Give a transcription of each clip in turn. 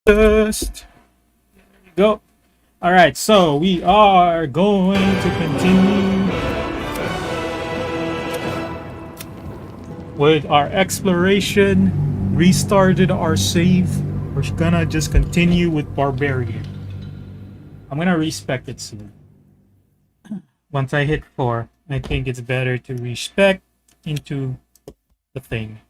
Just go. All right, so we are going to continue with our exploration. Restarted our save. We're gonna just continue with Barbarian. I'm gonna respec it soon. Once I hit 4, I think it's better to respec into the thing.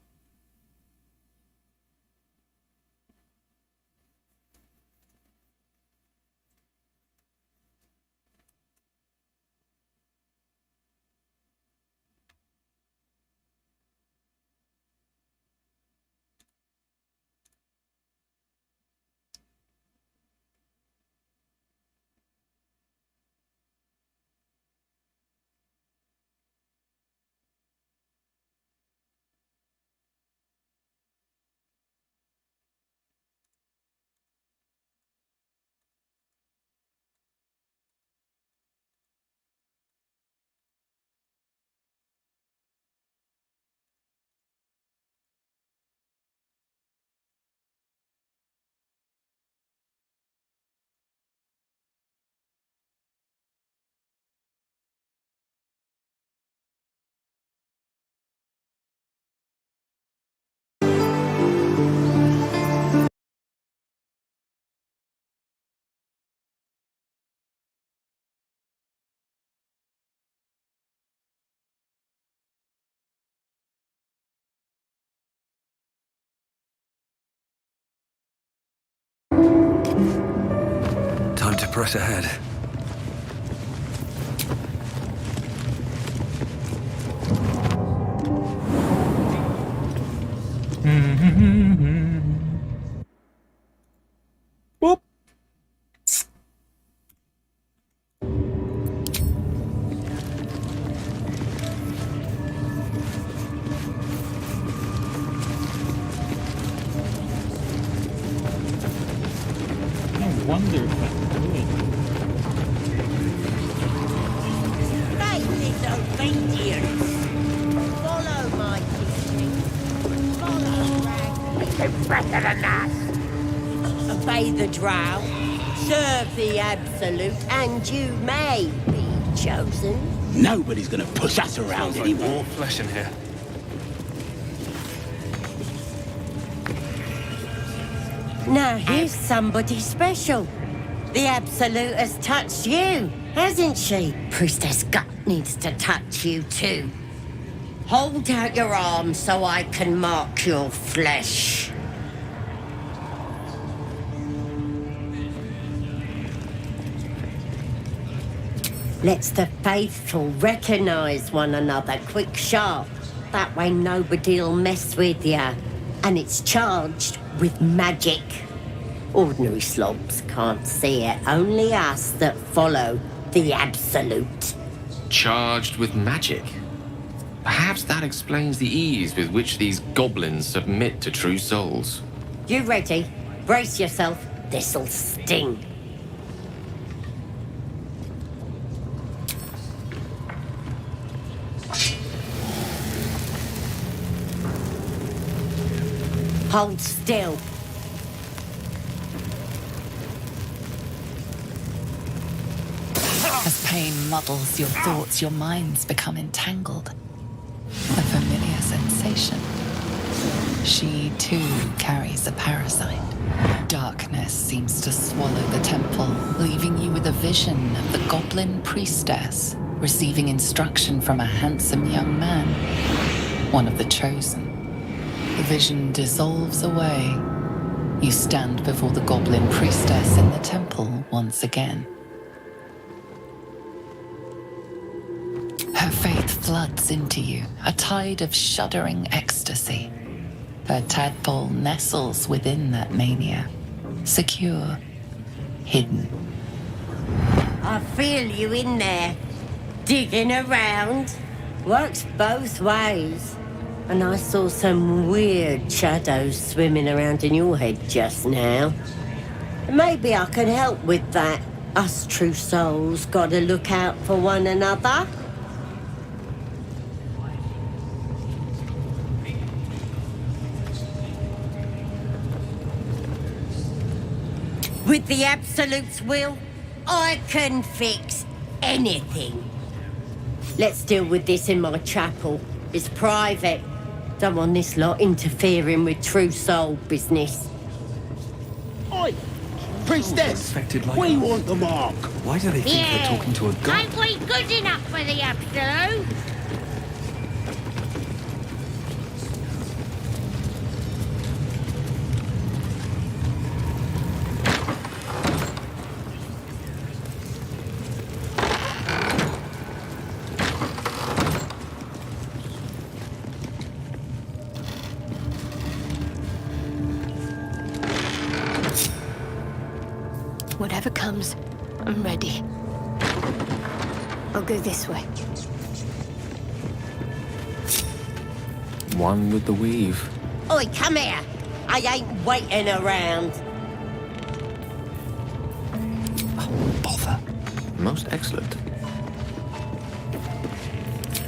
Time to press ahead. Boop. I wonder if I can do it. Faith is obedience. Follow my teaching. Follow Ragnar. Better than us. Obey the drow. Serve the absolute, and you may be chosen. Nobody's gonna push us around anymore. More flesh in here. Now here's somebody special. The absolute has touched you, hasn't she? Priestess Gut needs to touch you too. Hold out your arm so I can mark your flesh. Let's the faithful recognize one another quick sharp. That way nobody'll mess with ya. And it's charged with magic. Ordinary slobs can't see it, only us that follow the absolute. Charged with magic? Perhaps that explains the ease with which these goblins submit to true souls. You ready? Brace yourself. This'll sting. Hold still. As pain muddles your thoughts, your minds become entangled. A familiar sensation. She, too, carries a parasite. Darkness seems to swallow the temple, leaving you with a vision of the goblin priestess receiving instruction from a handsome young man, one of the chosen. The vision dissolves away. You stand before the goblin priestess in the temple once again. Her faith floods into you, a tide of shuddering ecstasy. Her tadpole nestles within that mania, secure, hidden. I feel you in there, digging around. Works both ways. And I saw some weird shadows swimming around in your head just now. Maybe I can help with that. Us true souls gotta look out for one another. With the Absolute's will, I can fix anything. Let's deal with this in my chapel. It's private. Don't want this lot interfering with true soul business. Oi, priestess, Affected like we us. want the mark. Why do they think they're talking to a god? Ain't we good enough for the Absolute? Whatever comes, I'm ready. I'll go this way. One with the weave. Oi, come here. I ain't waiting around. Bother. Most excellent.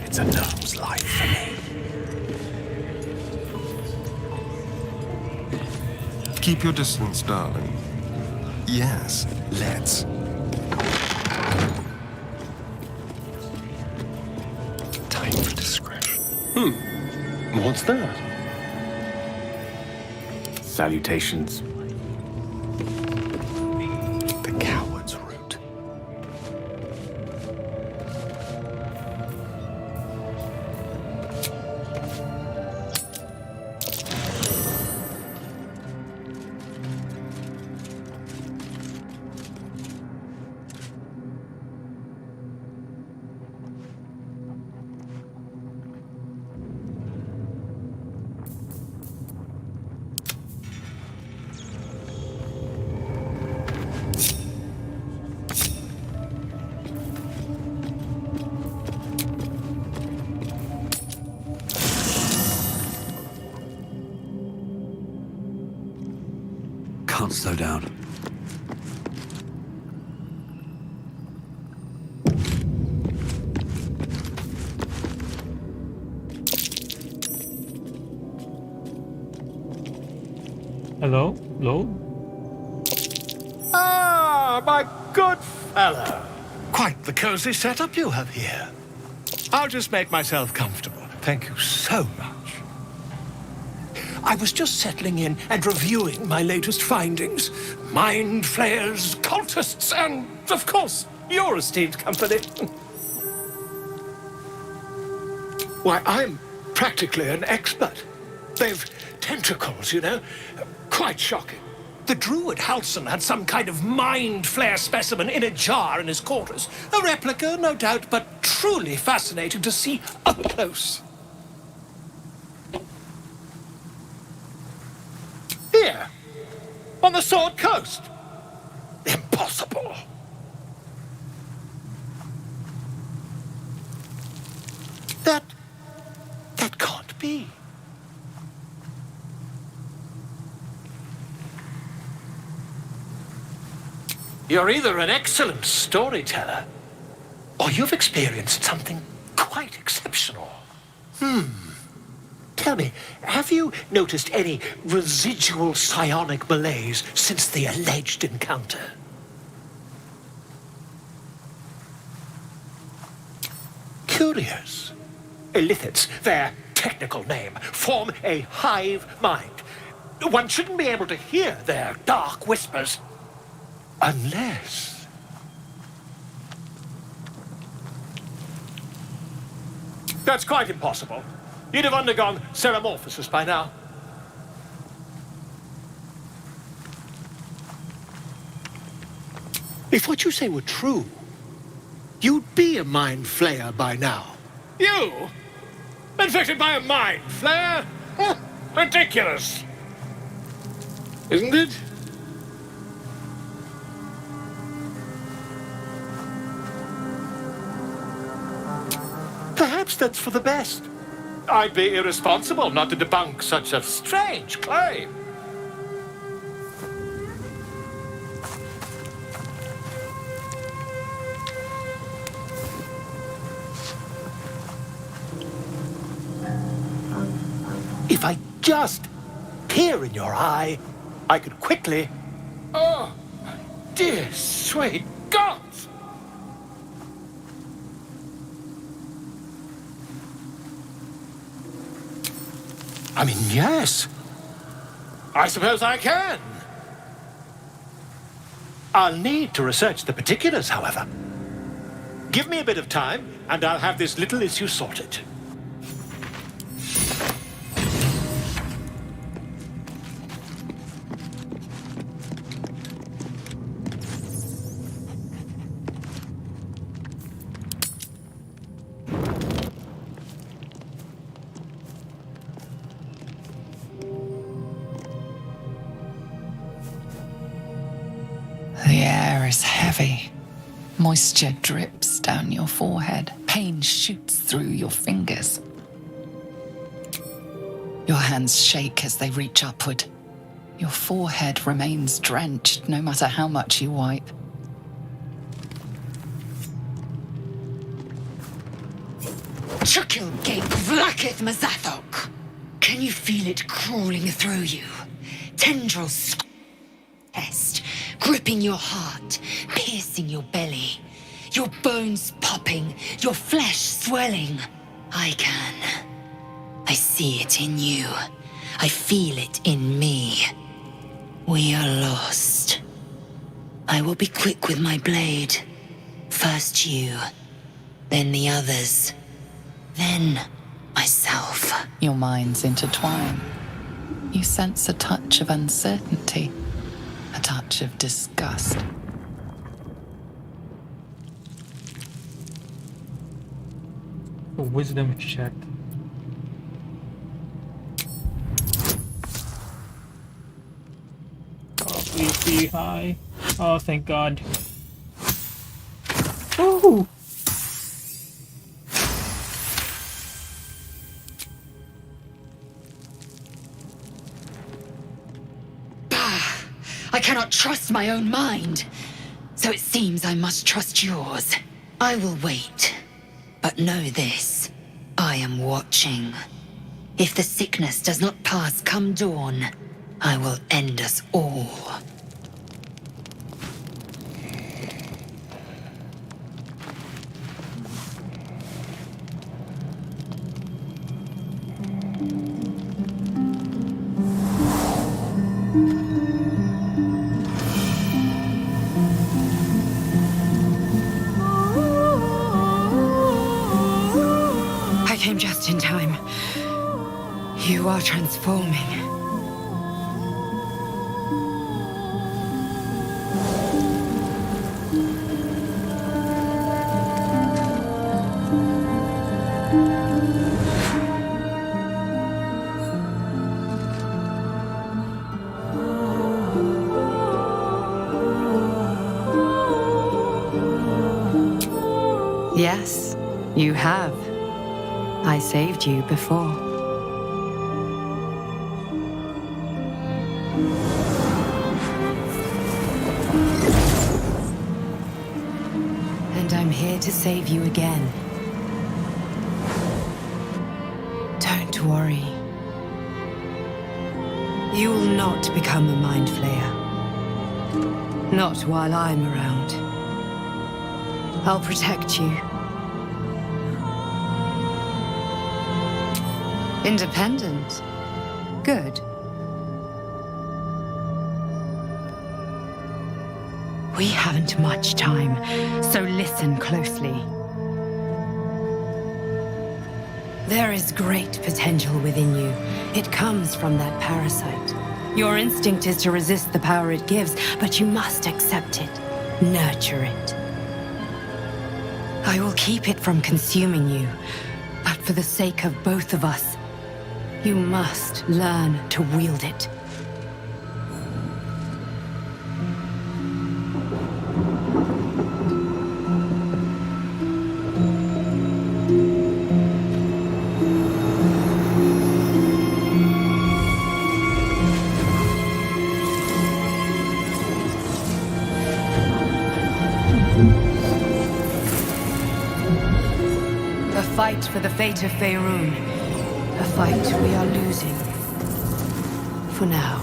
It's a gnome's life for me. Keep your distance, darling. Yes, let's. Time for discretion. What's that? Salutations. The coward's root. Can't slow down. Hello? Hello? Ah, my good fellow. Quite the cozy setup you have here. I'll just make myself comfortable. Thank you so much. I was just settling in and reviewing my latest findings. Mind flayers, cultists, and, of course, your esteemed company. Why, I'm practically an expert. They've tentacles, you know. Quite shocking. The druid Halson had some kind of mind flare specimen in a jar in his quarters. A replica, no doubt, but truly fascinating to see up close. Here, on the Sword Coast. Impossible. That can't be. You're either an excellent storyteller, or you've experienced something quite exceptional. Tell me, have you noticed any residual psionic malaise since the alleged encounter? Curious. Illithids, their technical name, form a hive mind. One shouldn't be able to hear their dark whispers unless... That's quite impossible. You'd have undergone ceramorphosis by now. If what you say were true, you'd be a mind flayer by now. You? Infected by a mind flayer? Ridiculous. Isn't it? Perhaps that's for the best. I'd be irresponsible not to debunk such a strange claim. If I just peer in your eye, I could quickly... Oh, dear, sweet gods! I mean, yes. I suppose I can. I'll need to research the particulars, however. Give me a bit of time, and I'll have this little issue sorted. The air is heavy. Moisture drips down your forehead. Pain shoots through your fingers. Your hands shake as they reach upward. Your forehead remains drenched no matter how much you wipe. Chukil gate vlaketh mazathok. Can you feel it crawling through you? Tendrils test, gripping your heart, piercing your belly. Your bones popping, your flesh swelling. I can. I see it in you. I feel it in me. We are lost. I will be quick with my blade. First you, then the others, then myself. Your minds intertwine. You sense a touch of uncertainty, a touch of disgust. A wisdom check. Oh, please be high. Oh, thank God. Oh! I cannot trust my own mind. So it seems I must trust yours. I will wait. But know this. I am watching. If the sickness does not pass come dawn, I will end us all. I came just in time. You are transforming. Yes, you have. I saved you before. And I'm here to save you again. Don't worry. You will not become a mind flayer. Not while I'm around. I'll protect you. Independent. Good. We haven't much time, so listen closely. There is great potential within you. It comes from that parasite. Your instinct is to resist the power it gives, but you must accept it. Nurture it. I will keep it from consuming you, but for the sake of both of us, you must learn to wield it. A fight for the fate of Faerun. A fight we are losing. For now.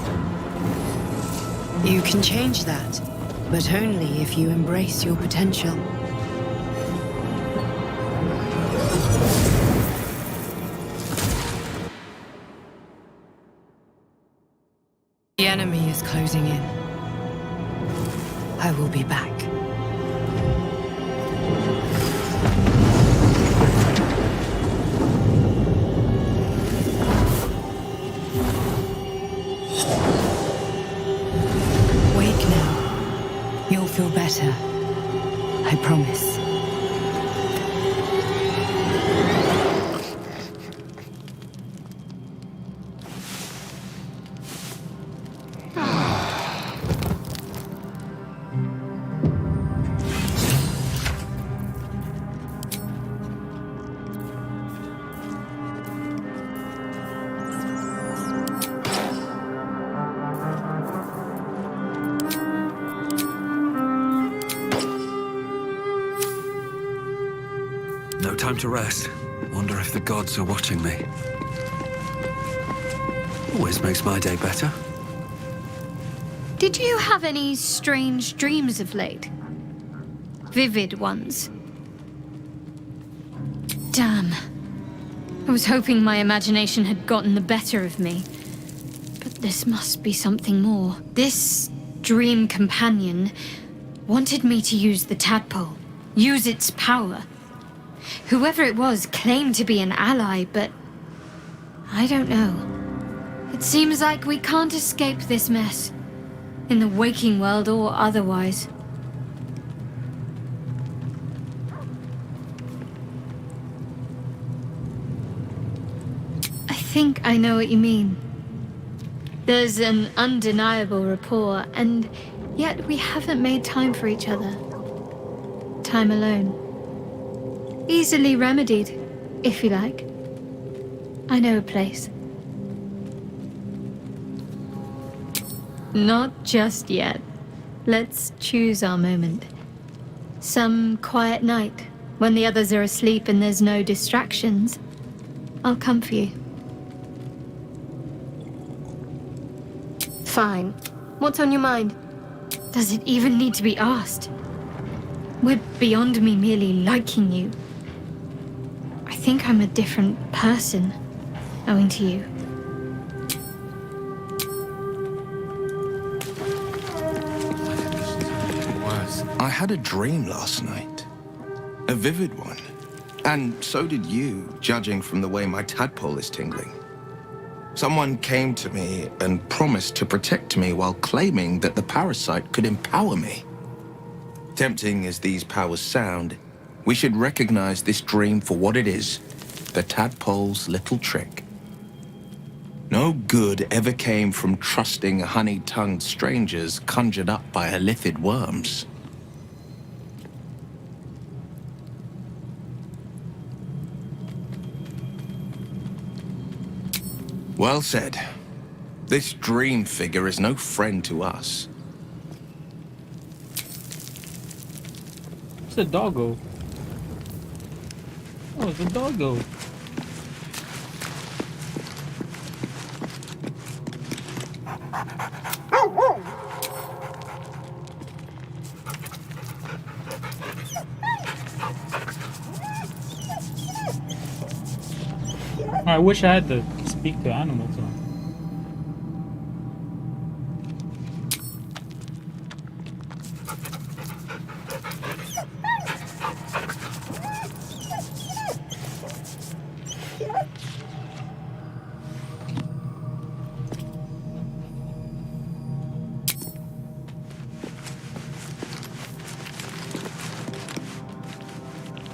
You can change that. But only if you embrace your potential. The enemy is closing in. I will be back. Wake now. You'll feel better. I promise. No time to rest. Wonder if the gods are watching me. Always makes my day better. Did you have any strange dreams of late? Vivid ones? Damn. I was hoping my imagination had gotten the better of me. But this must be something more. This dream companion wanted me to use the tadpole. Use its power. Whoever it was claimed to be an ally, but I don't know. It seems like we can't escape this mess. In the waking world or otherwise. I think I know what you mean. There's an undeniable rapport, and yet we haven't made time for each other. Time alone. Easily remedied, if you like. I know a place. Not just yet. Let's choose our moment. Some quiet night, when the others are asleep and there's no distractions. I'll come for you. Fine. What's on your mind? Does it even need to be asked? We're beyond me merely liking you. I think I'm a different person, owing to you. I had a dream last night. A vivid one. And so did you, judging from the way my tadpole is tingling. Someone came to me and promised to protect me while claiming that the parasite could empower me. Tempting as these powers sound, we should recognize this dream for what it is, the tadpole's little trick. No good ever came from trusting honey-tongued strangers conjured up by elithid worms. Well said. This dream figure is no friend to us. It's a doggo. Oh, it's a doggo. I wish I had to speak to animals.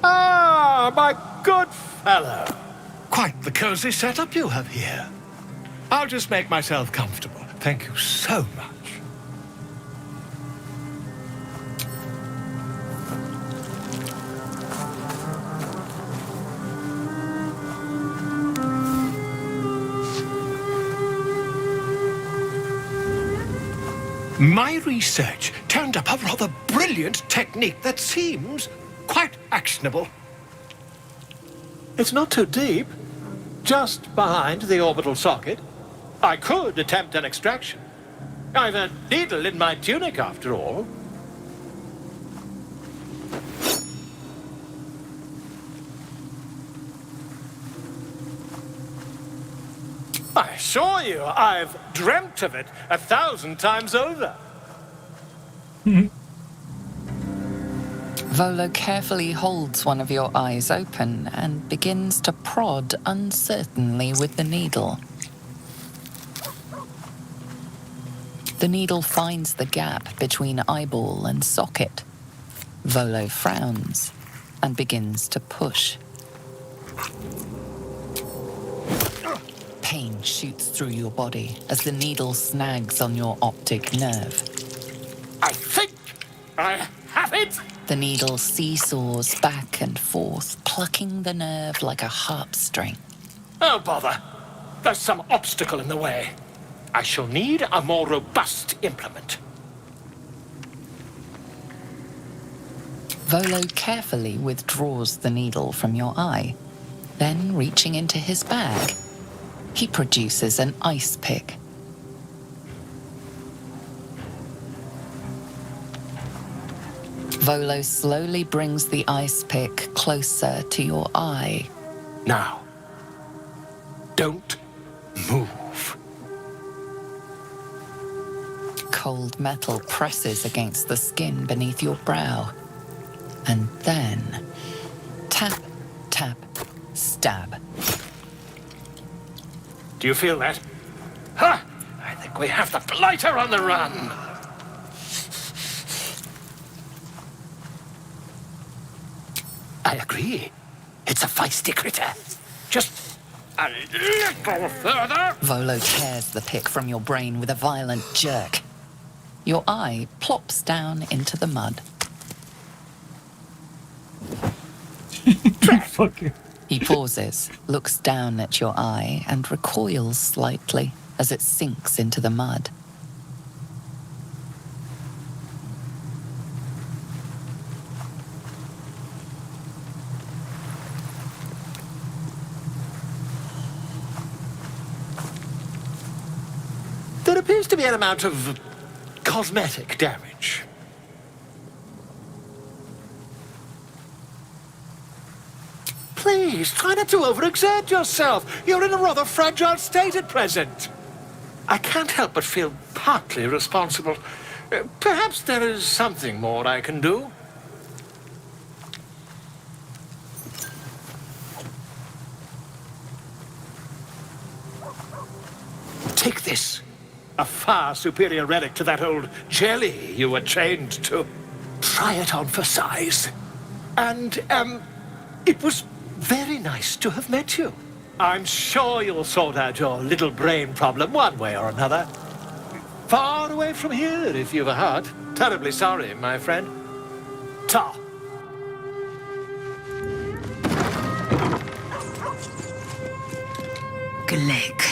Ah, my good fellow. Quite the cozy setup you have here. I'll just make myself comfortable. Thank you so much. My research turned up a rather brilliant technique that seems quite actionable. It's not too deep. Just behind the orbital socket. I could attempt an extraction. I've a needle in my tunic, after all. I assure you, I've dreamt of it 1,000 times over. Volo carefully holds one of your eyes open and begins to prod uncertainly with the needle. The needle finds the gap between eyeball and socket. Volo frowns and begins to push. Pain shoots through your body as the needle snags on your optic nerve. I think I have it! The needle seesaws back and forth, plucking the nerve like a harp string. Oh, bother. There's some obstacle in the way. I shall need a more robust implement. Volo carefully withdraws the needle from your eye. Then, reaching into his bag, he produces an ice pick. Volo slowly brings the ice pick closer to your eye. Now, don't move. Cold metal presses against the skin beneath your brow. And then, tap, tap, stab. Do you feel that? Ha! I think we have the blighter on the run. I agree. It's a feisty critter. Just a little further. Volo tears the pick from your brain with a violent jerk. Your eye plops down into the mud. Fucker. He pauses, looks down at your eye, and recoils slightly as it sinks into the mud. There appears to be an amount of cosmetic damage. Please, try not to overexert yourself. You're in a rather fragile state at present. I can't help but feel partly responsible. Perhaps there is something more I can do. Take this. A far superior relic to that old jelly you were trained to. Try it on for size. And, it was very nice to have met you. I'm sure you'll sort out your little brain problem one way or another. Far away from here, if you've a heart. Terribly sorry, my friend. Ta. Glick.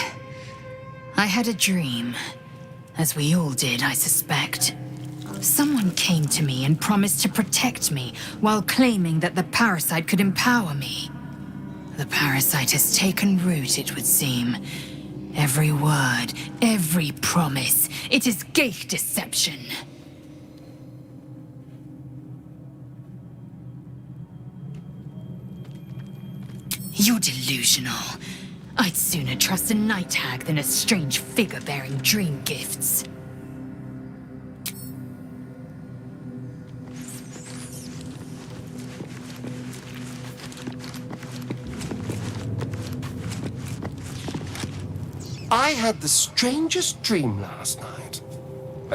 I had a dream. As we all did, I suspect. Someone came to me and promised to protect me while claiming that the parasite could empower me. The parasite has taken root, it would seem. Every word, every promise, it is gate deception. You're delusional. I'd sooner trust a night hag than a strange figure bearing dream gifts. I had the strangest dream last night.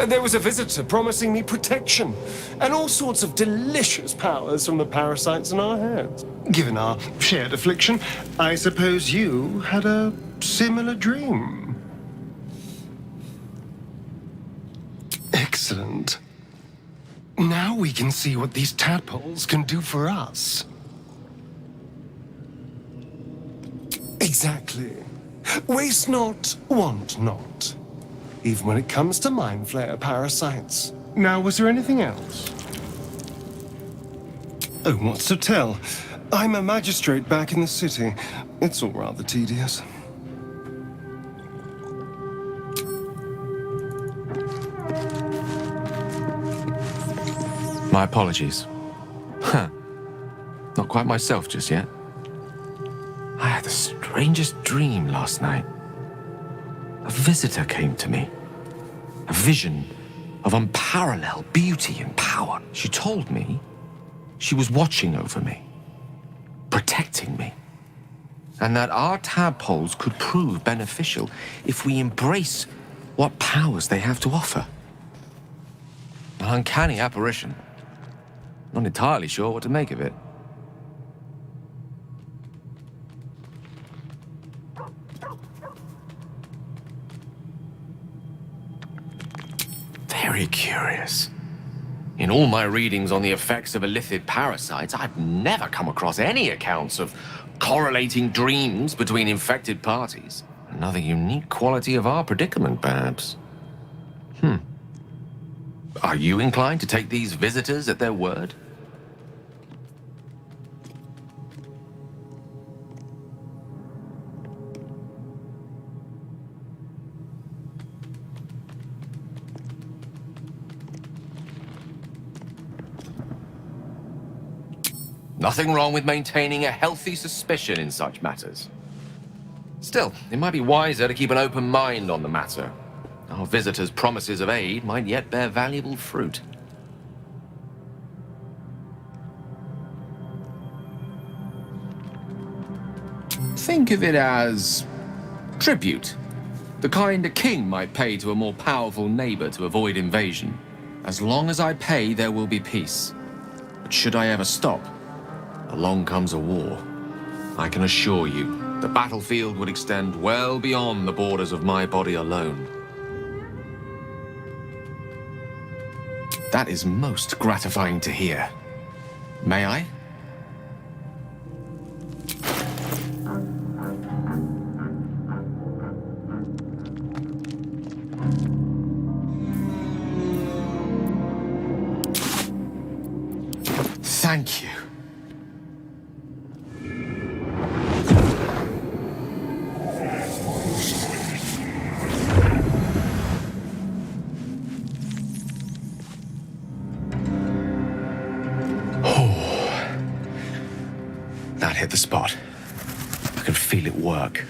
There was a visitor promising me protection and all sorts of delicious powers from the parasites in our heads. Given our shared affliction, I suppose you had a similar dream. Excellent. Now we can see what these tadpoles can do for us. Exactly. Waste not, want not. Even when it comes to mind flayer parasites. Now, was there anything else? Oh, what's to tell? I'm a magistrate back in the city. It's all rather tedious. My apologies. Huh. Not quite myself just yet. I had the strangest dream last night. visitor came to me. A vision of unparalleled beauty and power. She told me she was watching over me, protecting me, and that our tadpoles could prove beneficial if we embrace what powers they have to offer. An uncanny apparition. Not entirely sure what to make of it. Very curious. In all my readings on the effects of illithid parasites, I've never come across any accounts of correlating dreams between infected parties. Another unique quality of our predicament, perhaps. Are you inclined to take these visitors at their word? Nothing wrong with maintaining a healthy suspicion in such matters. Still, it might be wiser to keep an open mind on the matter. Our visitors' promises of aid might yet bear valuable fruit. Think of it as tribute. The kind a king might pay to a more powerful neighbor to avoid invasion. As long as I pay, there will be peace. But should I ever stop, along comes a war. I can assure you, the battlefield would extend well beyond the borders of my body alone. That is most gratifying to hear. May I? Thank you. That hit the spot. I can feel it work.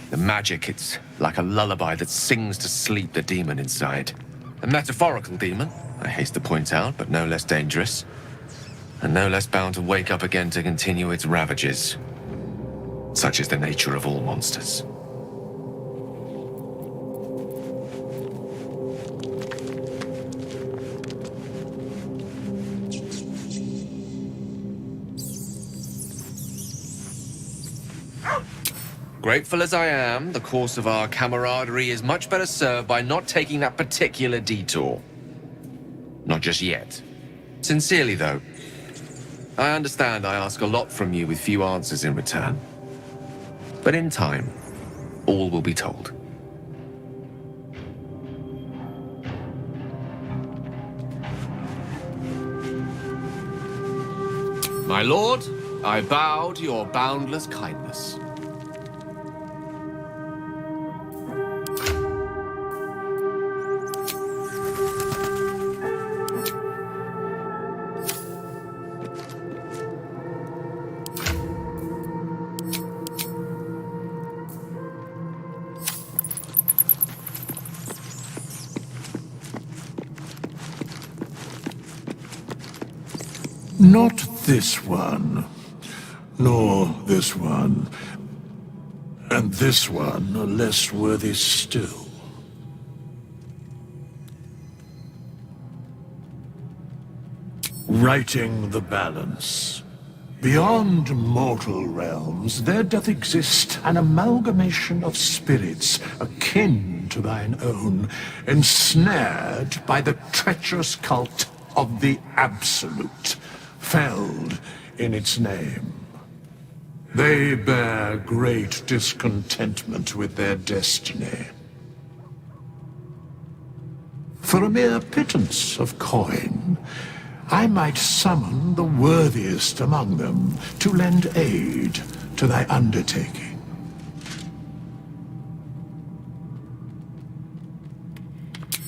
The magic, it's like a lullaby that sings to sleep the demon inside. A metaphorical demon, I haste to point out, but no less dangerous. And no less bound to wake up again to continue its ravages. Such is the nature of all monsters. Grateful as I am, the course of our camaraderie is much better served by not taking that particular detour. Not just yet. Sincerely, though, I understand I ask a lot from you with few answers in return. But in time, all will be told. My lord, I bow to your boundless kindness. Not this one, nor this one, and this one are less worthy still. Righting the balance. Beyond mortal realms, there doth exist an amalgamation of spirits akin to thine own, ensnared by the treacherous cult of the Absolute, felled in its name. They bear great discontentment with their destiny. For a mere pittance of coin, I might summon the worthiest among them to lend aid to thy undertaking.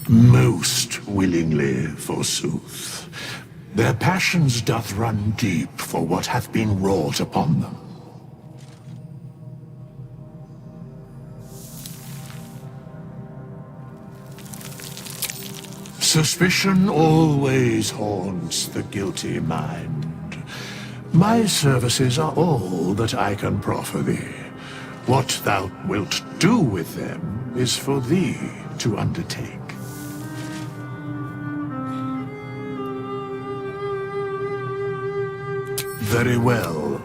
Most willingly, forsooth. Their passions doth run deep for what hath been wrought upon them. My Suspicion always haunts the guilty mind. My services are all that I can proffer thee. What thou wilt do with them is for thee to undertake. Very well.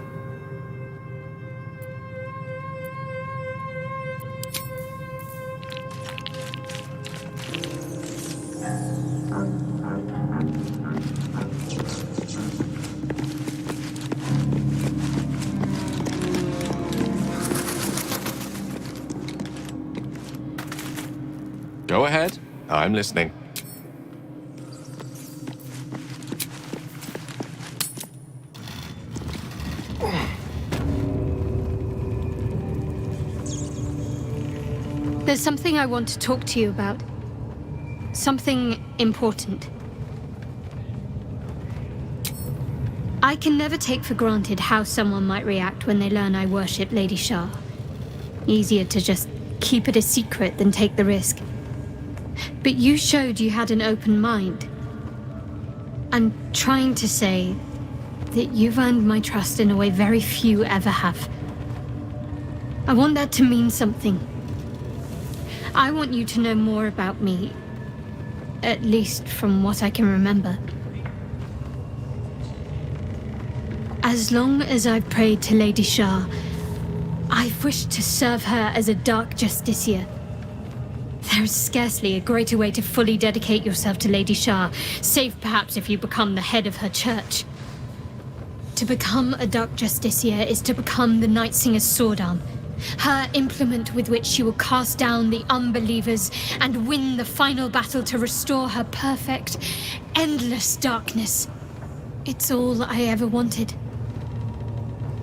Go ahead. I'm listening. There's something I want to talk to you about. Something important. I can never take for granted how someone might react when they learn I worship Lady Shah. Easier to just keep it a secret than take the risk. But you showed you had an open mind. I'm trying to say that you've earned my trust in a way very few ever have. I want that to mean something. I want you to know more about me, at least from what I can remember. As long as I've prayed to Lady Shah, I've wished to serve her as a Dark Justiciar. There is scarcely a greater way to fully dedicate yourself to Lady Shah, save perhaps if you become the head of her church. To become a Dark Justiciar is to become the Night Singer's sword arm, her implement with which she will cast down the unbelievers and win the final battle to restore her perfect, endless darkness. It's all I ever wanted.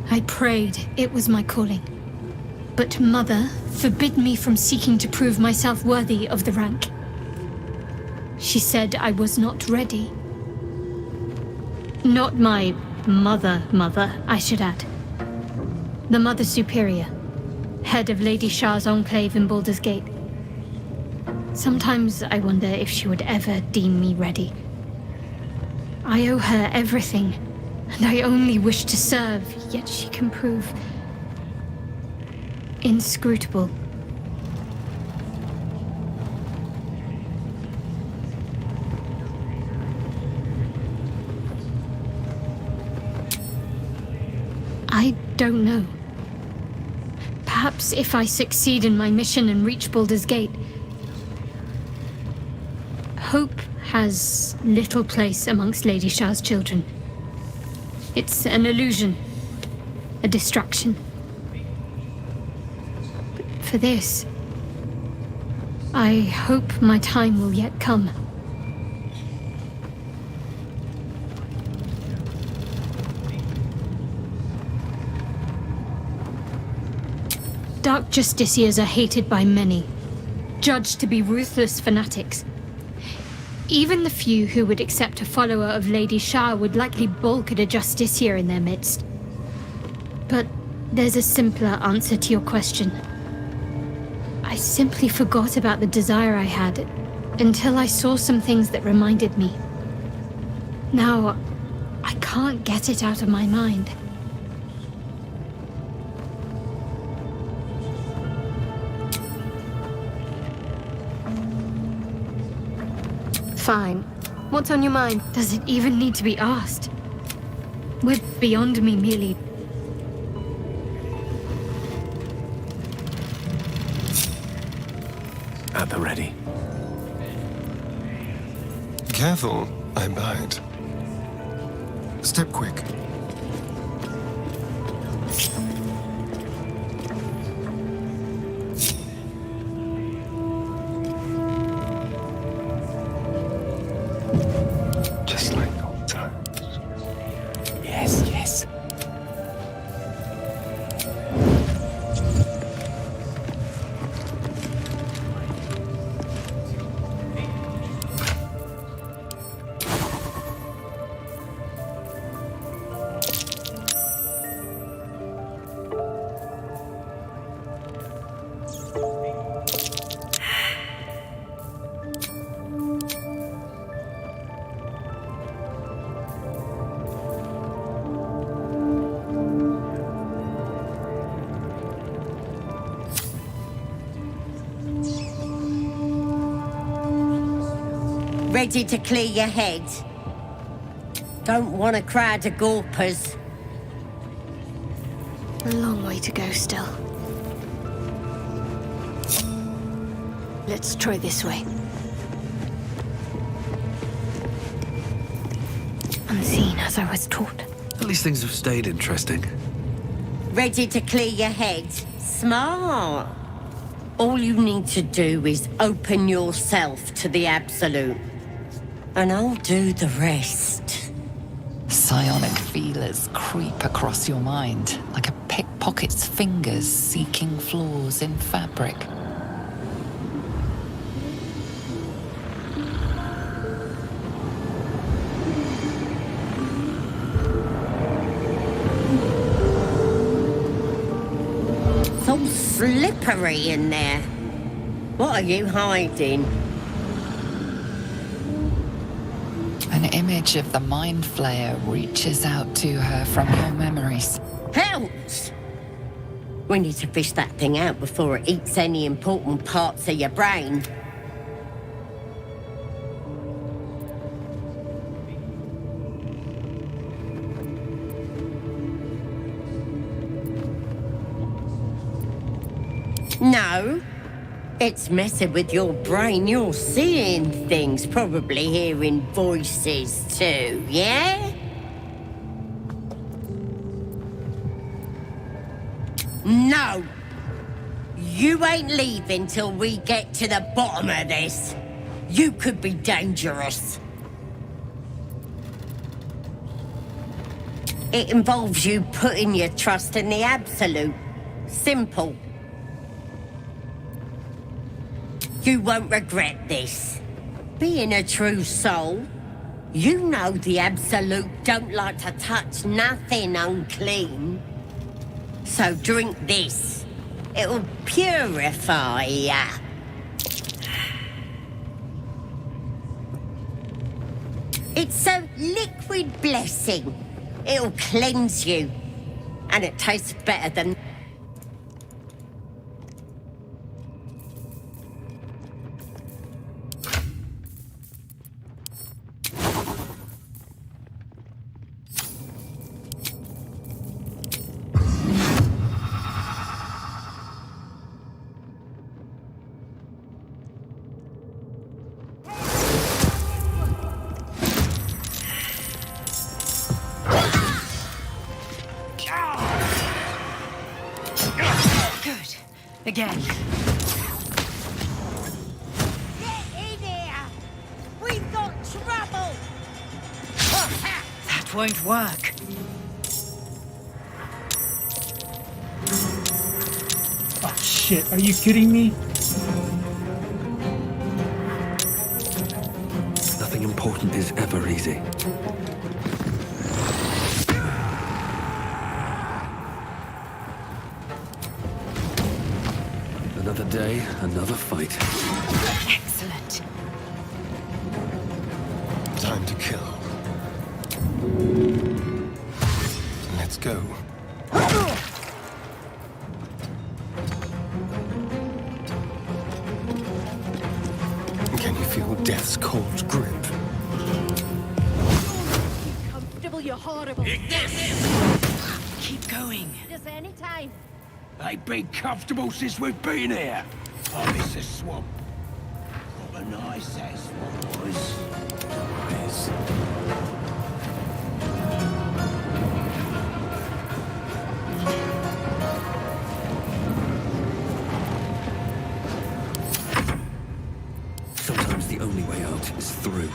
I prayed it was my calling. But Mother forbid me from seeking to prove myself worthy of the rank. She said I was not ready. Not my mother, I should add. The Mother Superior, head of Lady Shah's enclave in Baldur's Gate. Sometimes I wonder if she would ever deem me ready. I owe her everything, and I only wish to serve, yet she can prove inscrutable. I don't know. Perhaps if I succeed in my mission and reach Baldur's Gate. Hope has little place amongst Lady Shah's children. It's an illusion, a distraction. For this, I hope my time will yet come. Dark Justiciars are hated by many, judged to be ruthless fanatics. Even the few who would accept a follower of Lady Shah would likely balk at a Justiciar in their midst. But there's a simpler answer to your question. I simply forgot about the desire I had until I saw some things that reminded me. Now, I can't get it out of my mind. Fine. What's on your mind? Does it even need to be asked? We're beyond me merely. At the ready. Careful, I bite. Step quick. Just like old times. Yes, yes. Ready to clear your head? Don't want a crowd of gawpers. A long way to go still. Let's try this way. Unseen as I was taught. At least things have stayed interesting. Ready to clear your head? Smart. All you need to do is open yourself to the Absolute. And I'll do the rest. Psionic feelers creep across your mind like a pickpocket's fingers seeking flaws in fabric. It's all slippery in there. What are you hiding? An image of the Mind Flayer reaches out to her from your memories. Helps! We need to fish that thing out before it eats any important parts of your brain. No. It's messing with your brain. You're seeing things, probably hearing voices too, yeah? No! You ain't leaving till we get to the bottom of this. You could be dangerous. It involves you putting your trust in the Absolute. Simple. You won't regret this. Being a true soul, you know the Absolute don't like to touch nothing unclean. So drink this. It'll purify ya. It's a liquid blessing. It'll cleanse you. And it tastes better than... Good. Again. Get in here! We've got trouble! That won't work. Oh shit, are you kidding me? Nothing important is ever easy. Another day, another fight. Excellent. Time to kill. Let's go. Can you feel death's cold grip? Comfortable, you're horrible. Keep going. Just any time. They've been comfortable since we've been here. Oh, it's a swamp. Proper nice, that swamp was. Nice. Sometimes the only way out is through.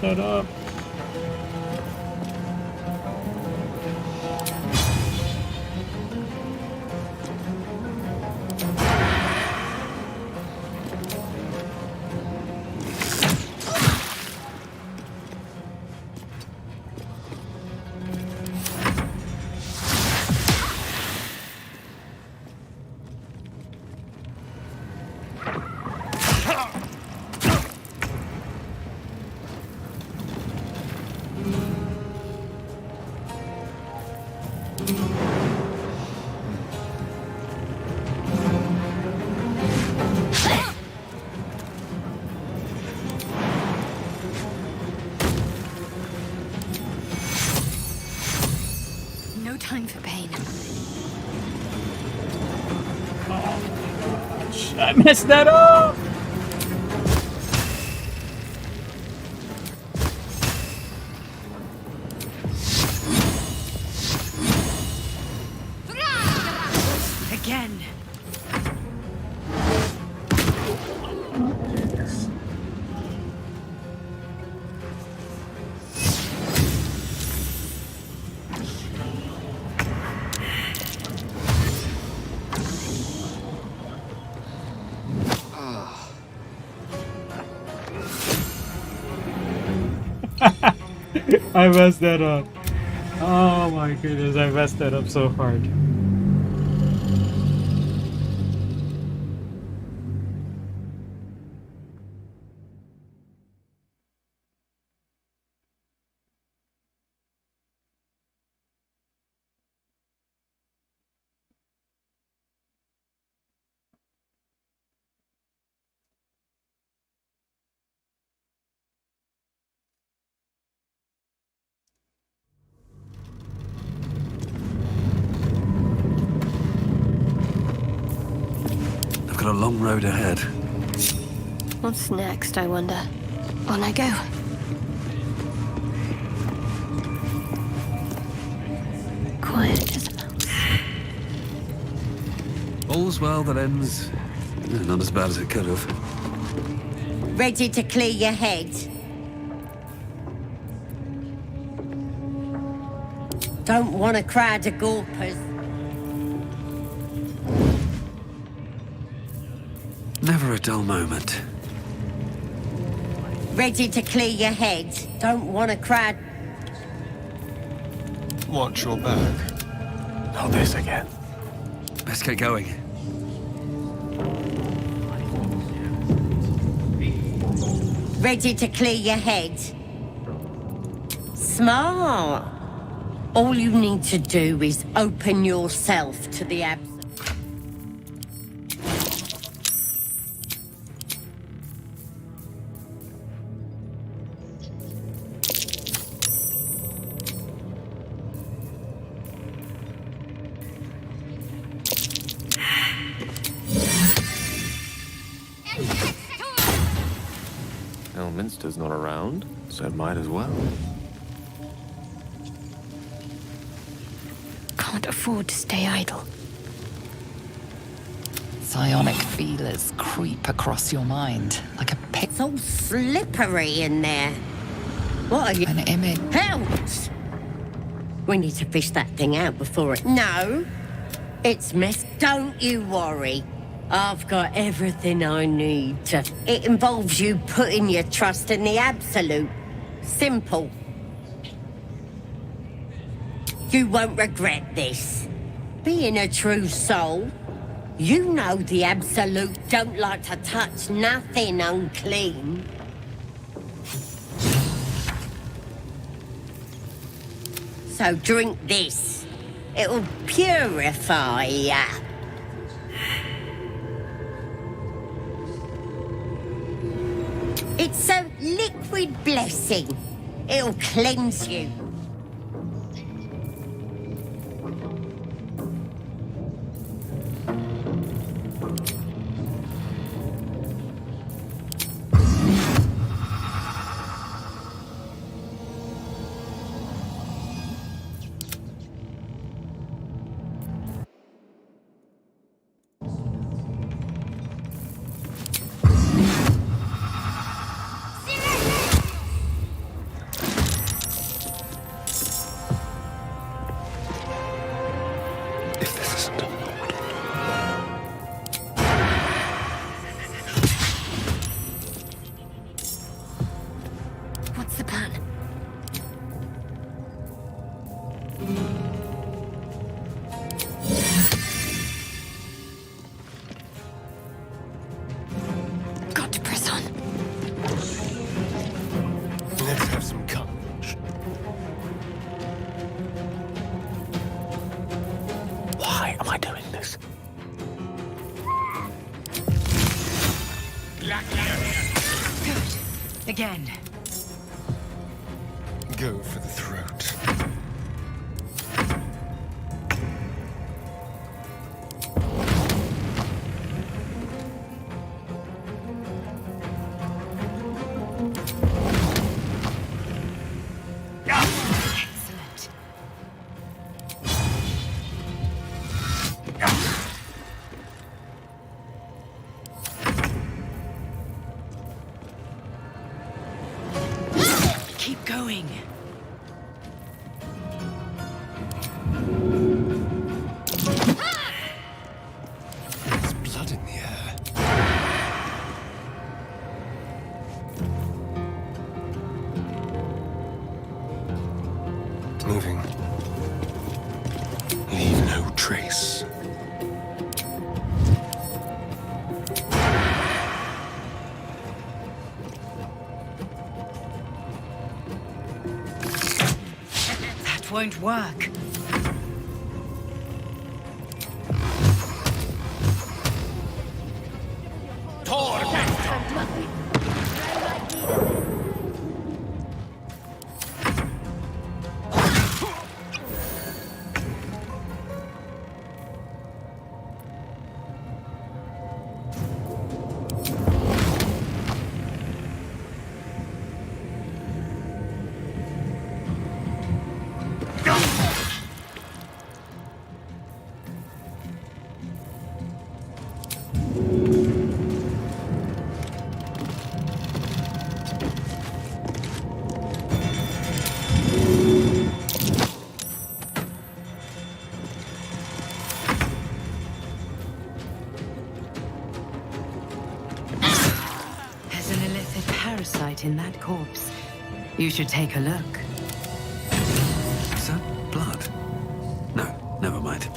messed that up. No time for pain. I messed that up! Again. I messed that up. Oh my goodness, I messed that up so hard. I've got a long road ahead. What's next, I wonder? On I go. Quiet as a mouse. All's well that ends not as bad as it could have. Ready to clear your head? Don't want a crowd of gawpers. Never a dull moment. Ready to clear your head? Don't want a crowd. Watch your back. Not this again. Let's get going. Ready to clear your head? Smart. All you need to do is open yourself to the absolute. Elminster's not around, so it might as well. Can't afford to stay idle. Psionic feelers creep across your mind like a pick. It's all slippery in there. What are you? An image. Help! We need to fish that thing out before it. No! It's mess. Don't you worry. I've got everything I need to. It involves you putting your trust in the absolute. Simple. You won't regret this. Being a true soul, you know the absolute don't like to touch nothing unclean. So drink this. It'll purify ya. It's a liquid blessing. It'll cleanse you. am I doing this? Good. Again. Go for the throat. Excellent. Keep going. There's blood in the air. Moving. Leave no trace. That won't work. There's an illicit parasite in that corpse. You should take a look. Is that blood? No, never mind.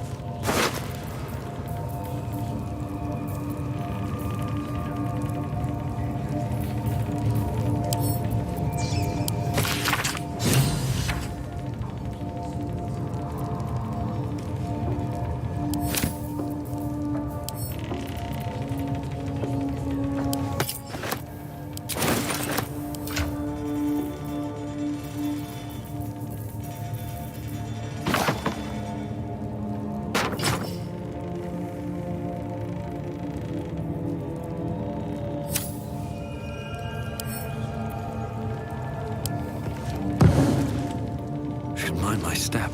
Should mind my step.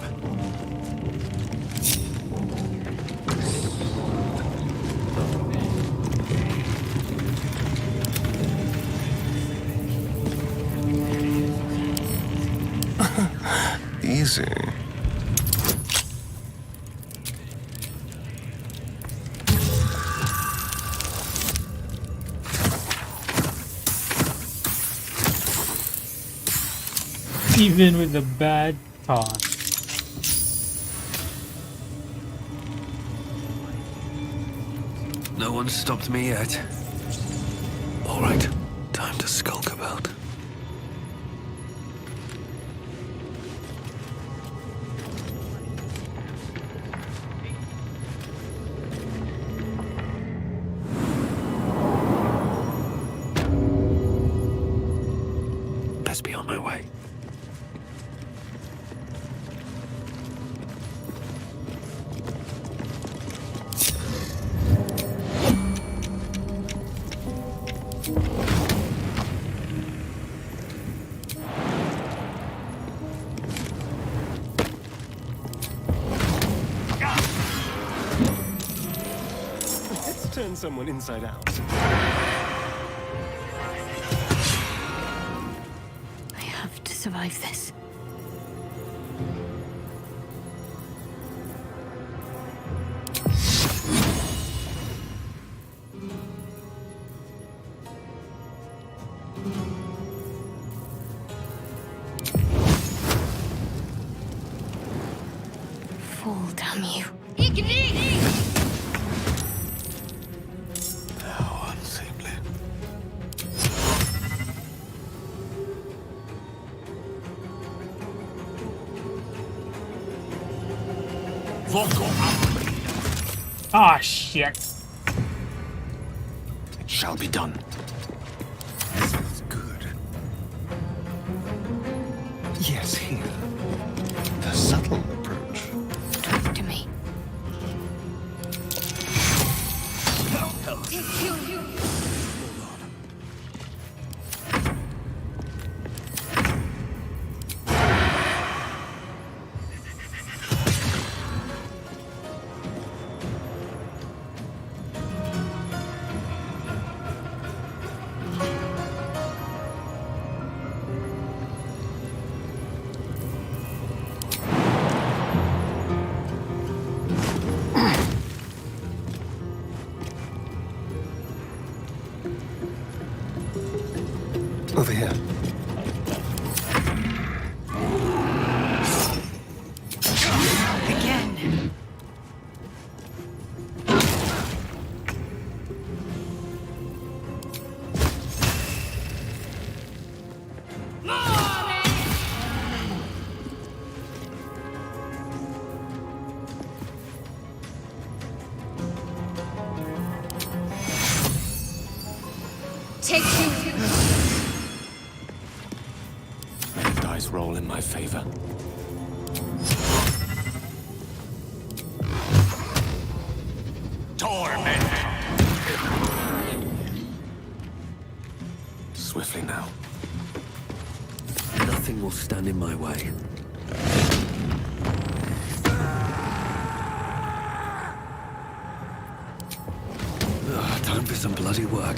Easy. Even with the bad toss. No one stopped me yet. All right, time to skulk about. Best be on my way. Let's turn someone inside out. I have to survive this. Fall, damn you. How unseemly. For God. Ah, shit. It shall be done. This feels good. Yes, here. The subtle approach. Talk to me. Over here. Again. Take you. Dice roll in my favor. Torment! Swiftly now. Nothing will stand in my way. Time for some bloody work.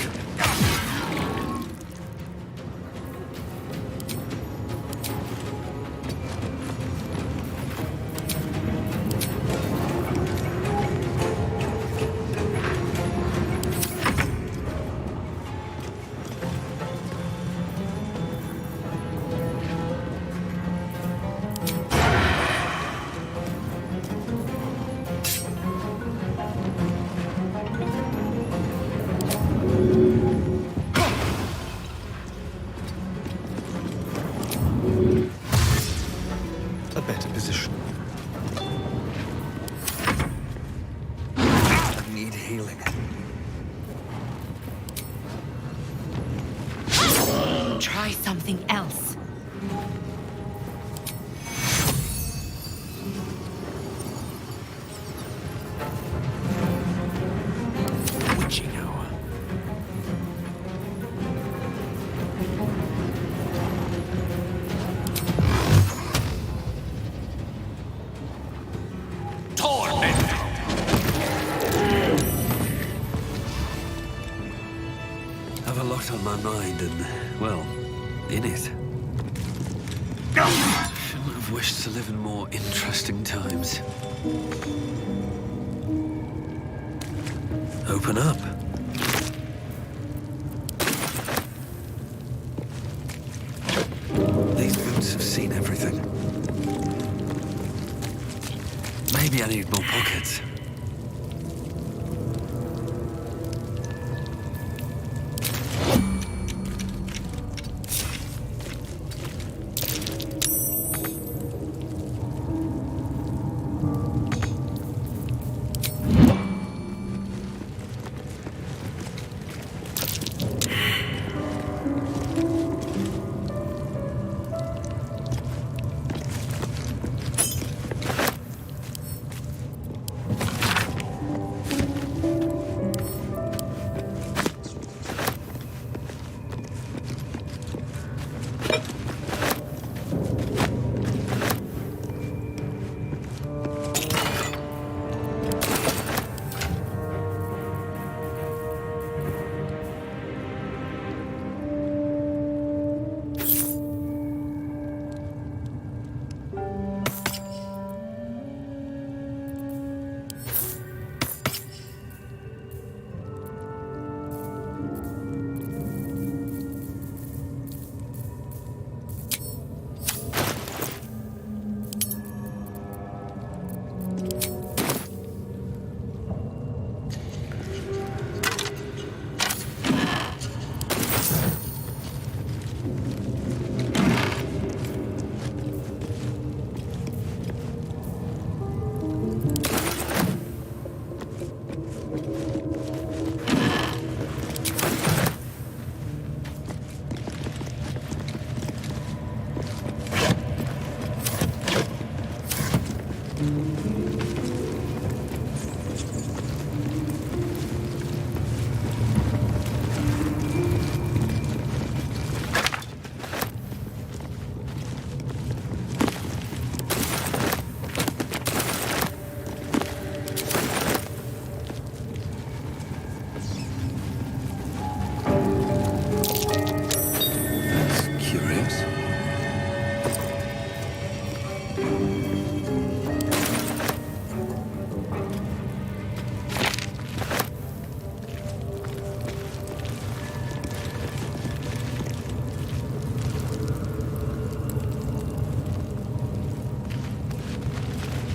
A better position. I need healing. Try something else. Witching hour. Torment! Have a lot on my mind and, well, in it. Shouldn't have wished to live in more interesting times. Open up. These boots have seen everything. Maybe I need more pockets.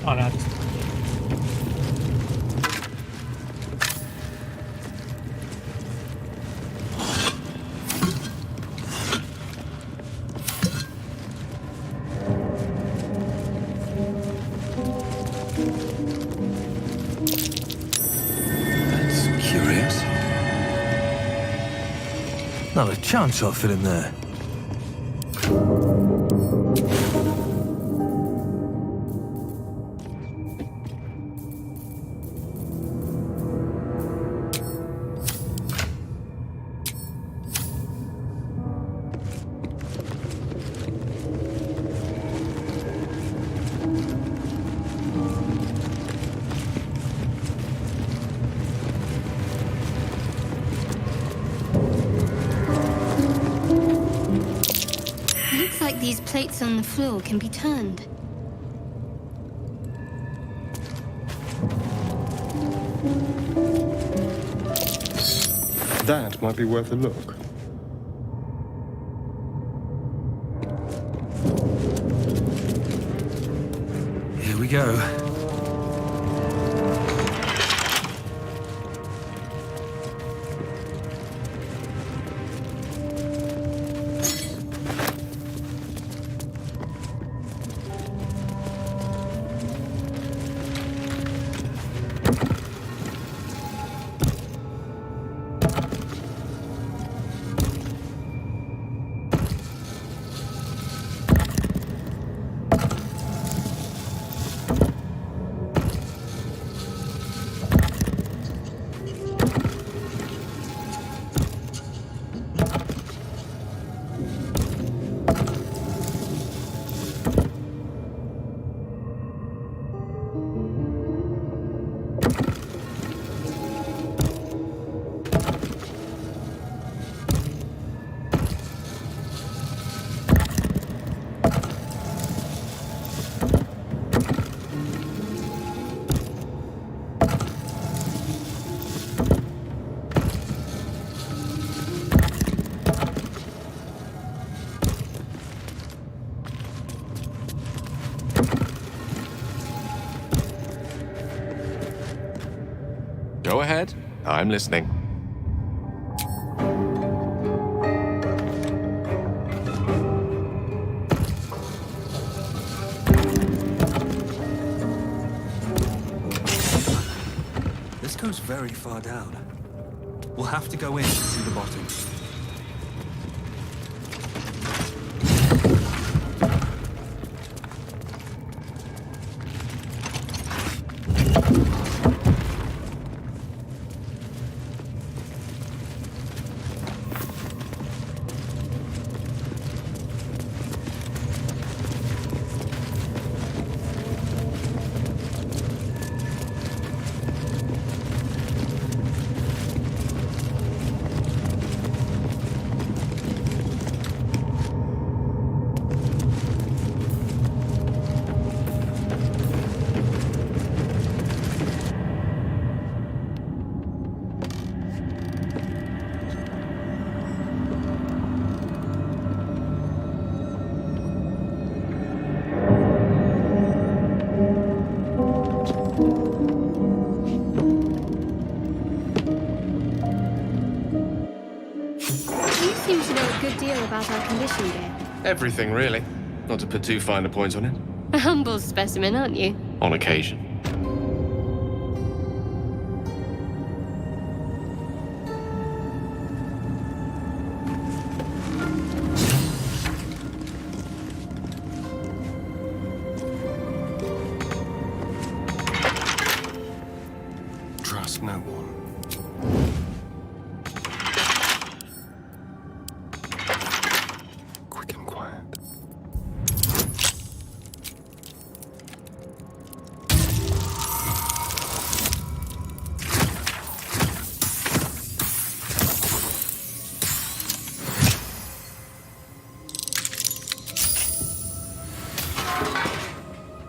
Oh, that's curious. Not a chance I'll fit in there. Looks like these plates on the floor can be turned. That might be worth a look. Here we go. Go ahead. I'm listening. This goes very far down. We'll have to go in to see the bottom. About our condition, dear. Everything, really. Not to put too fine a point on it. A humble specimen, aren't you? On occasion.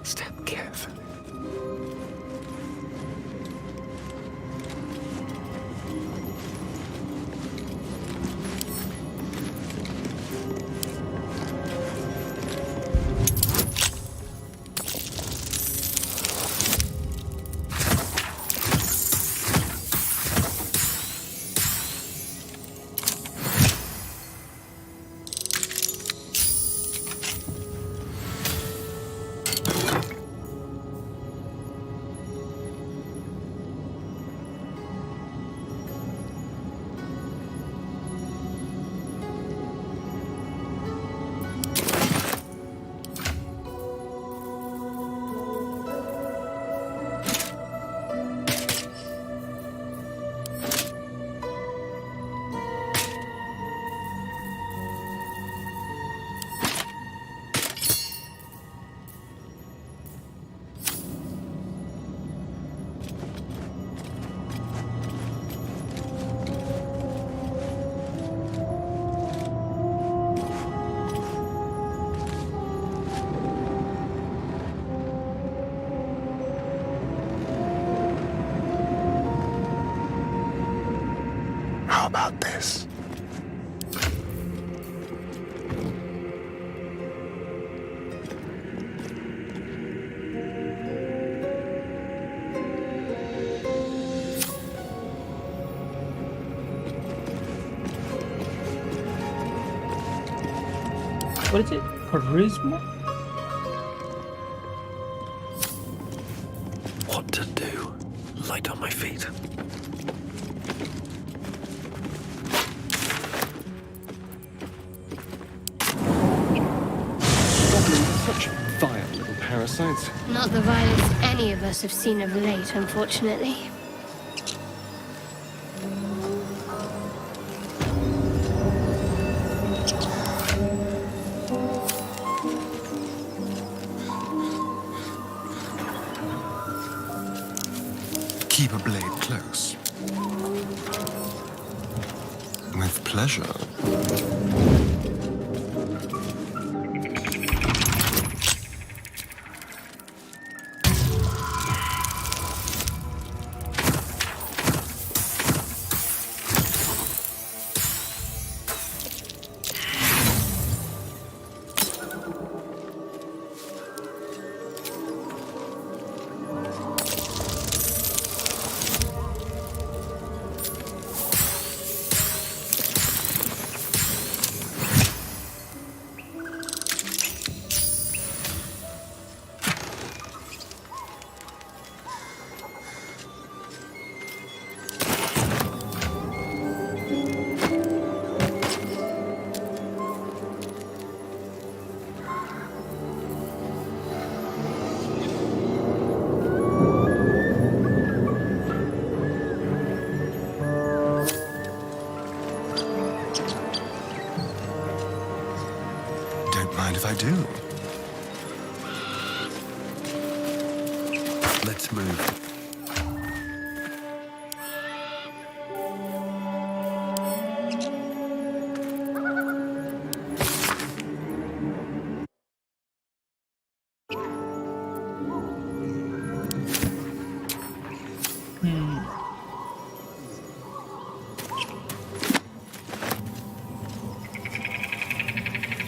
Step carefully. How about this? What is it? Charisma? What to do? Light on my feet. Such vile little parasites. Not the vilest any of us have seen of late, unfortunately. Keep a blade close. With pleasure. Mind if I do? Let's move.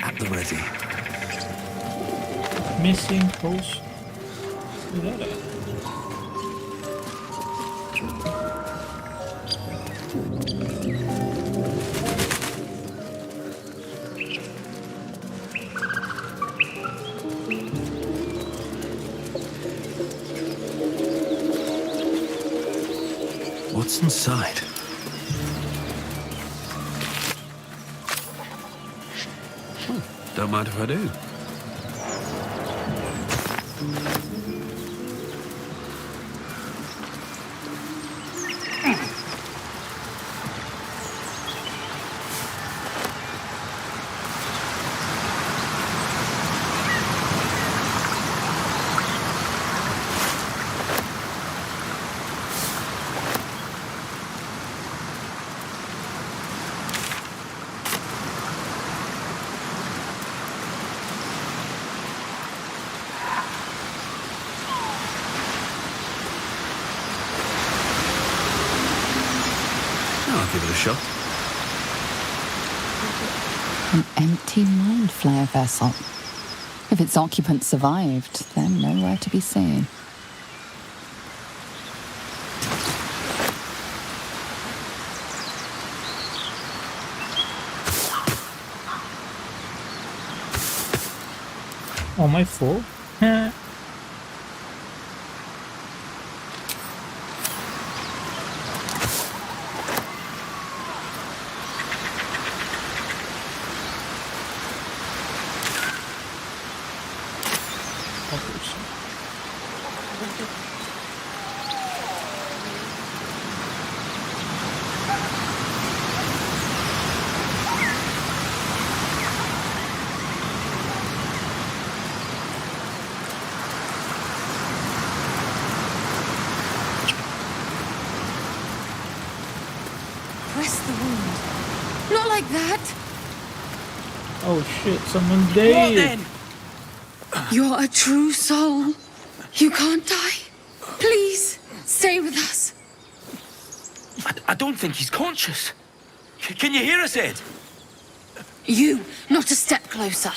At the ready. Missing post. Where's that at? What's inside? Don't mind if I do. give it a shot. An empty mind flare vessel. If its occupant survived, they're nowhere to be seen. Oh, my full? Press the wound. Not like that! Oh shit, someone dead. You're a true soul. You can't die. Please, stay with us. I don't think he's conscious. Can you hear us, Ed? You, not a step closer.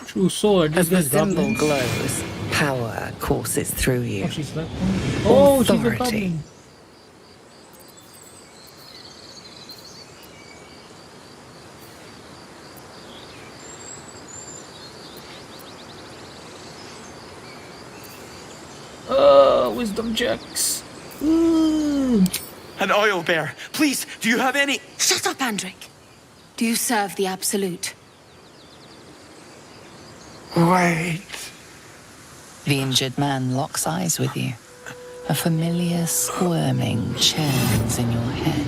True sword. As the symbol glows, power courses through you. Oh, she's that one. Oh, she's a Authority. goblin. Wisdom checks. An oil bear. Please, do you have any... Shut up, Andric. Do you serve the Absolute? Wait. The injured man locks eyes with you. A familiar squirming churns in your head.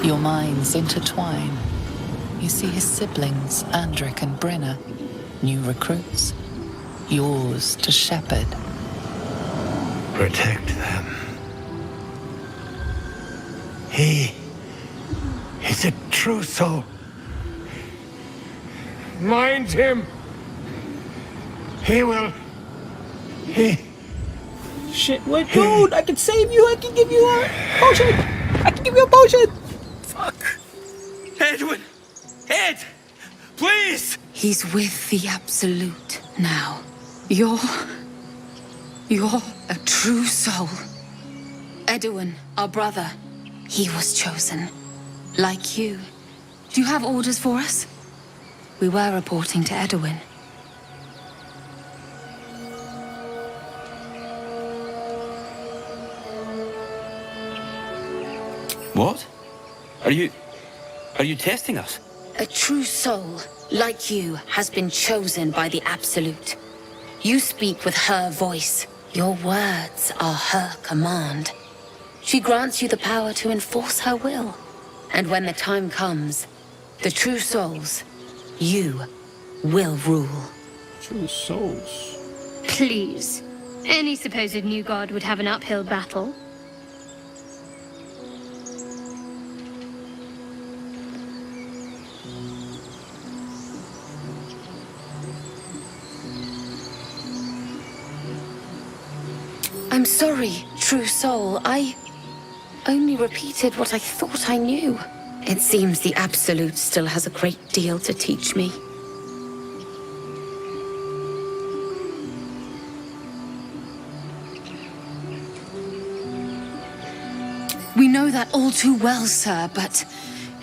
Your minds intertwine. You see his siblings, Andric and Brenna, new recruits, yours to shepherd. Protect them. He is a true soul. Mind him. He will. Shit, wait, dude, I can save you. I can give you a potion. I can give you a potion. Fuck. Edwin! Ed! Please! He's with the Absolute now. You're a true soul. Edwin, our brother, he was chosen. Like you. Do you have orders for us? We were reporting to Edwin. What? Are you testing us? A true soul, like you, has been chosen by the Absolute. You speak with her voice. Your words are her command. She grants you the power to enforce her will. And when the time comes, the true souls, you will rule. True souls. Please. Any supposed new god would have an uphill battle. I'm sorry, true soul. I only repeated what I thought I knew. It seems the Absolute still has a great deal to teach me. We know that all too well, sir, but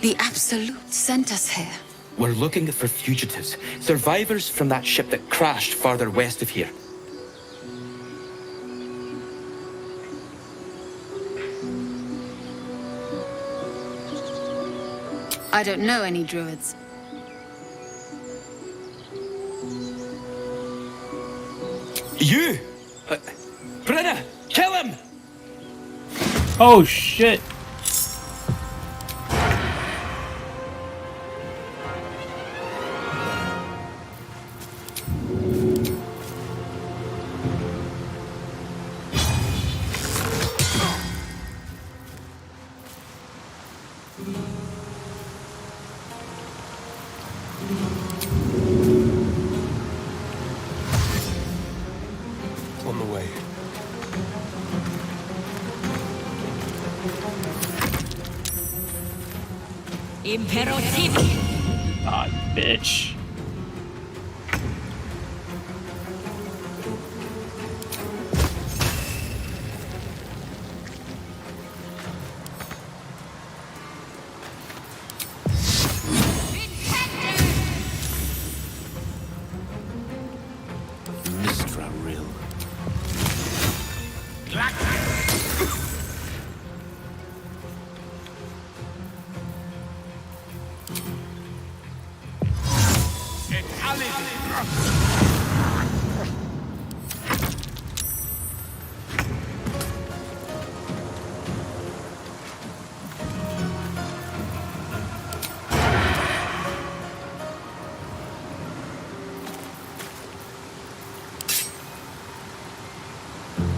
the Absolute sent us here. We're looking for fugitives, survivors from that ship that crashed farther west of here. I don't know any druids. You! Brenna! Kill him! Oh shit. God, bitch. Mistra Rill.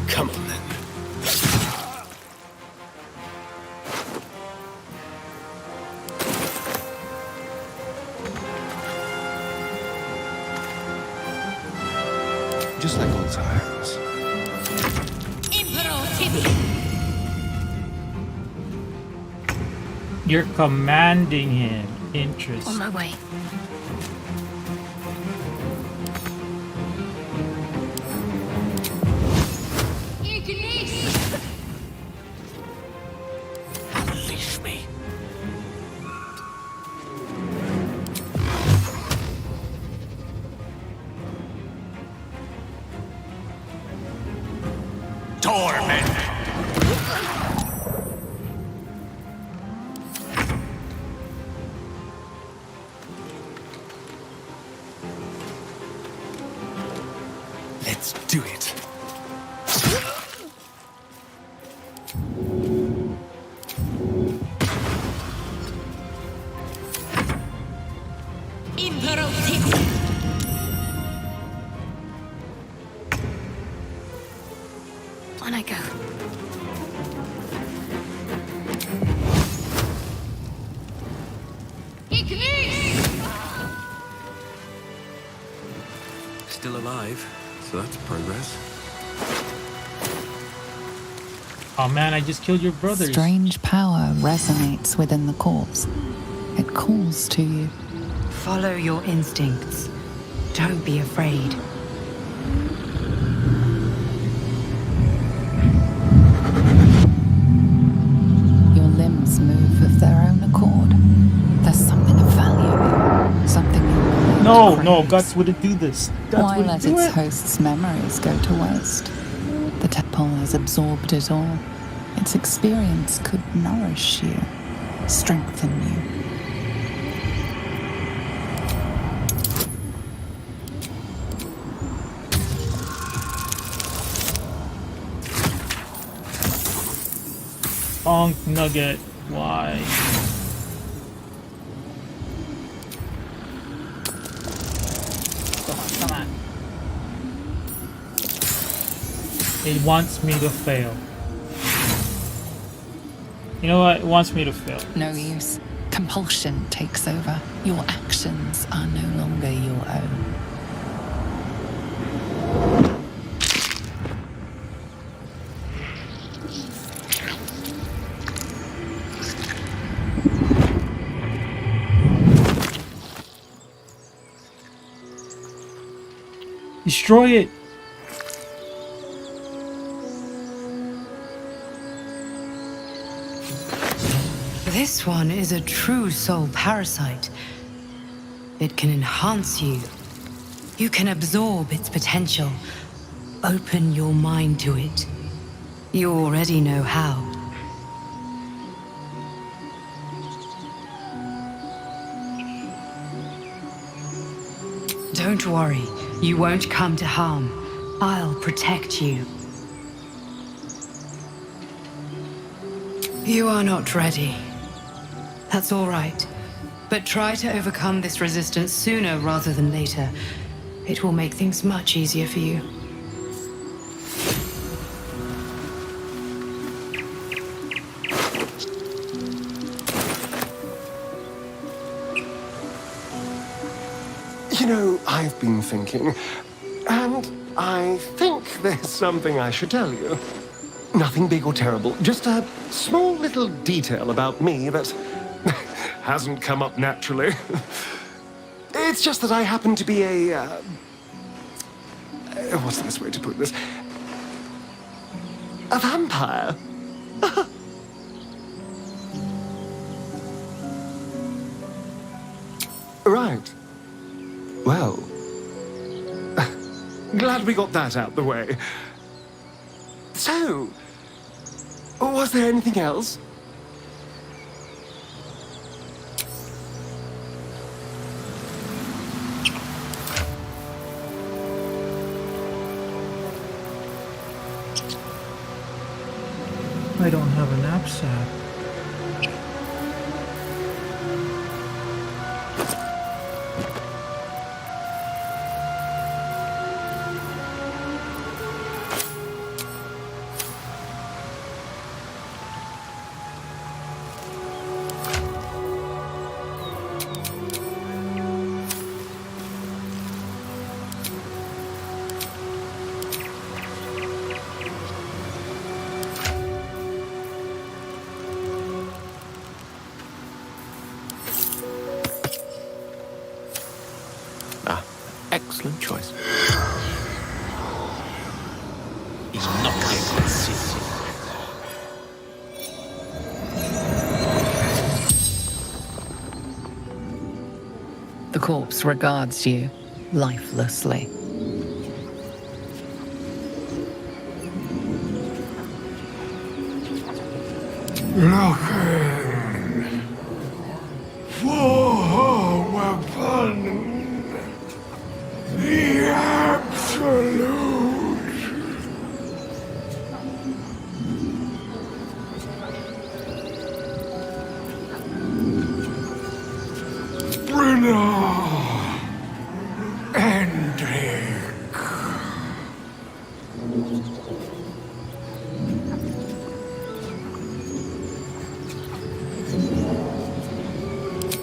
Come on then. Just like old times. You're commanding him. Interest. On my way. Unleash me. Torment! Let's do it. On I go. Still alive, so that's progress. Oh man, I just killed your brothers. Strange power resonates within the corpse. It calls to you. Follow your instincts. Don't be afraid. Your limbs move of their own accord. There's something of value, something you mind No, craves. no, Guts wouldn't do this. Guts Why wouldn't let do its it. host's memories go to waste? The tadpole has absorbed it all. Its experience could nourish you, strengthen you. Bonk nugget. Why? Come on. It wants me to fail. You know what? It wants me to fail. No use. Compulsion takes over. Your actions are no longer your own. Destroy it. This one is a true soul parasite. It can enhance you. You can absorb its potential. Open your mind to it. You already know how. Don't worry. You won't come to harm. I'll protect you. You are not ready. That's all right. But try to overcome this resistance sooner rather than later. It will make things much easier for you. You know, I've been thinking, and I think there's something I should tell you. Nothing big or terrible, just a small little detail about me that hasn't come up naturally. It's just that I happen to be a... what's the best way to put this? A vampire. Right. Well, glad we got that out the way. So, was there anything else? I don't have a knapsack. Excellent choice. He's not going to see. The corpse regards you lifelessly. Looking for weapon. The absolute. Brenner. Ending.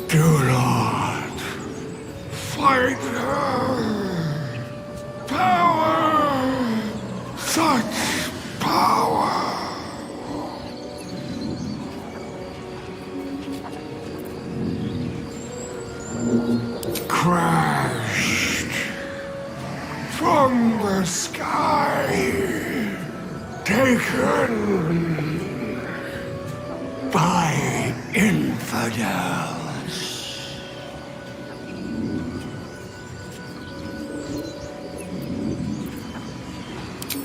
Do not fight her. Power! Such power! Crashed from the sky, taken by infidels.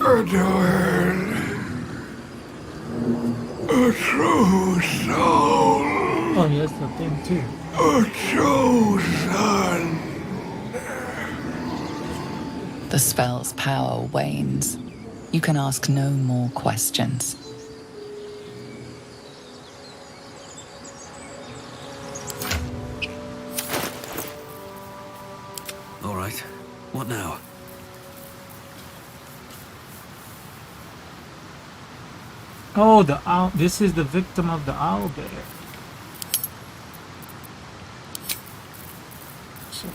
Adored. A true soul. Oh, yes, the thing too. A chosen. The spell's power wanes. You can ask no more questions. All right. What now? Oh, the owl. This is the victim of the owl bear. So,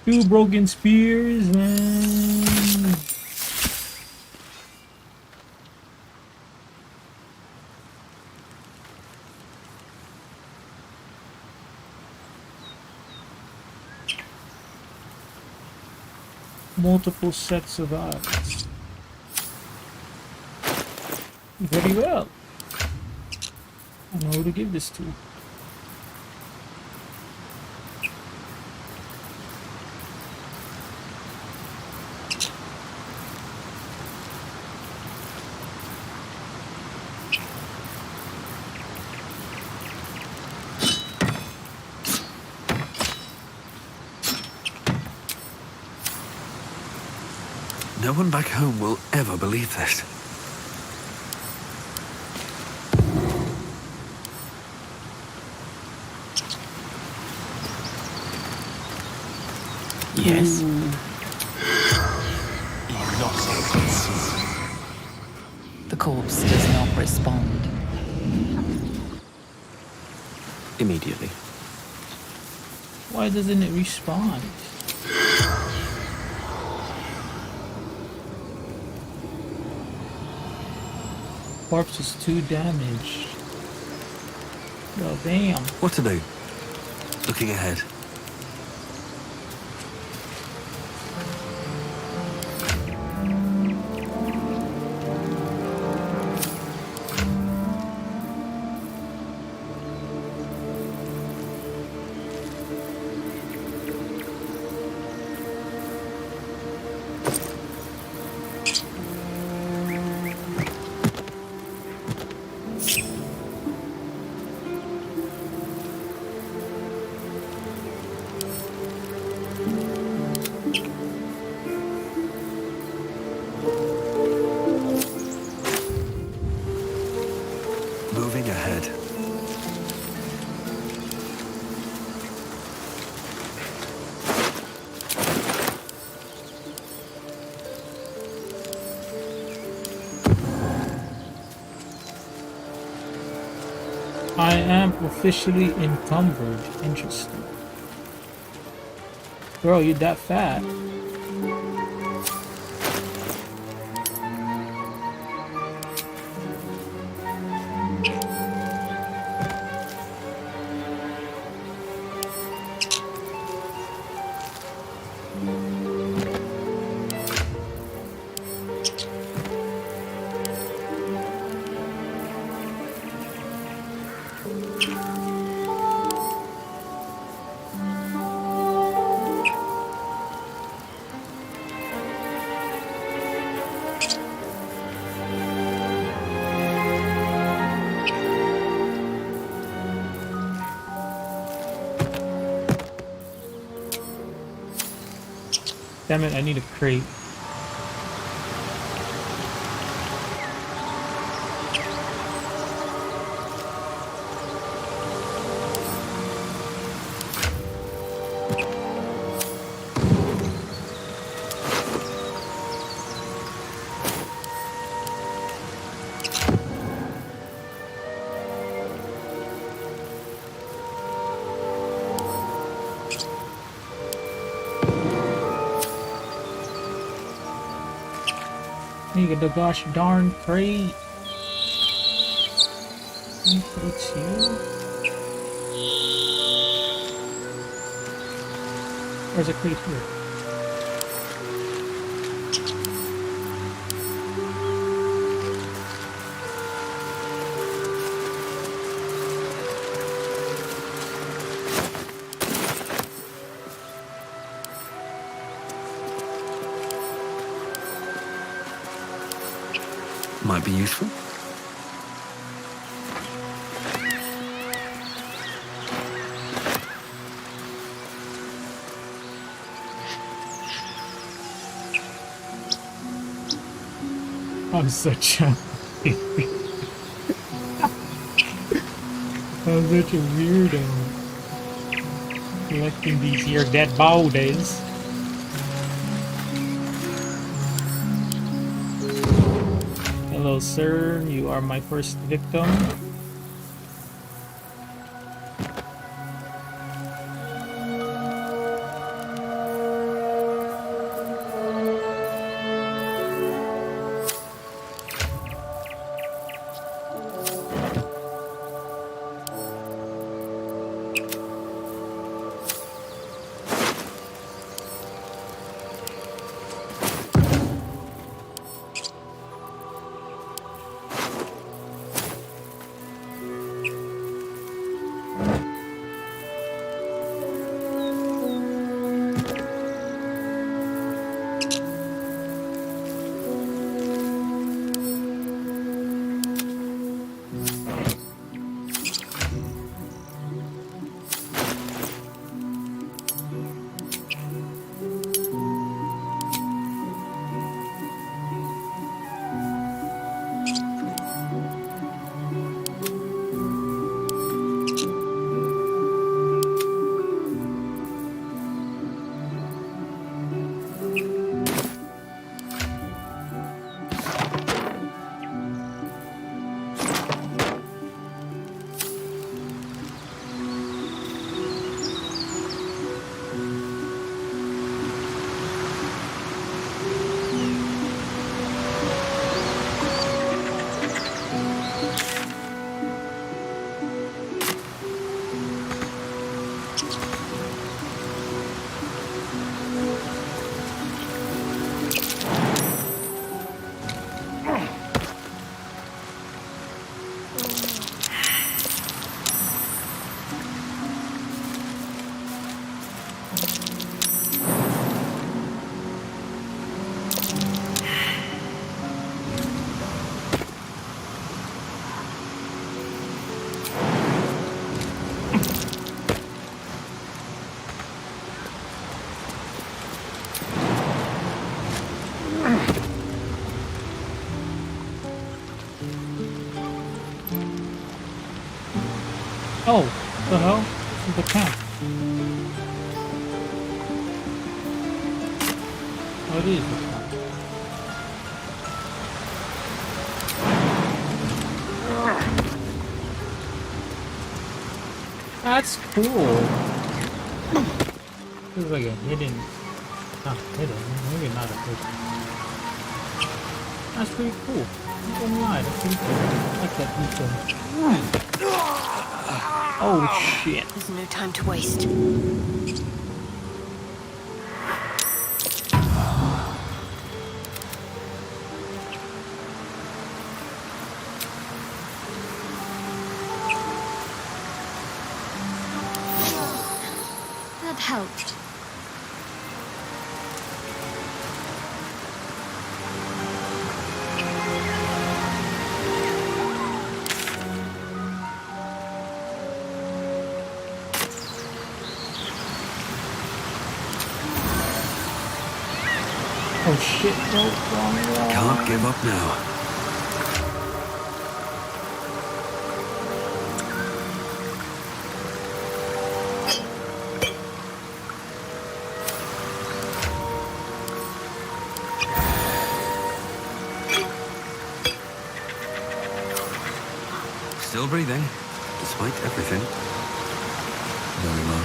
two broken spears and multiple sets of eyes. Very well. I know who to give this to. No one back home will ever believe this. Yes. Not so conceited. The corpse does not respond. Immediately. Why doesn't it respond? Corpse is too damaged. Well, damn. What to do? Looking ahead. Moving ahead. I am officially encumbered. Interesting. Girl, you that fat. Damn it, I need a crate. Nigga, the gosh darn crate. Any crates here? There's a crate here. Might be useful. I'm such a I'm such a weirdo. Collecting these here dead bodies. Hello, sir. You are my first victim. Oh, what the hell? This is the camp. Oh, it is the camp. That's cool. This is like a hidden, not hidden, maybe not a hidden. That's pretty cool. I'm gonna lie, that's pretty cool. I like that detail. Oh shit. There's no time to waste. That helped. Oh shit, no, wrong. Can't give up now. Still breathing, despite everything. Very well.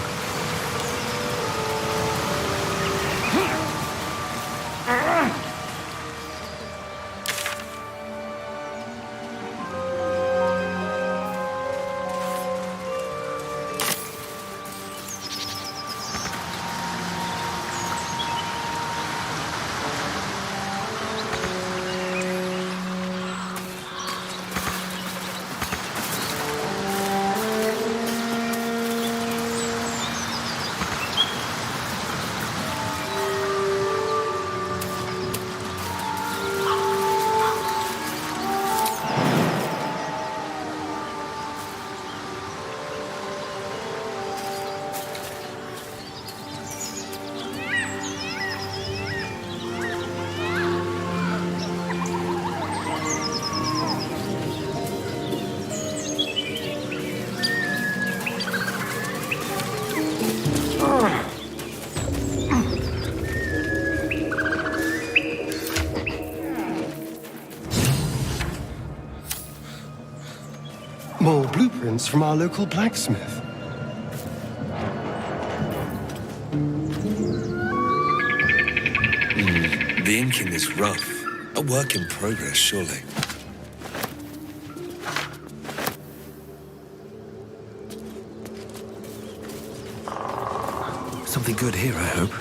More blueprints from our local blacksmith. The inking is rough. A work in progress, surely. Something good here, I hope.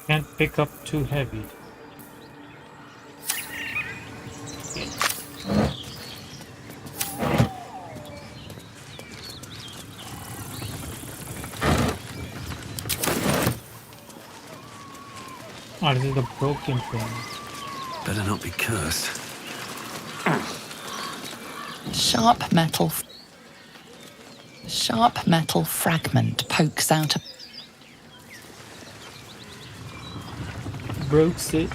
Can't pick up too heavy. Oh, this is the broken thing. Better not be cursed. Sharp metal fragment pokes out. Broke it.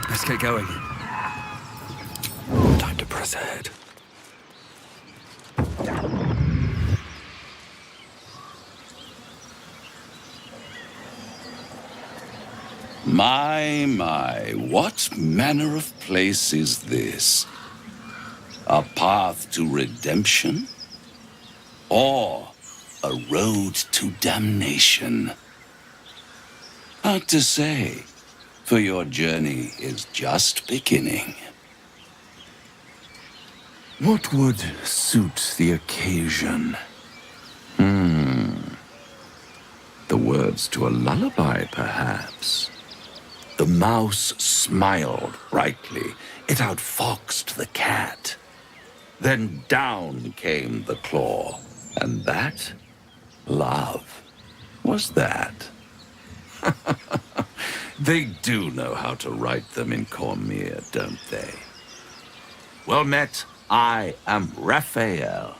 Let's get going. Time to press ahead. My, what manner of place is this? A path to redemption? Or a road to damnation? Hard to say, for your journey is just beginning. What would suit the occasion? The words to a lullaby, perhaps. The mouse smiled brightly. It outfoxed the cat. Then down came the claw, and that Love. Was that? They do know how to write them in Cormier, don't they? Well met, I am Raphael.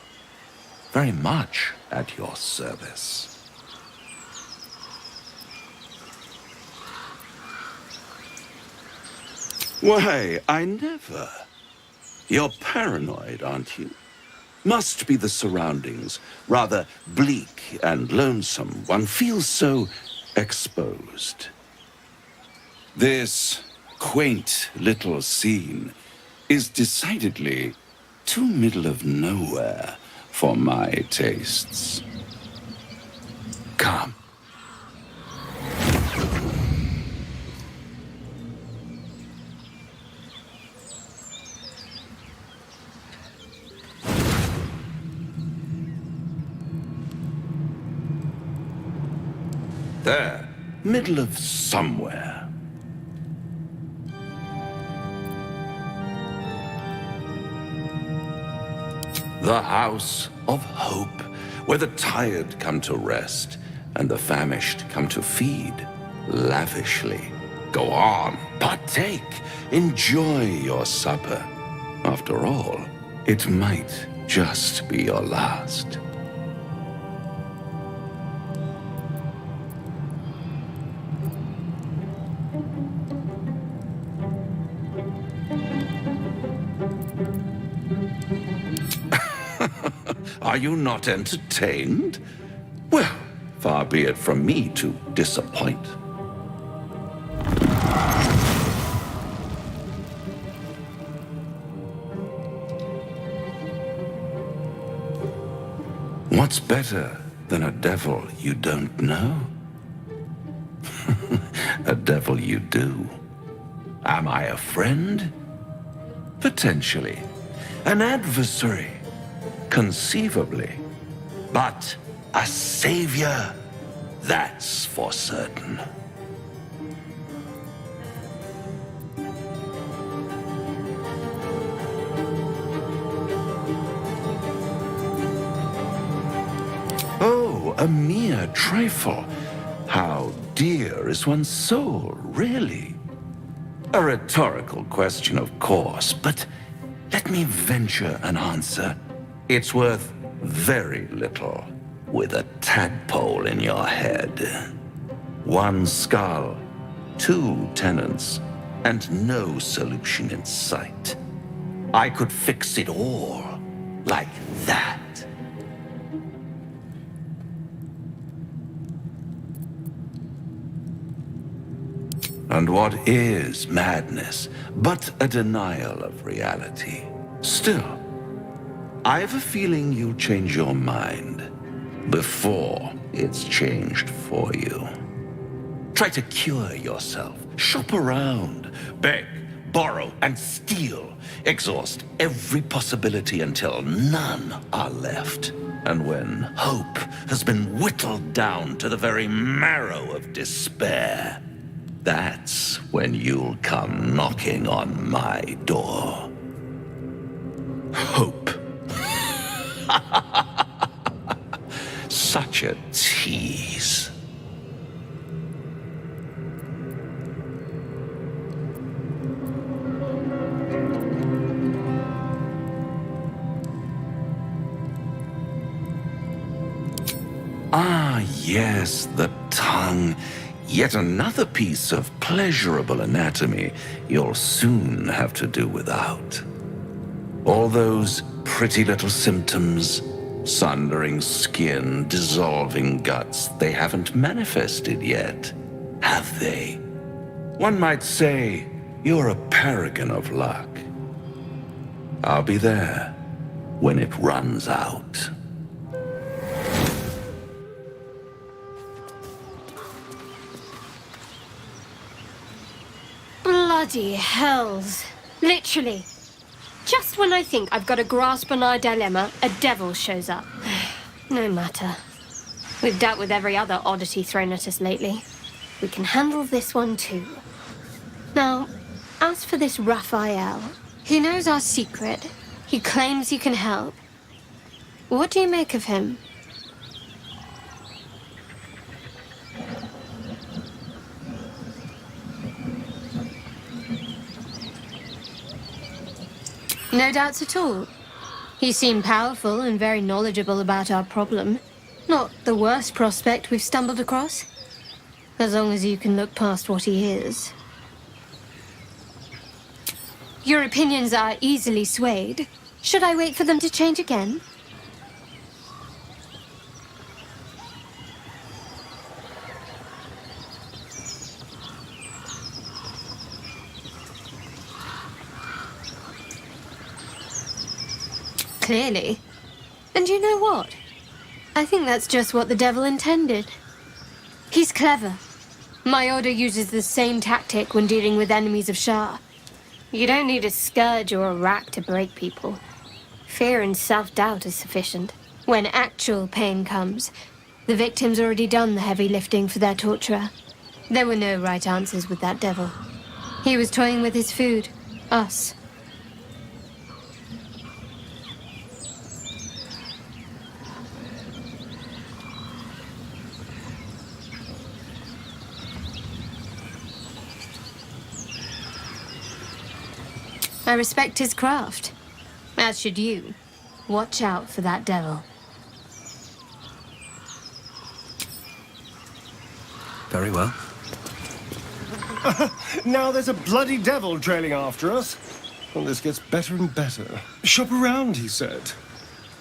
Very much at your service. Why, I never. You're paranoid, aren't you? Must be the surroundings. Rather bleak and lonesome. One feels so exposed. This quaint little scene is decidedly too middle of nowhere for my tastes. Come. There, middle of somewhere. The House of Hope, where the tired come to rest and the famished come to feed lavishly. Go on, partake, enjoy your supper. After all, it might just be your last. Are you not entertained? Well, far be it from me to disappoint. What's better than a devil you don't know? A devil you do. Am I a friend? Potentially. An adversary? Conceivably. But a savior? That's for certain. Oh, a mere trifle. How dear is one's soul, really? A rhetorical question, of course, but let me venture an answer. It's worth very little with a tadpole in your head. One skull, two tenants, and no solution in sight. I could fix it all like that. And what is madness but a denial of reality? Still, I have a feeling you'll change your mind before it's changed for you. Try to cure yourself. Shop around. Beg, borrow, and steal. Exhaust every possibility until none are left. And when hope has been whittled down to the very marrow of despair, that's when you'll come knocking on my door. Hope. Such a tease. Ah, yes, the tongue. Yet another piece of pleasurable anatomy you'll soon have to do without. All those pretty little symptoms, sundering skin, dissolving guts, they haven't manifested yet, have they? One might say you're a paragon of luck. I'll be there when it runs out. Bloody hells. Literally. Just when I think I've got a grasp on our dilemma, a devil shows up. No matter. We've dealt with every other oddity thrown at us lately. We can handle this one too. Now, as for this Raphael, he knows our secret. He claims he can help. What do you make of him? No doubts at all. He seemed powerful and very knowledgeable about our problem. Not the worst prospect we've stumbled across. As long as you can look past what he is. Your opinions are easily swayed. Should I wait for them to change again? Clearly. And you know what? I think that's just what the devil intended. He's clever. My order uses the same tactic when dealing with enemies of Shah. You don't need a scourge or a rack to break people. Fear and self-doubt is sufficient. When actual pain comes, the victim's already done the heavy lifting for their torturer. There were no right answers with that devil. He was toying with his food, us. I respect his craft. As should you. Watch out for that devil. Very well. Now there's a bloody devil trailing after us. Well, this gets better and better. Shop around, he said.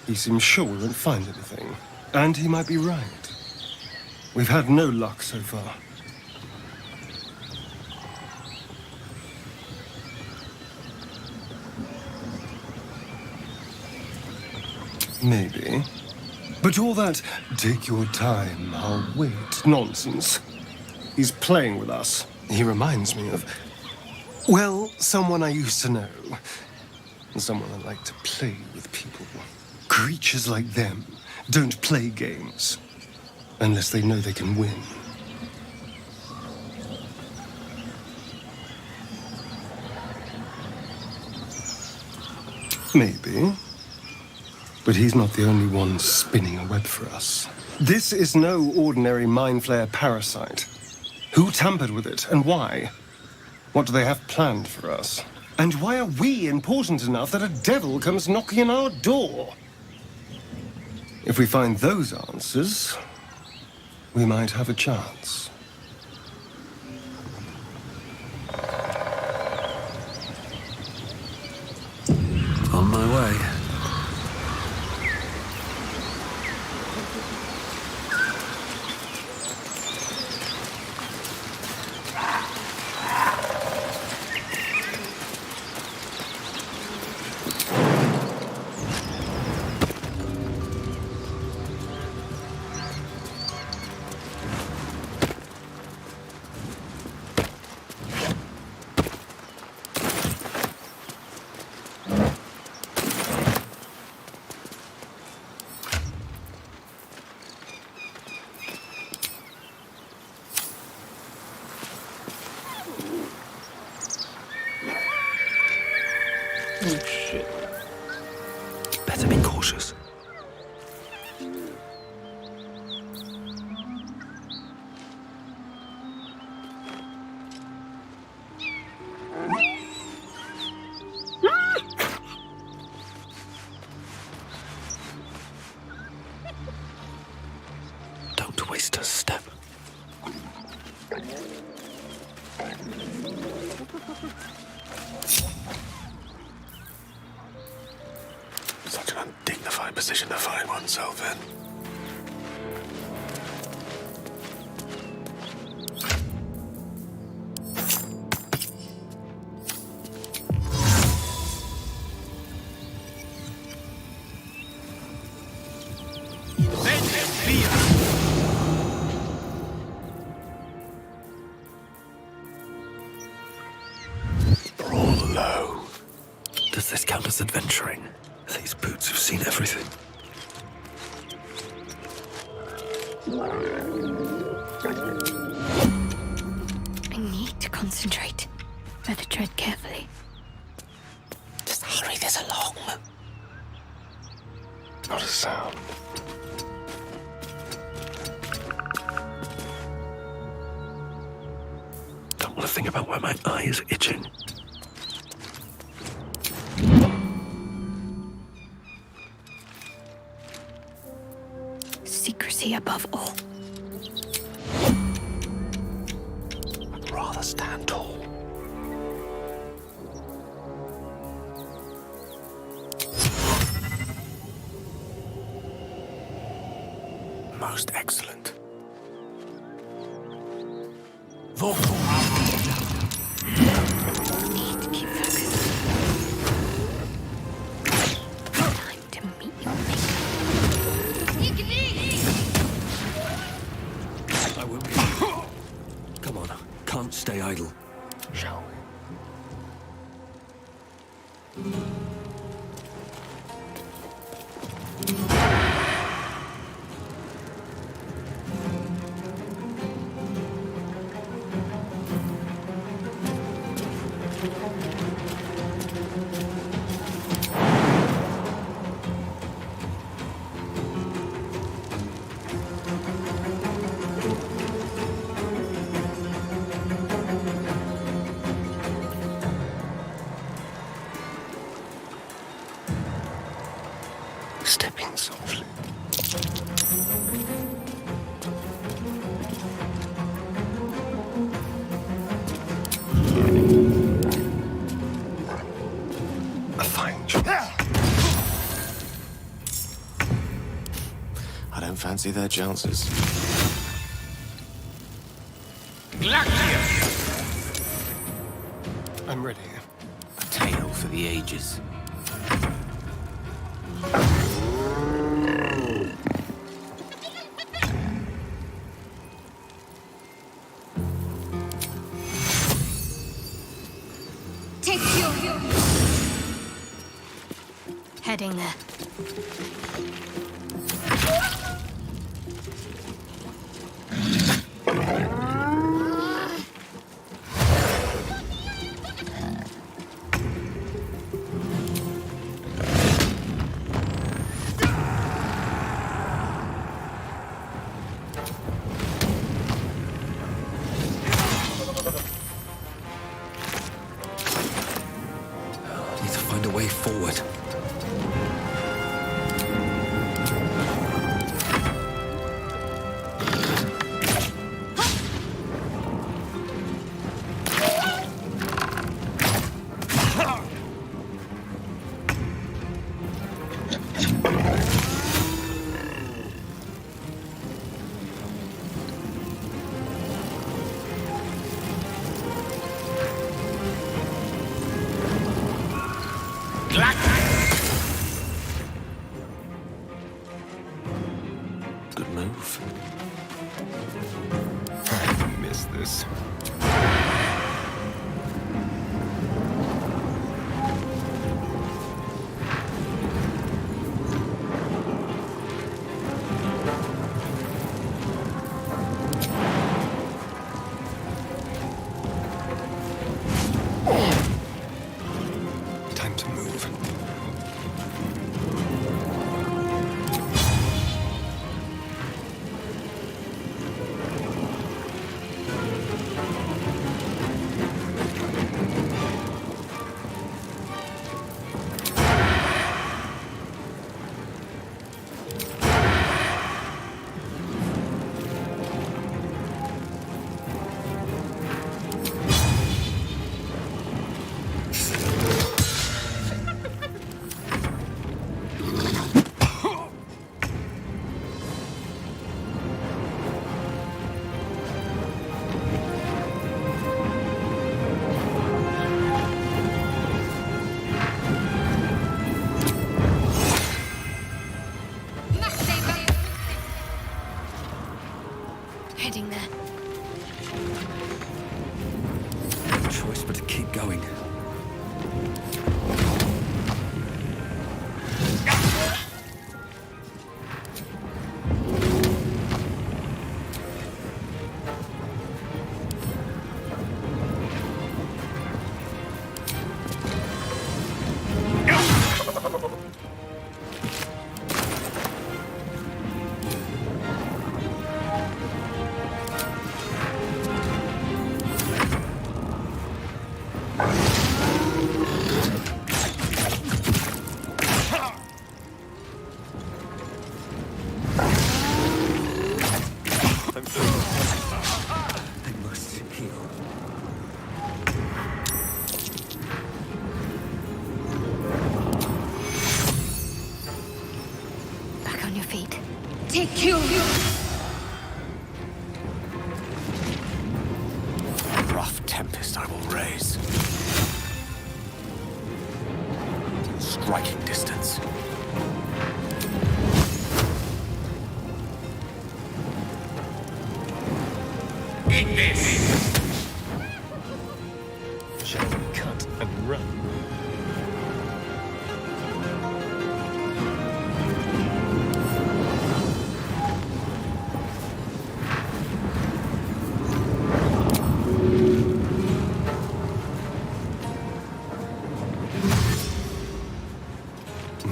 He seems sure we won't find anything. And he might be right. We've had no luck so far. Maybe. But all that, take your time, I'll wait, nonsense. He's playing with us. He reminds me of, well, someone I used to know. Someone I like to play with people. Creatures like them don't play games unless they know they can win. Maybe. But he's not the only one spinning a web for us. This is no ordinary mind flare parasite. Who tampered with it, and why? What do they have planned for us? And why are we important enough that a devil comes knocking on our door? If we find those answers, we might have a chance. On my way. Oh, shit. Better be cautious. Don't waste a step. Such an undignified position to find oneself in. They're all low. Does this count as adventuring? These boots have seen everything. I need to concentrate. Better tread carefully. Just hurry this along. Not a sound. Don't want to think about where my eye is itching. mercy above all. I'd rather stand tall. Most excellent. Need to keep focused. Time to meet your maker. I will be. Come on, can't stay idle. Shall we? Stepping softly. A fine choice. I don't fancy their chances. I'm ready. A tale for the ages. Take your... Heading there. Need to find a way forward. Good move. I miss this. Time to move. Heading there. No choice but to keep going. take you. Rough tempest I will raise. Striking distance. Eat this! Shall we cut and run?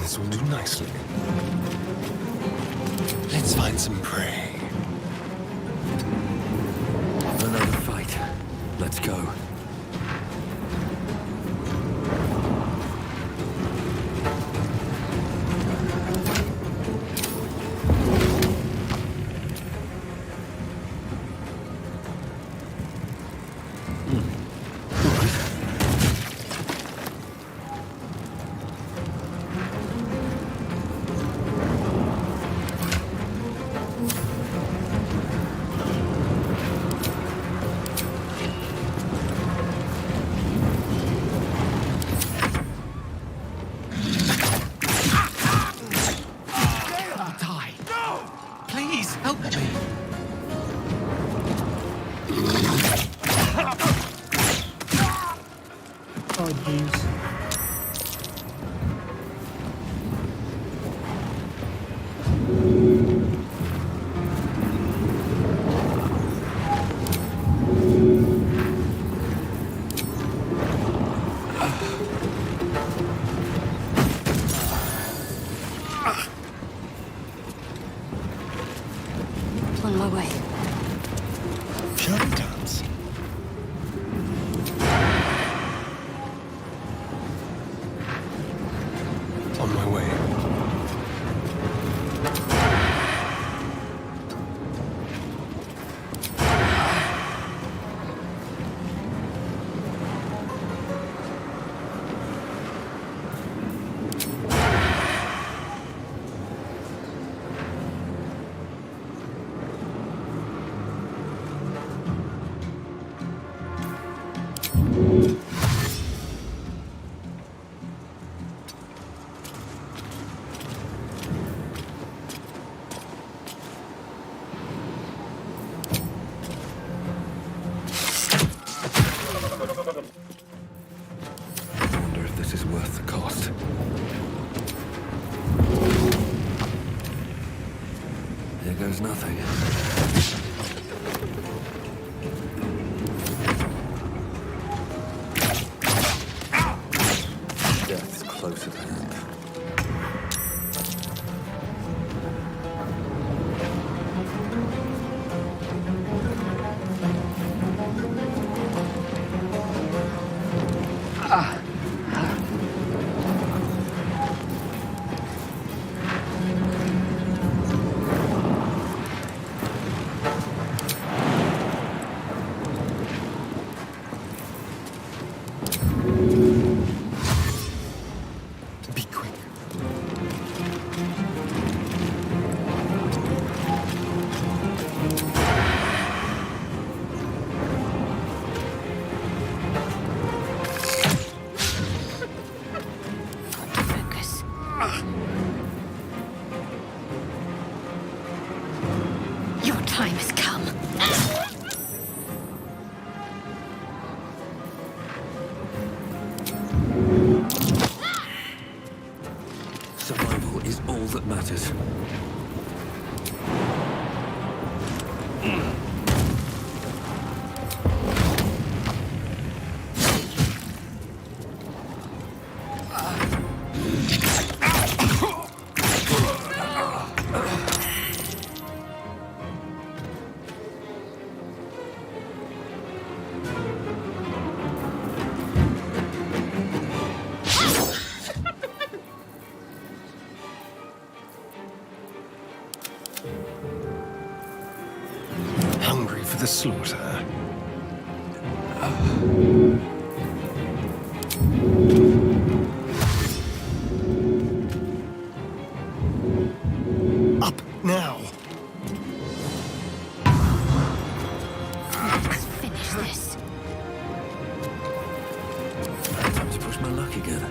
This will do nicely. Let's find some prey. Another fight. Let's go. Please, help me. Oh, jeez. On my way. Shall we dance? On my way. I wonder if this is worth the cost. Here goes nothing. Death is close at hand. Be quick. Focus. Your time has come. Survival is all that matters. Hungry for the slaughter. Up now. my luck again.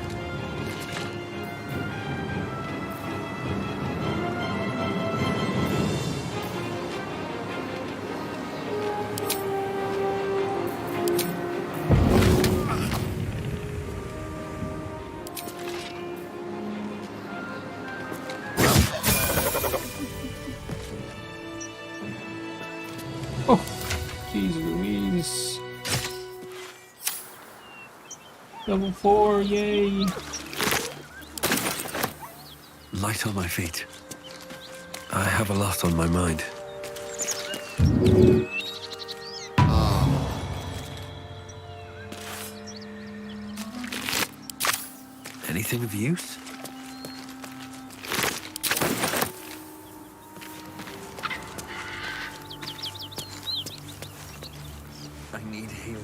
Jeez Louise. Level 4, yay. Light on my feet. I have a lot on my mind. Anything of use? I need healing.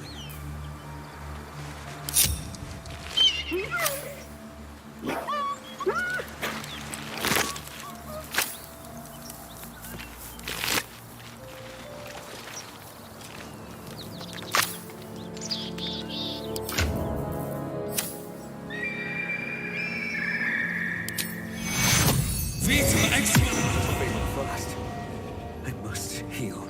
Fast. I must heal.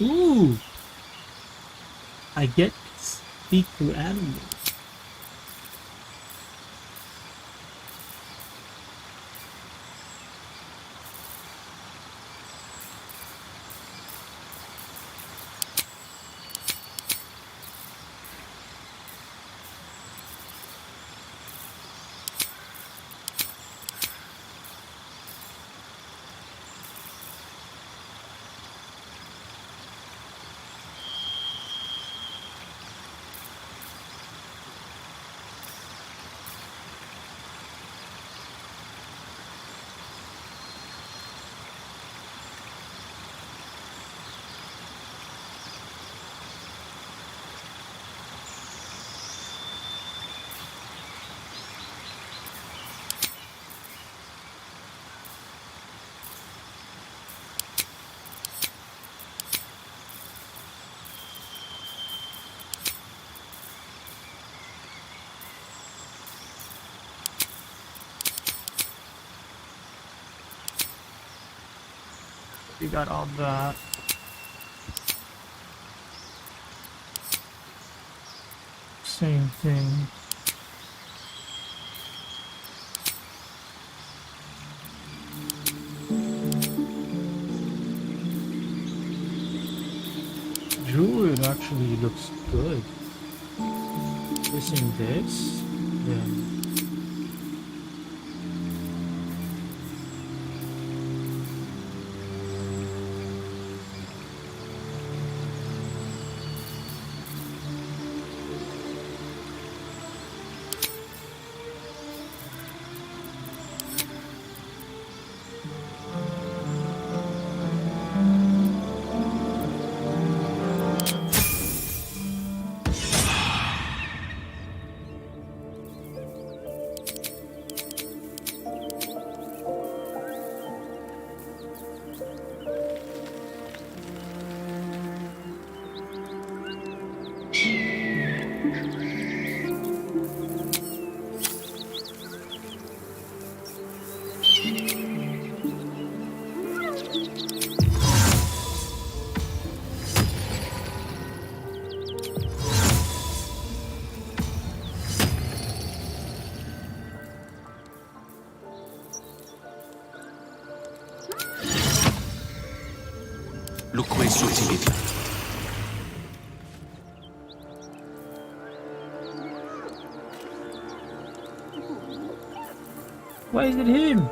Ooh! I get to speak to animals. We got all that. Same thing. Druid actually looks good. Missing this, then. Lucque sutilita. Why is it him?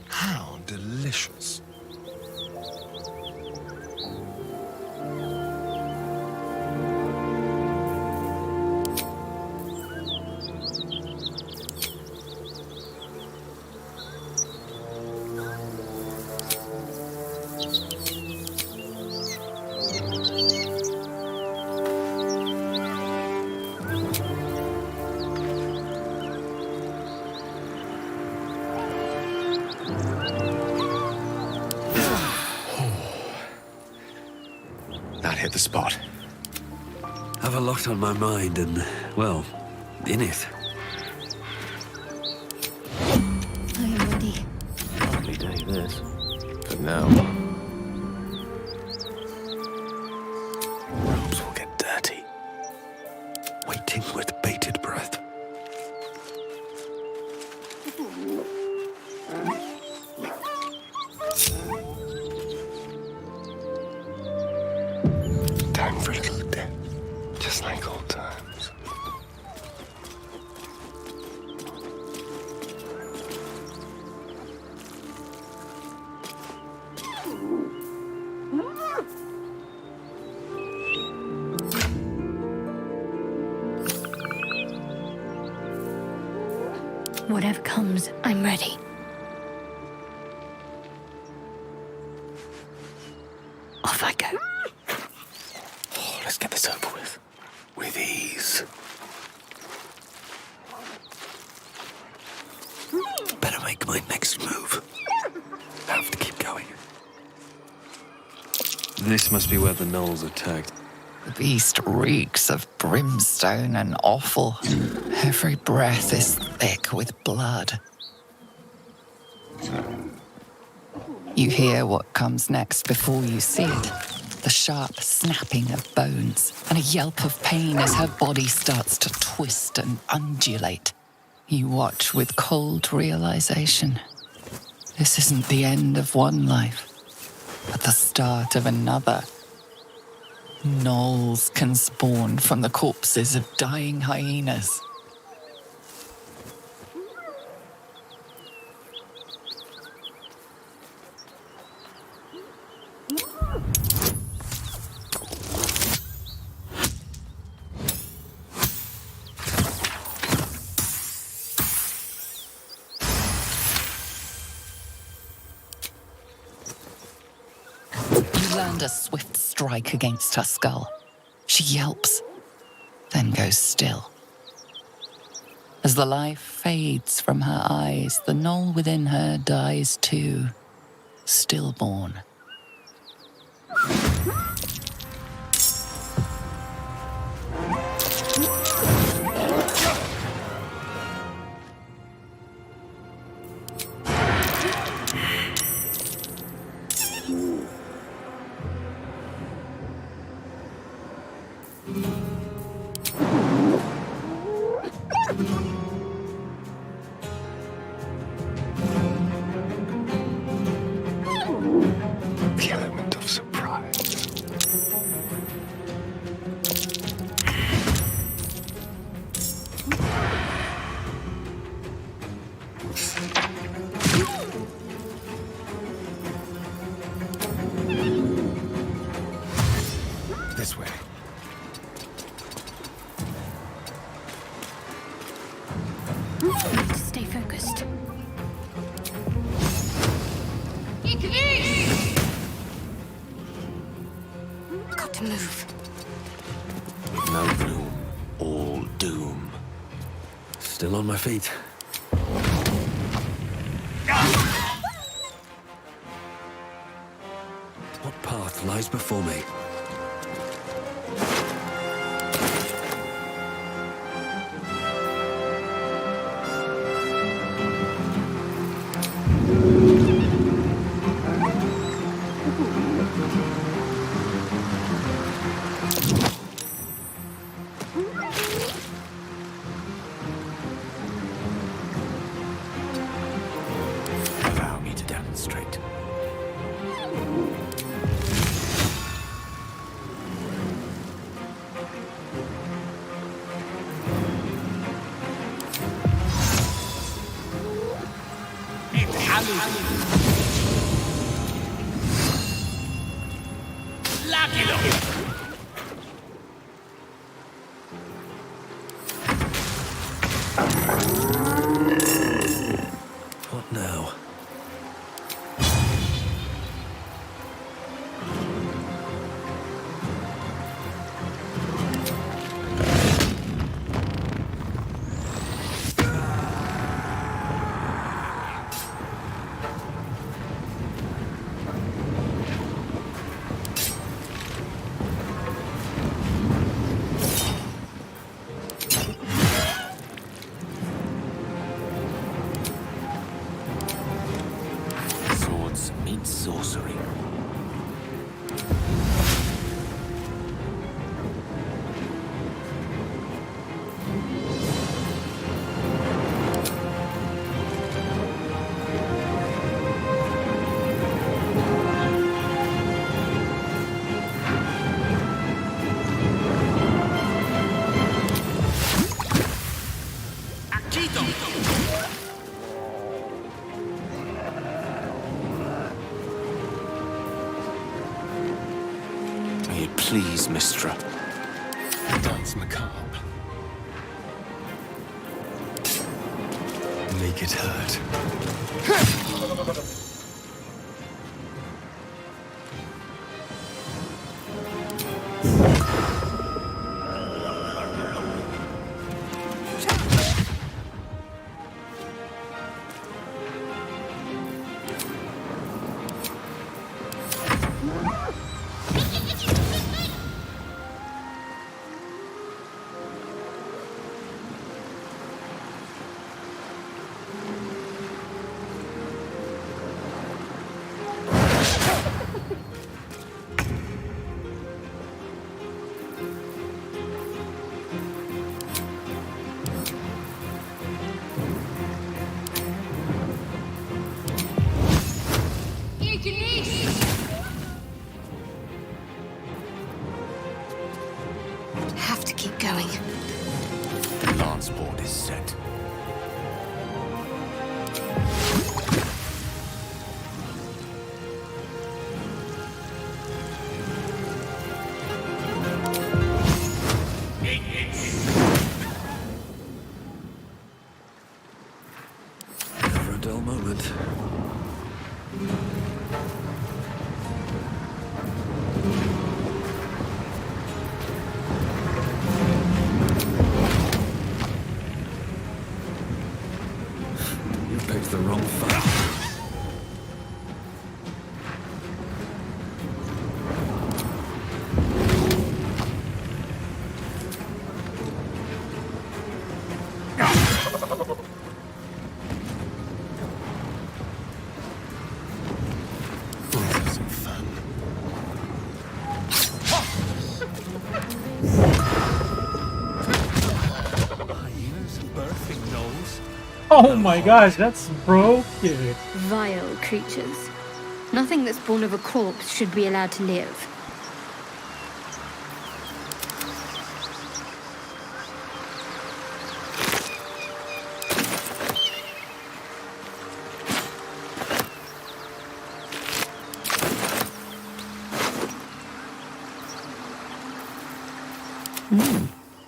How delicious. That hit the spot. Have a lot on my mind and, well, in it. I am ready. Lovely day, this. For now. Robes will get dirty. Waiting with bated breath. Time for a little dip, just like old times. Whatever comes, I'm ready. Off I go. Oh, let's get this over with. With ease. Better make my next move. Have to keep going. This must be where the gnolls attacked. The beast reeks of brimstone and offal. Every breath is thick with blood. You hear what comes next before you see it. The sharp snapping of bones and a yelp of pain as her body starts to twist and undulate. You watch with cold realization. This isn't the end of one life, but the start of another. Gnolls can spawn from the corpses of dying hyenas. You land a swift strike against her skull. She yelps, then goes still. As the life fades from her eyes, the gnoll within her dies too, stillborn. The element of surprise. This way. Need to stay focused. Got to move. No bloom, all doom. Still on my feet. What path lies before me? Allow me to demonstrate. What now? May it please, Mistra. Dance macabre. Make it hurt. Have to keep going. The lance board is set. Never a dull moment. You picked the wrong fight. Some fun. Hyenas birthing nose. Oh my gosh, that's broken. Vile creatures. Nothing that's born of a corpse should be allowed to live.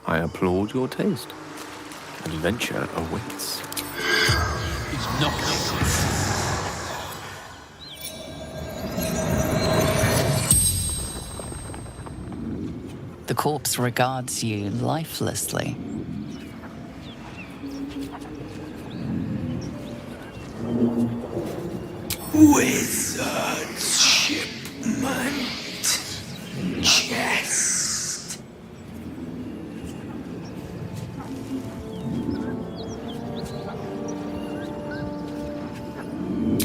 I applaud your taste. Adventure awaits. It's not The corpse regards you lifelessly. Wizard's shipment chest.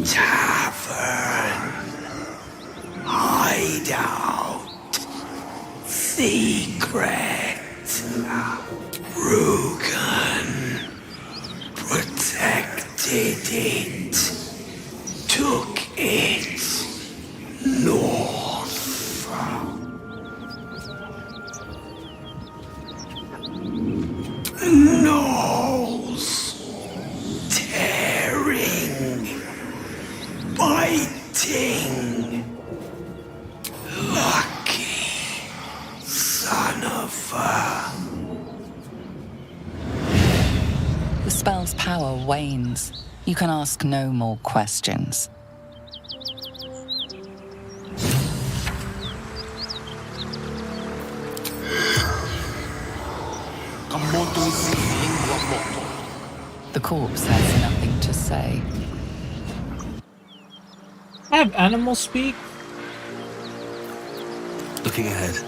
Tavern. Hideout. Secret. Rugen. Protected it. Took it north. Nose tearing, biting. Lucky son of a. The spell's power wanes. You can ask no more questions. The corpse has nothing to say. I have animal speak. Looking ahead.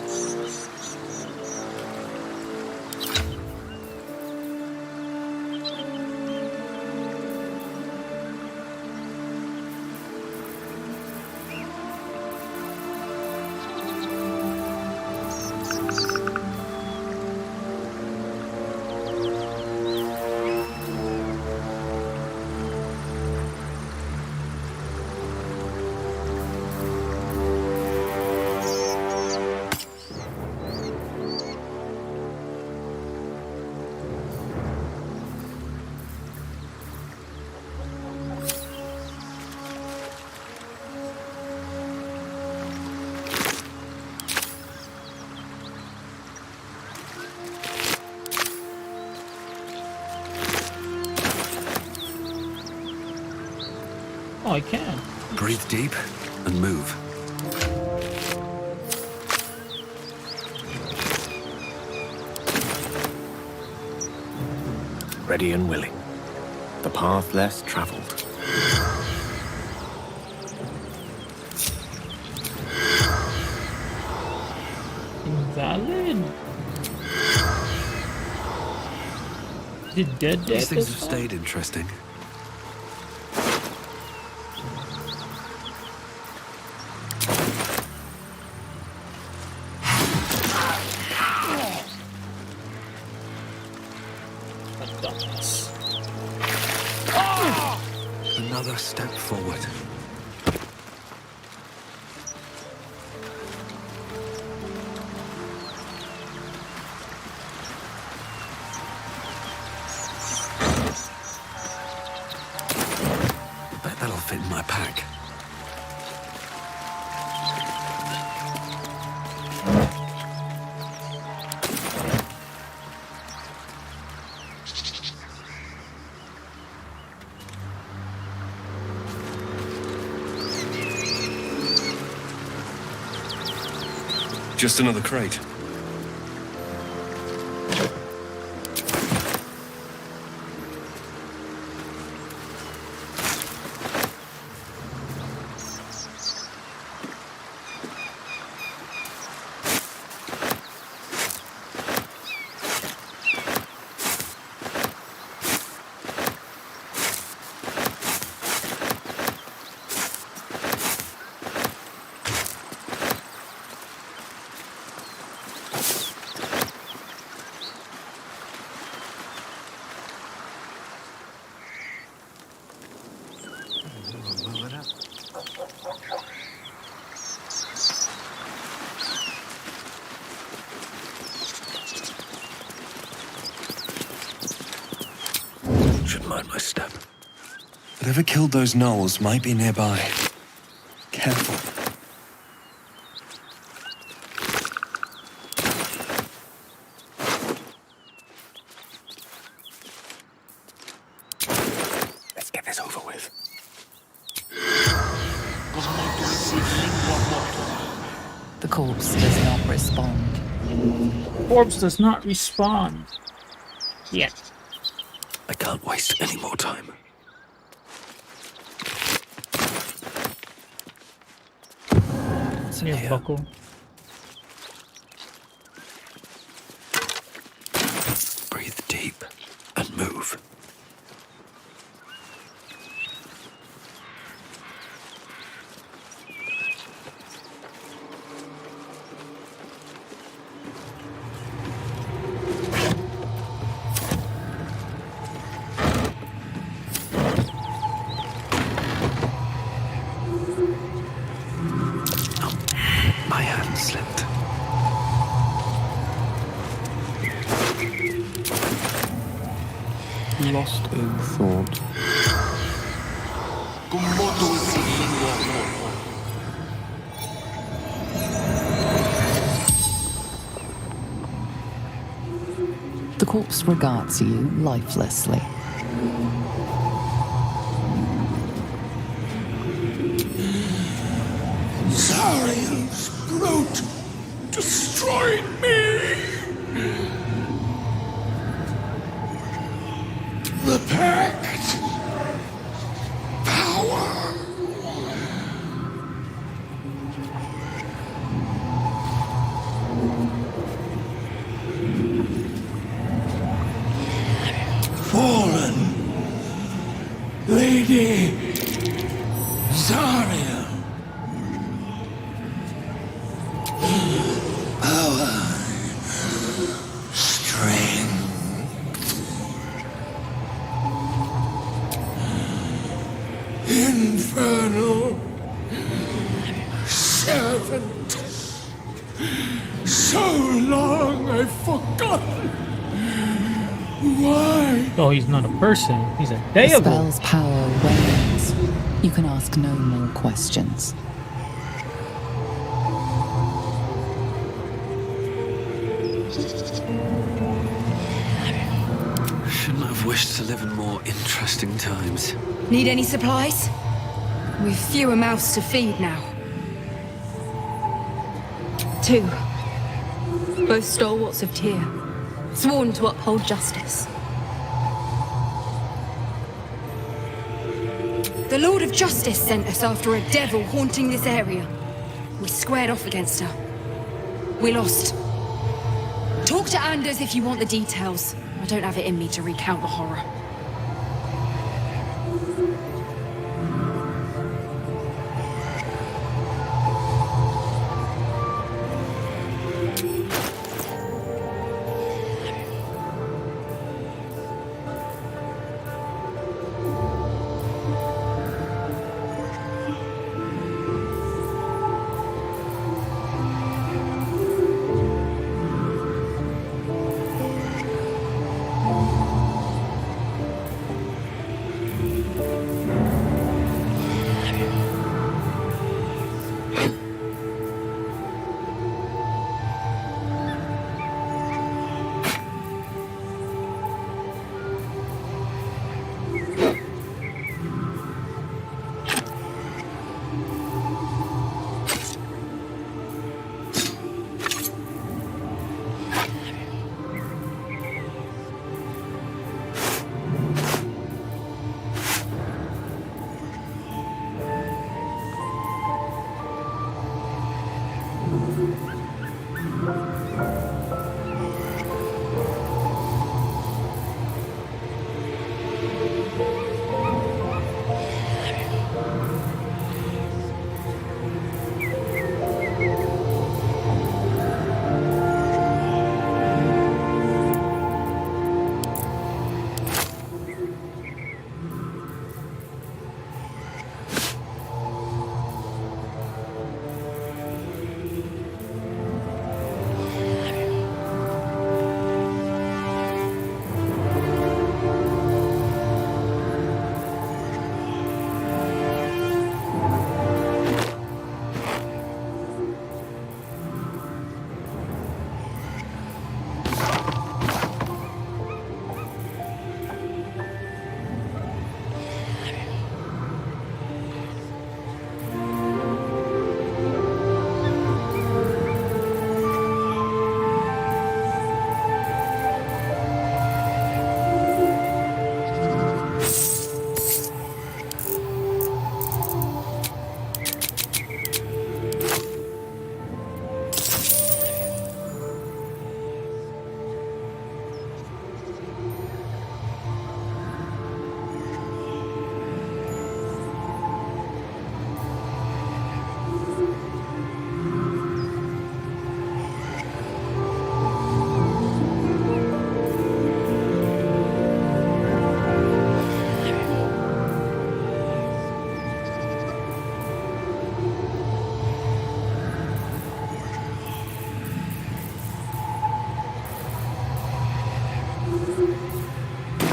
Oh, I can. Breathe deep and move. Ready and willing. The path less traveled. Invalid. Did dead These things this have far? stayed interesting. Another step forward. Bet that'll fit in my pack. Just another crate. Should mind my step. Whatever killed those gnolls might be nearby. Careful. Let's get this over with. The corpse does not respond. Corpse does not respond. Yet. I can't waste any more time. What's in your buckle? Breathe deep and move. My hand slipped. Lost in thought. The corpse regards you lifelessly. Zariel's brute destroyed me. The pact. Power. Fallen. Lady Zariel. Power, strength, infernal servant. So long I've forgotten. Why? Oh, he's not a person. He's a The devil. spell's power wanes. You can ask no more questions. Shouldn't have wished to live in more interesting times. Need any supplies? We've fewer mouths to feed now. 2. Both stalwarts of Teehee, sworn to uphold justice. The Lord of Justice sent us after a devil haunting this area. We squared off against her. We lost. Talk to Anders if you want the details. I don't have it in me to recount the horror.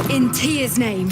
In Tia's name.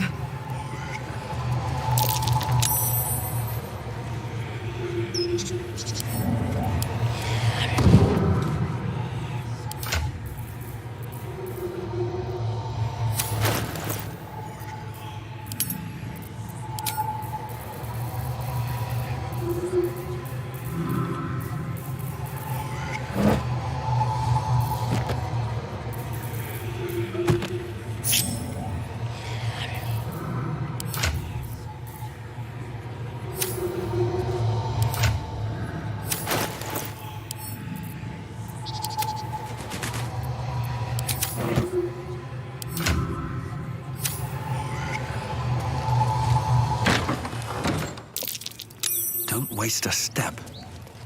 Don't waste a step.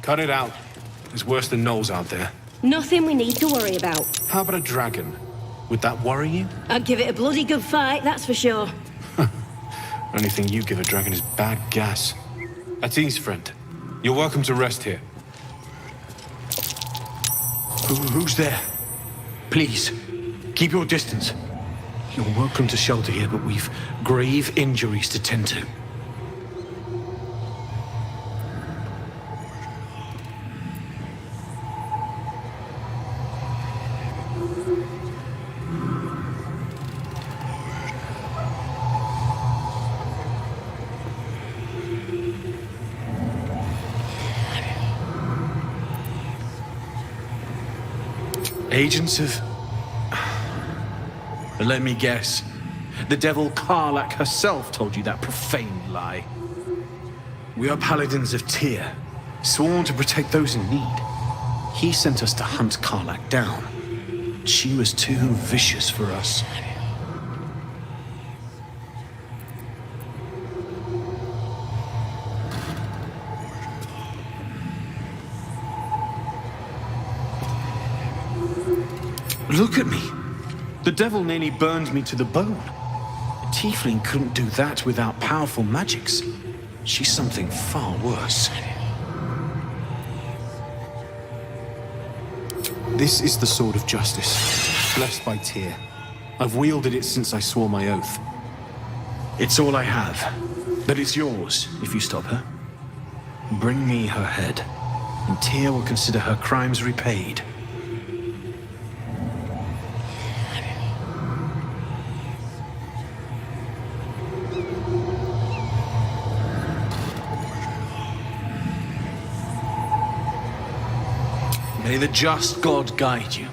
Cut it out. There's worse than gnolls out there. Nothing we need to worry about. How about a dragon? Would that worry you? I'd give it a bloody good fight, that's for sure. Only thing you give a dragon is bad gas. At ease, friend. You're welcome to rest here. Who's there? Please, keep your distance. You're welcome to shelter here, but we've grave injuries to tend to. Agents of... Let me guess. The devil Karlak herself told you that profane lie. We are paladins of Tyr, sworn to protect those in need. He sent us to hunt Karlak down. She was too vicious for us. Look at me. The devil nearly burned me to the bone. A tiefling couldn't do that without powerful magics. She's something far worse. This is the Sword of Justice, blessed by Tyr. I've wielded it since I swore my oath. It's all I have, but it's yours if you stop her. Bring me her head, and Tyr will consider her crimes repaid. May the just God guide you.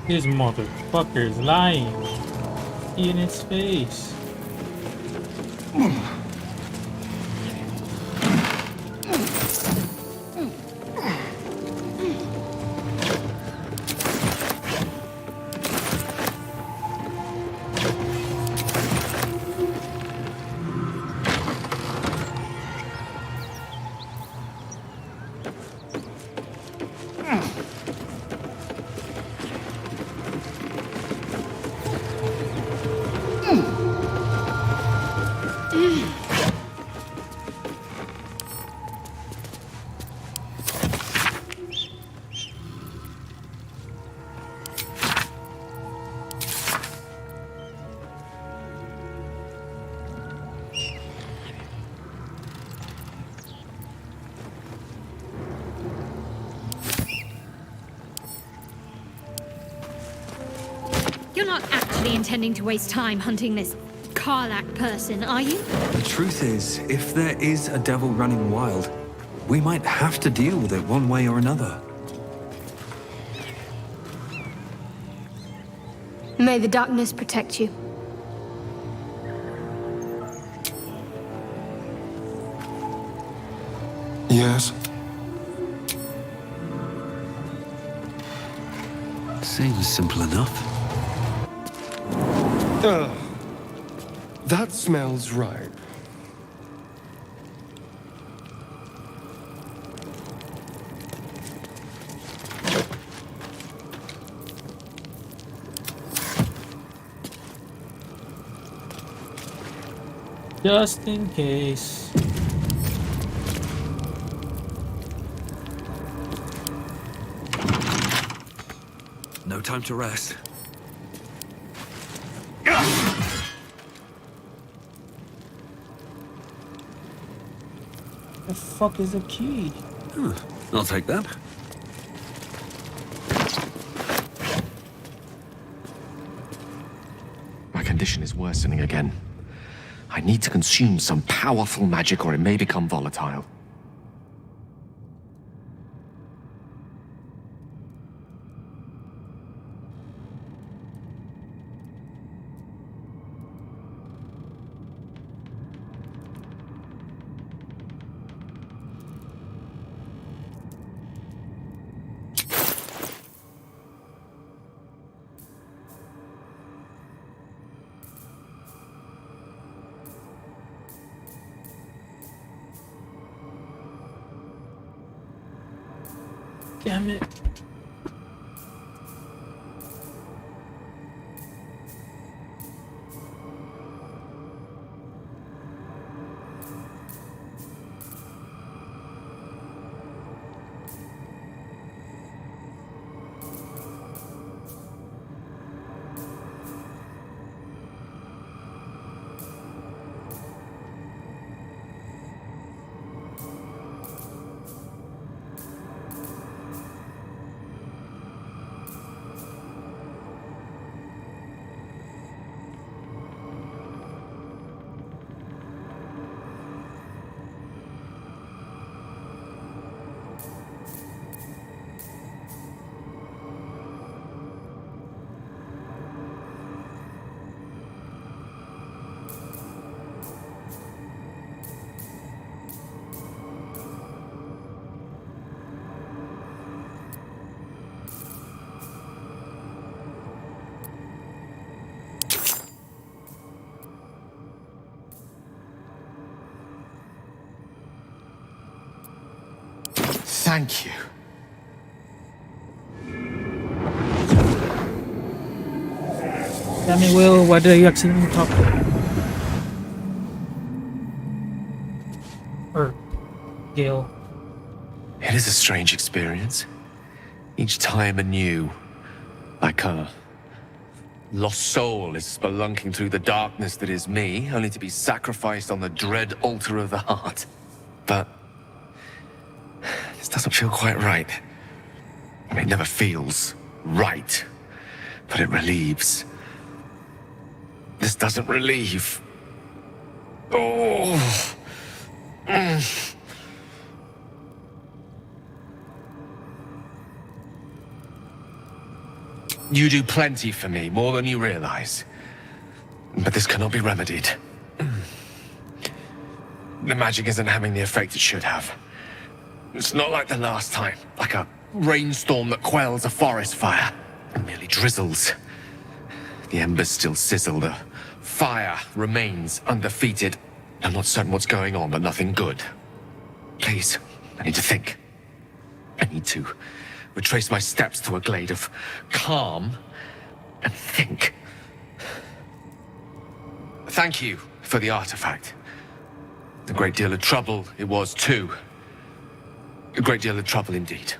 This motherfucker's lying. In his face. You're not actually intending to waste time hunting this Karlak person, are you? The truth is, if there is a devil running wild, we might have to deal with it one way or another. May the darkness protect you. Yes. Seems simple enough. That smells right. Just in case. No time to rest. The fuck is the key? I'll take that. My condition is worsening again. I need to consume some powerful magic or it may become volatile. Damn it. Thank you. Tell me, Will, why did you accidentally talk? Or Gale? It is a strange experience. Each time anew, like a lost soul is spelunking through the darkness that is me, only to be sacrificed on the dread altar of the heart. But this doesn't feel quite right. It never feels right, but it relieves. This doesn't relieve. Oh. You do plenty for me, more than you realize. But this cannot be remedied. The magic isn't having the effect it should have. It's not like the last time, like a rainstorm that quells a forest fire. It merely drizzles. The embers still sizzle, the fire remains undefeated. I'm not certain what's going on, but nothing good. Please, I need to think. I need to retrace my steps to a glade of calm and think. Thank you for the artifact. A great deal of trouble it was too. A great deal of trouble indeed.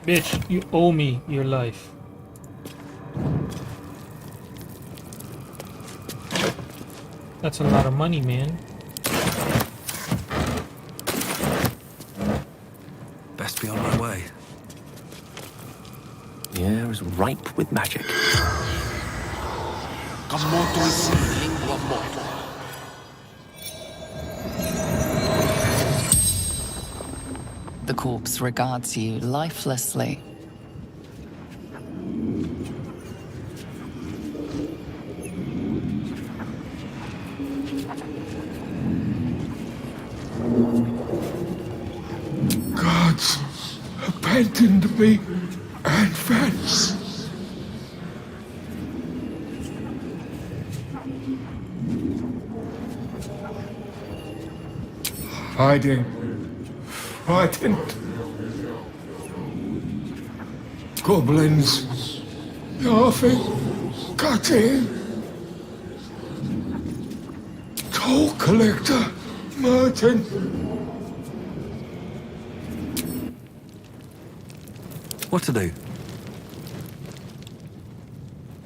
Bitch, you owe me your life. That's a lot of money, man. Best be on my way. The air is ripe with magic. The corpse regards you lifelessly. Gods, abandon me and Vance. Hiding. Frightened. Goblins. Laughing. Cutting. Toll collector. Martin. What to do?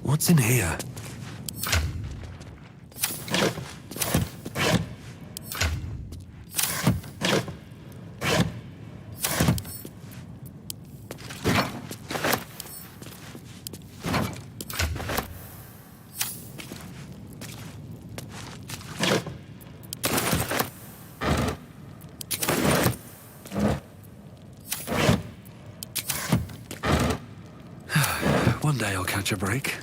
What's in here? One day I'll catch a break.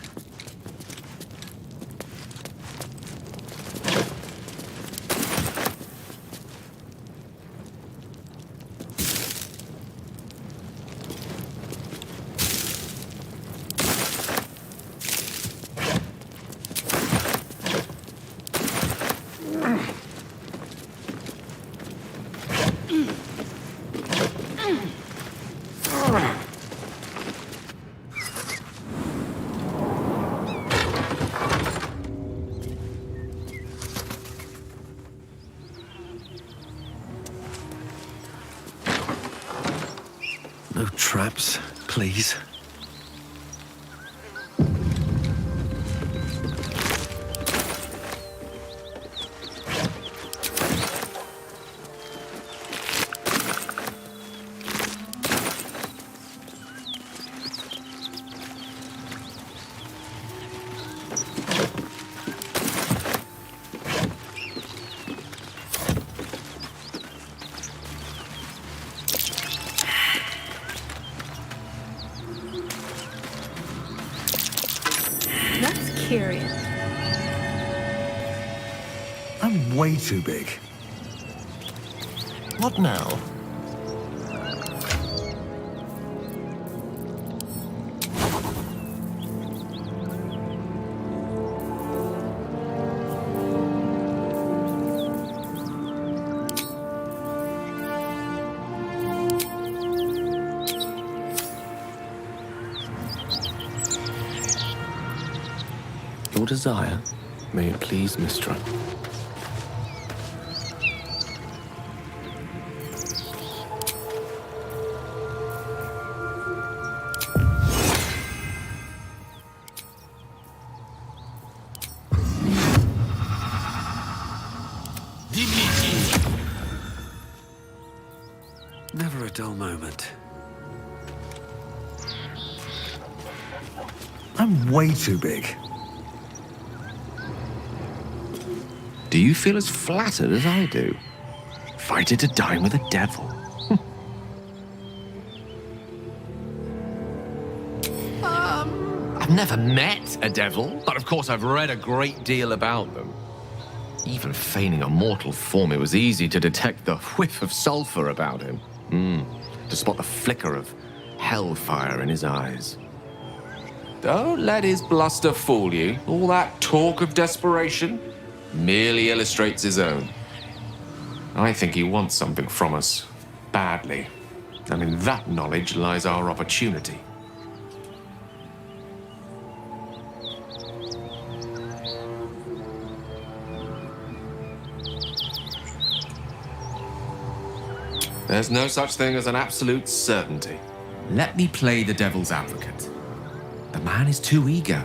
No traps, please. That's curious. I'm way too big. What now? your desire, may it please Mistra. Never a dull moment. I'm way too big. Do you feel as flattered as I do? Fighter to dine with a devil. I've never met a devil, but of course I've read a great deal about them. Even feigning a mortal form, it was easy to detect the whiff of sulfur about him. To spot the flicker of hellfire in his eyes. Don't let his bluster fool you. All that talk of desperation merely illustrates his own. I think he wants something from us, badly. And in that knowledge lies our opportunity. There's no such thing as an absolute certainty. Let me play the devil's advocate. The man is too eager.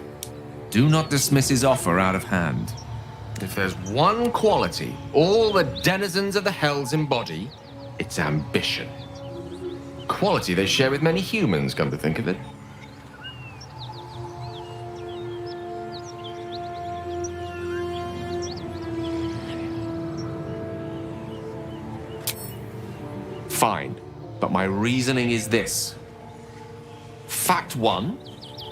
Do not dismiss his offer out of hand. If there's one quality all the denizens of the hells embody, it's ambition. Quality they share with many humans, come to think of it. Fine, but my reasoning is this. Fact one,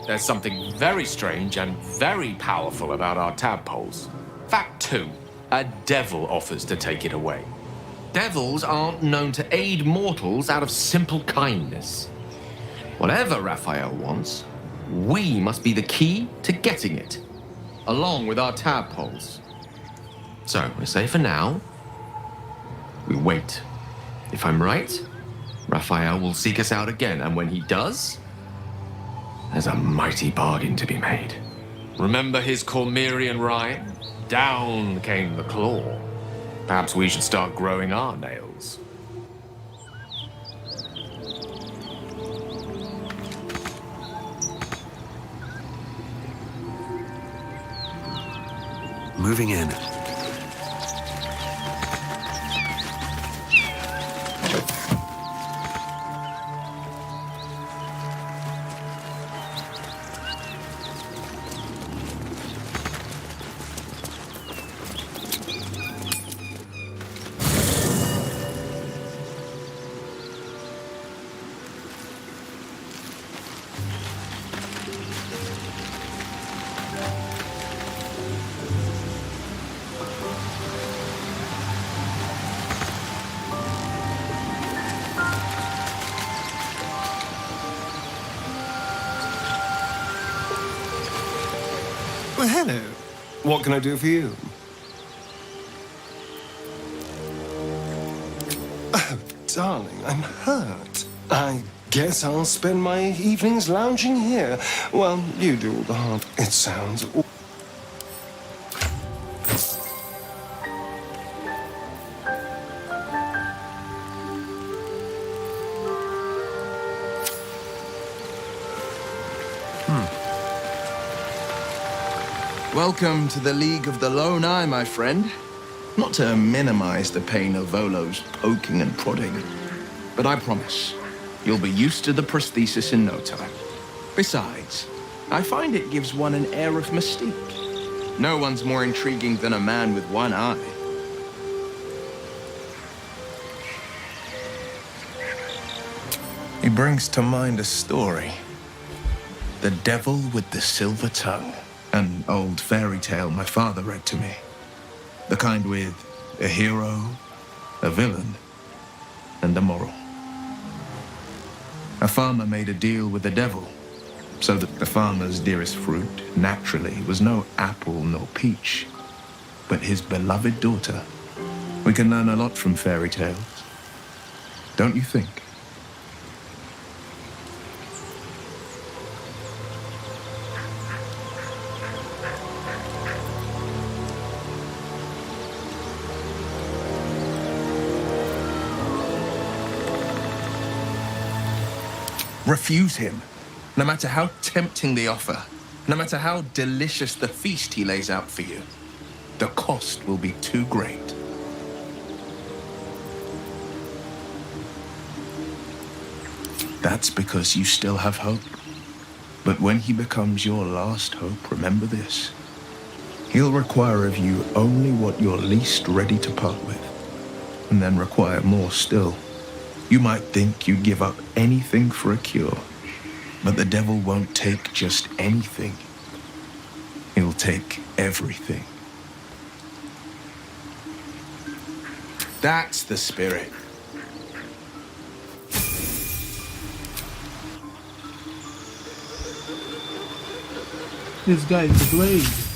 there's something very strange and very powerful about our tadpoles. Fact two, a devil offers to take it away. Devils aren't known to aid mortals out of simple kindness. Whatever Raphael wants, we must be the key to getting it, along with our tadpoles. So, I say for now, we wait. If I'm right, Raphael will seek us out again, and when he does, there's a mighty bargain to be made. Remember his Cormyrean rhyme? Down came the claw. Perhaps we should start growing our nails. Moving in. Well, hello. What can I do for you? Oh, darling, I'm hurt. I guess I'll spend my evenings lounging here. Well, you do all the hard. It sounds... Welcome to the League of the Lone Eye, my friend. Not to minimize the pain of Volo's poking and prodding, but I promise you'll be used to the prosthesis in no time. Besides, I find it gives one an air of mystique. No one's more intriguing than a man with one eye. He brings to mind a story. The Devil with the Silver Tongue. An old fairy tale my father read to me. The kind with a hero, a villain, and a moral. A farmer made a deal with the devil, so that the farmer's dearest fruit, naturally, was no apple nor peach, but his beloved daughter. We can learn a lot from fairy tales, don't you think? Refuse him, no matter how tempting the offer, no matter how delicious the feast he lays out for you. The cost will be too great. That's because you still have hope. But when he becomes your last hope, remember this. He'll require of you only what you're least ready to part with, and then require more still. You might think you'd give up anything for a cure, but the devil won't take just anything. He'll take everything. That's the spirit. This guy is a blade.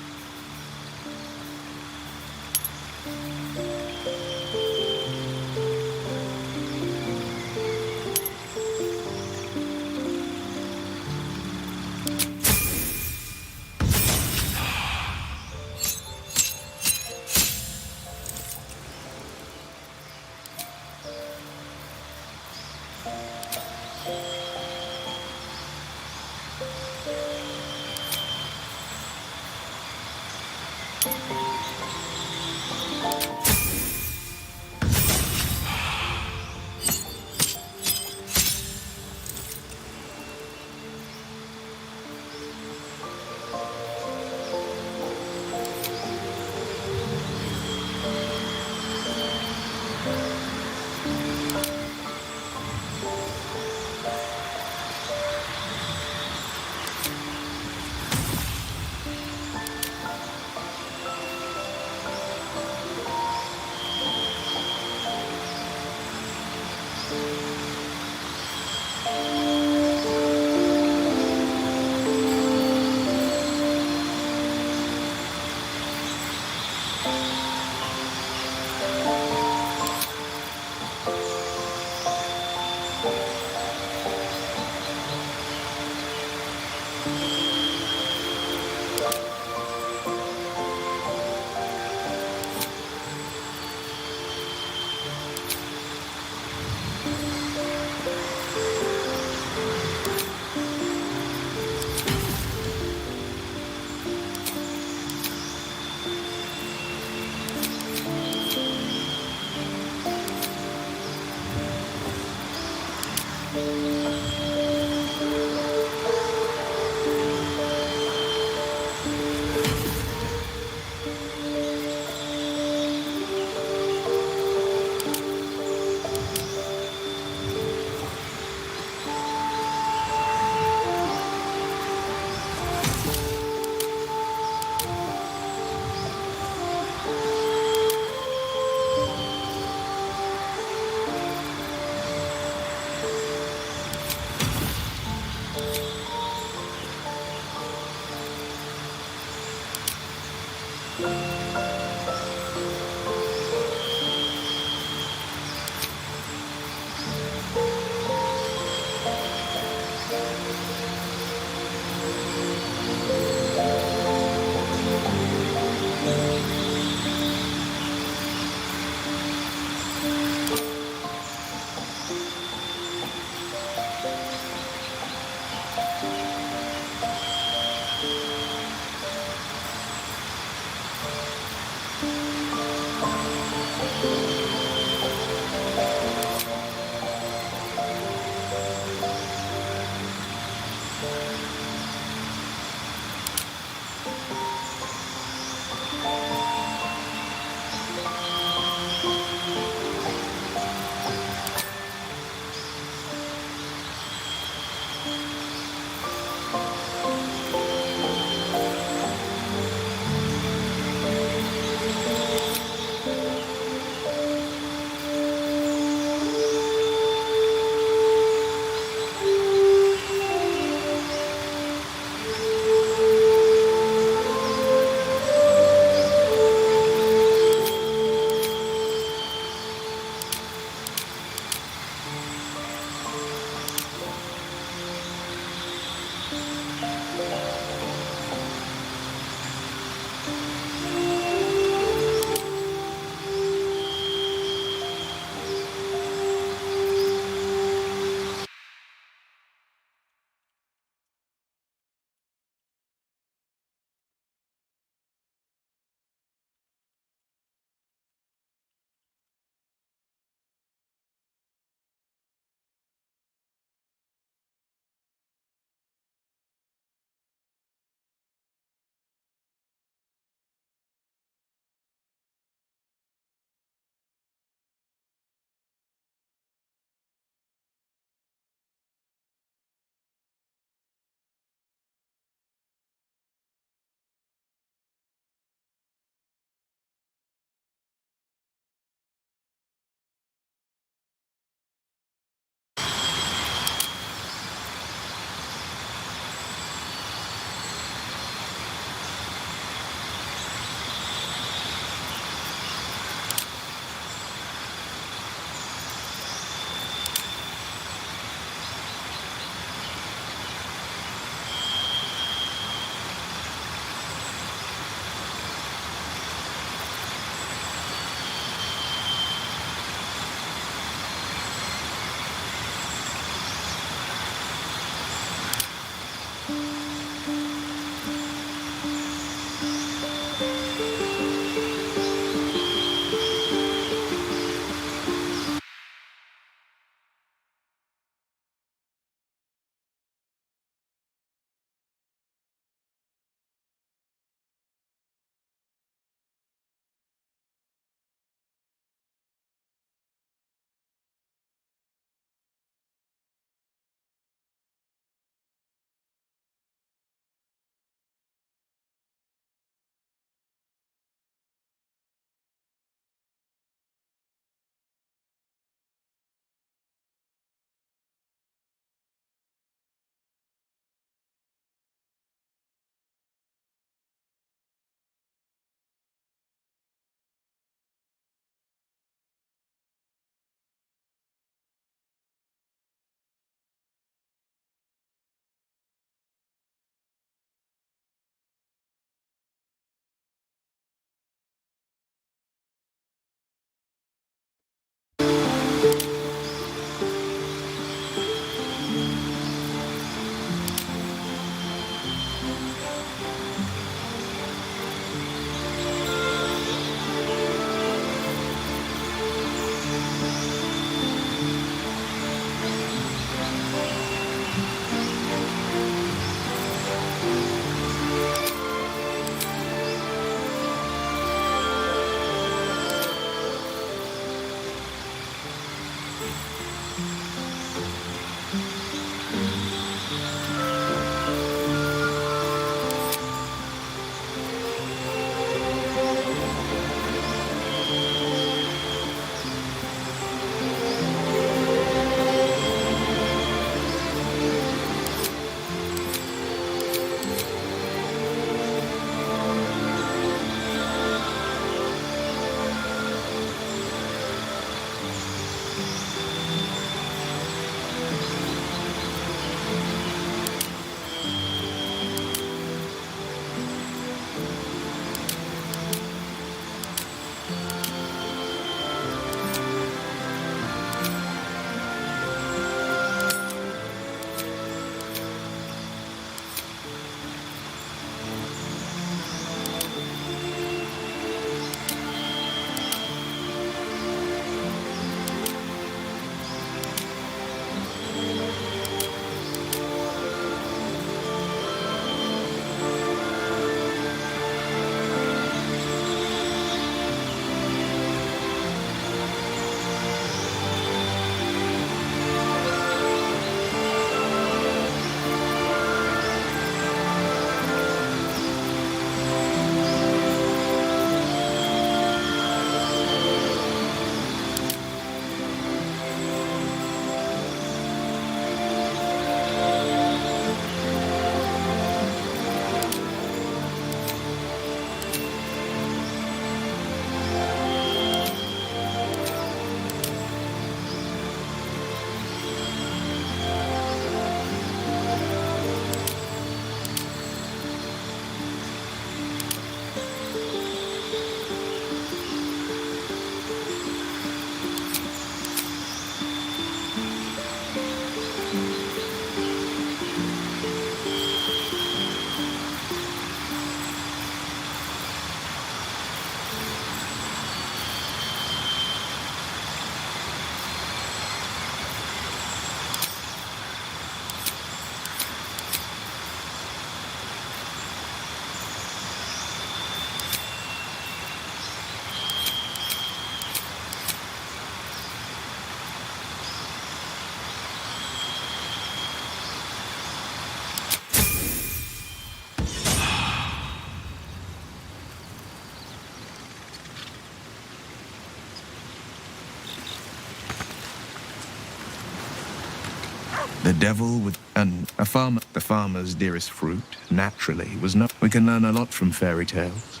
The devil with a farmer, the farmer's dearest fruit, naturally, was not. We can learn a lot from fairy tales.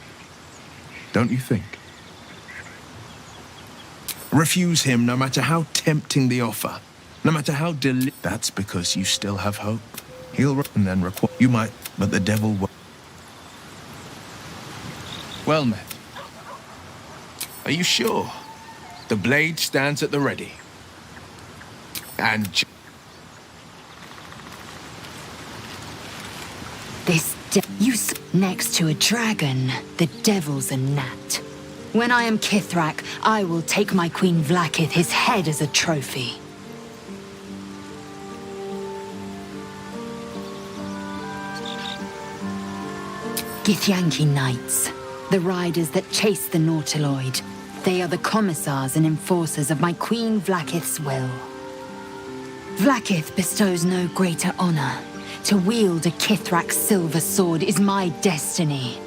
Don't you think? Refuse him no matter how tempting the offer, no matter how That's because you still have hope. He'll and then require. You might, but the devil will. Well met. Are you sure? The blade stands at the ready. And This you next to a dragon, the devil's a gnat. When I am Kithrak, I will take my Queen Vlaakith his head as a trophy. Githyanki Knights, the riders that chase the Nautiloid. They are the commissars and enforcers of my Queen Vlaakith's will. Vlaakith bestows no greater honor. To wield a Kithrak silver sword is my destiny.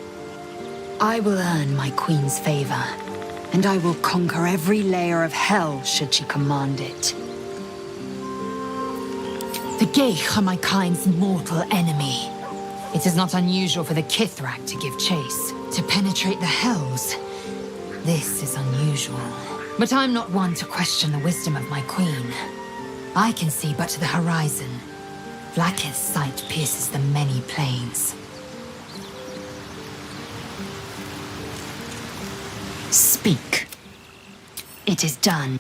I will earn my queen's favor, and I will conquer every layer of hell should she command it. The Geich are my kind's mortal enemy. It is not unusual for the Kithrak to give chase, to penetrate the hells. This is unusual. But I'm not one to question the wisdom of my queen. I can see but to the horizon. Vlaakith's sight pierces the many planes. Speak. It is done.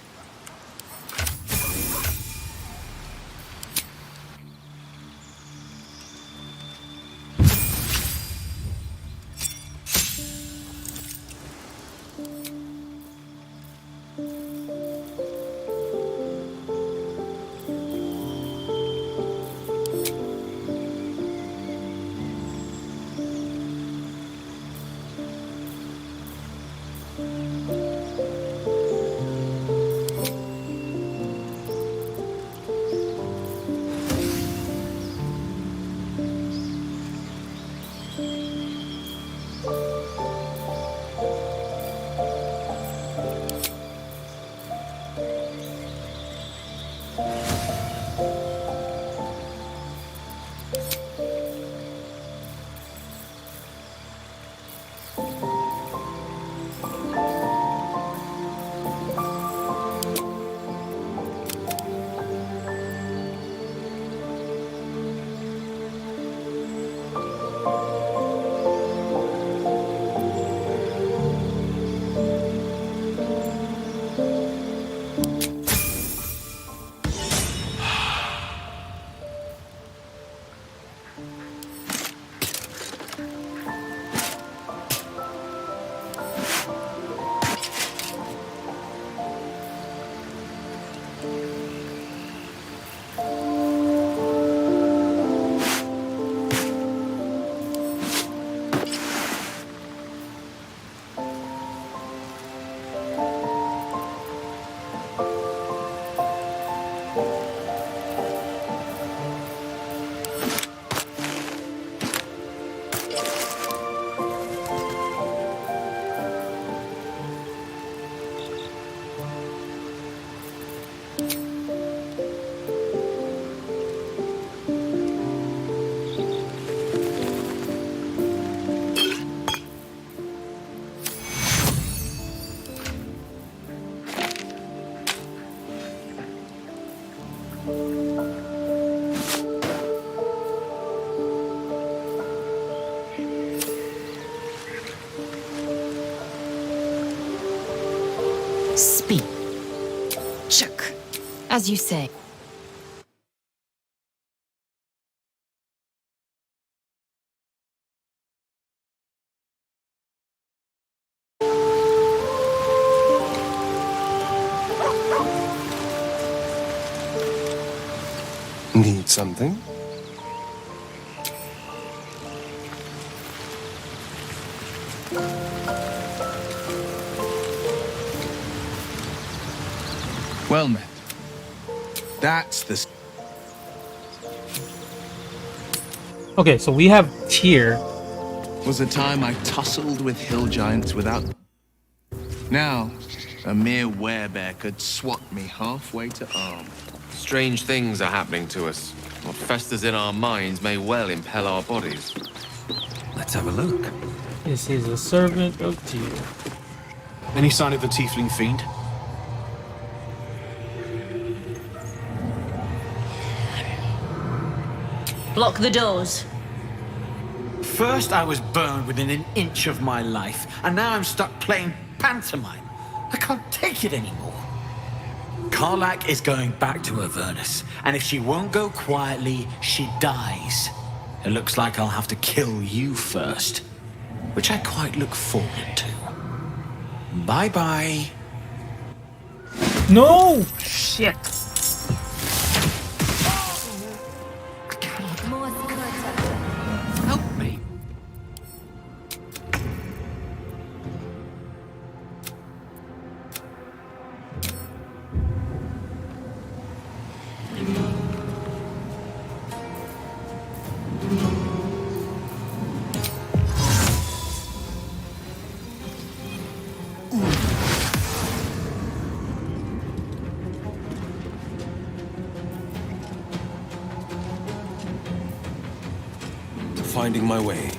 Speak. Chuk. As you say. Need something? well met. That's the... Okay, so we have Tyr. Was a time I tussled with hill giants without... Now, a mere werebear could swat me halfway to arm. Strange things are happening to us. What festers in our minds may well impel our bodies. Let's have a look. This is a servant of Teehee. Any sign of the tiefling fiend? Block the doors. First I was burned within an inch of my life, and now I'm stuck playing pantomime. I can't take it anymore. Karlach is going back to Avernus, and if she won't go quietly, she dies. It looks like I'll have to kill you first, which I quite look forward to. Bye-bye. No! Shit. Help me. Finding my way.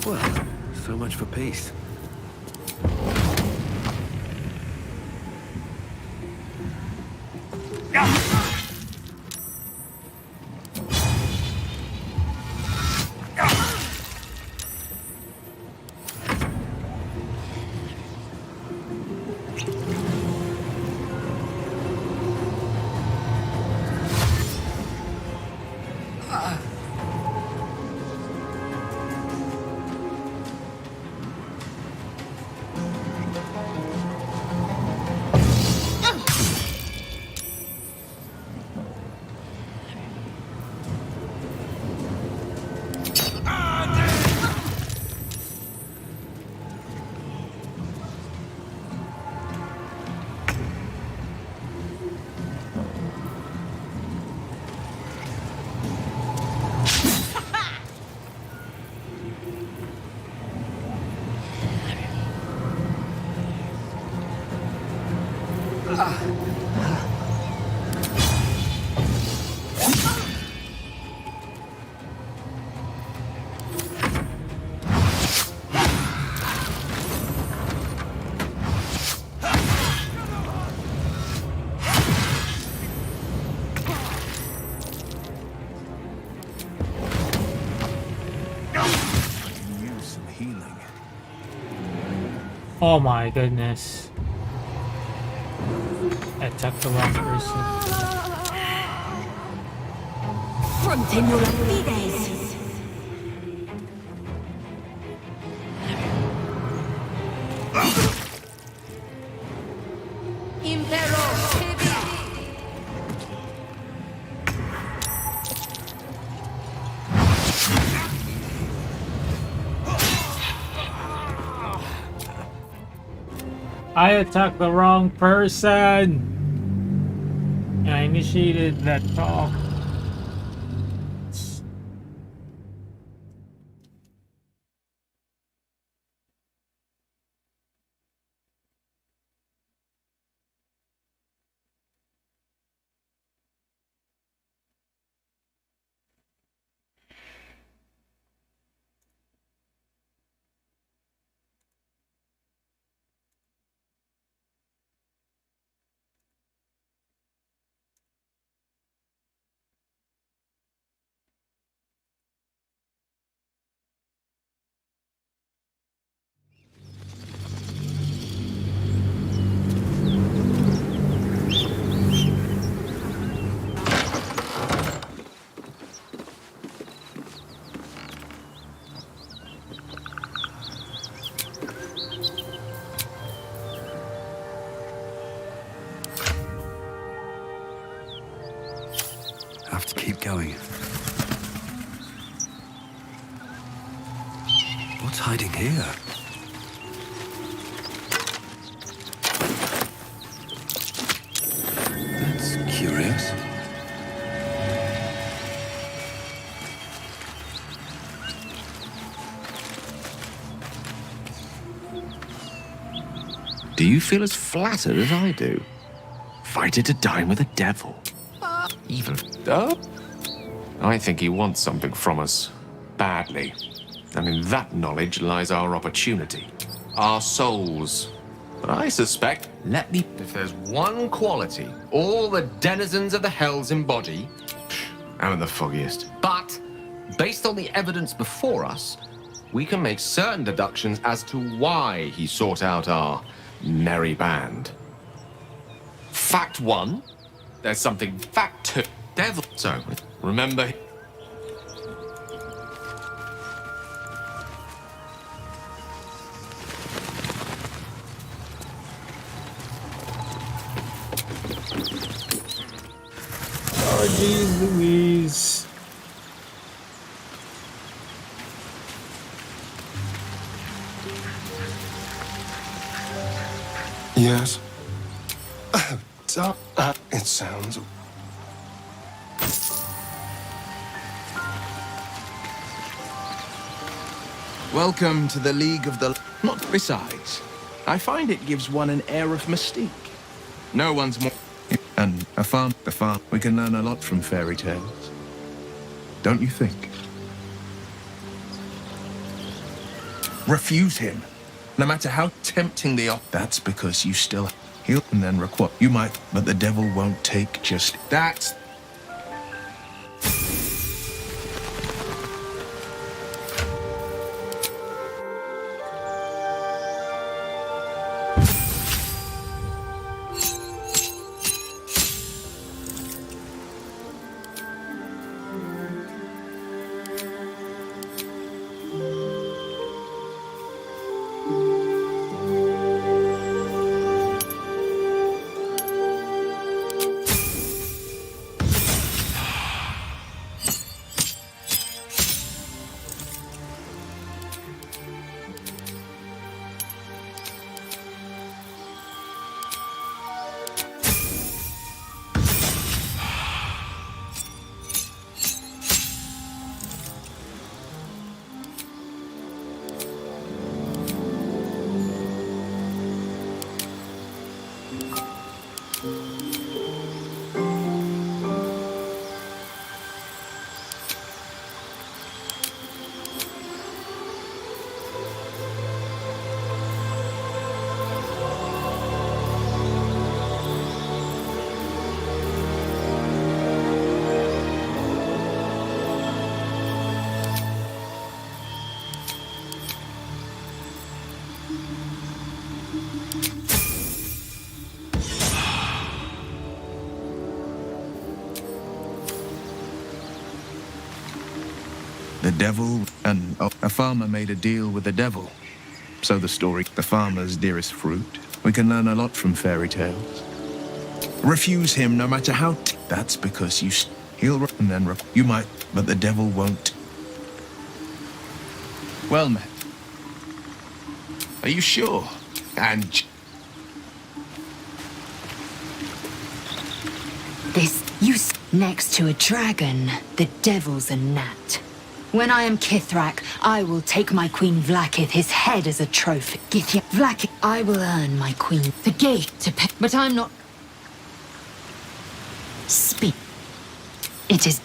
Well, so much for peace. Oh my goodness. I attacked the wrong person. Frontenula fides. Impero I attacked the wrong person! And I initiated that talk. going. What's hiding here? That's curious. Do you feel as flattered as I do? Invited to dine with a devil. Even I think he wants something from us. Badly. And in that knowledge lies our opportunity. Our souls. But I suspect, if there's one quality all the denizens of the hells embody, I'm the foggiest. But, based on the evidence before us, we can make certain deductions as to why he sought out our merry band. Fact one, there's something. Fact two, devil. So, remember. Oh, geez, Louise. Yes. It sounds... Welcome to the League of the... Not besides. I find it gives one an air of mystique. No one's more... And the farm, we can learn a lot from fairy tales. Don't you think? Refuse him. No matter how tempting they are. That's because you still heal and then require. You might, but the devil won't take just... That's... The devil and a farmer made a deal with the devil. So the story, the farmer's dearest fruit. We can learn a lot from fairy tales. Refuse him no matter how... That's because he'll... And then you might, but the devil won't. Well met. Are you sure? And... This, next to a dragon, the devil's a gnat. When I am Kithrak, I will take my Queen Vlaakith his head as a trophy. Githya Vlaakith, I will earn my queen the gate to pay. But I'm not... Speak. It is...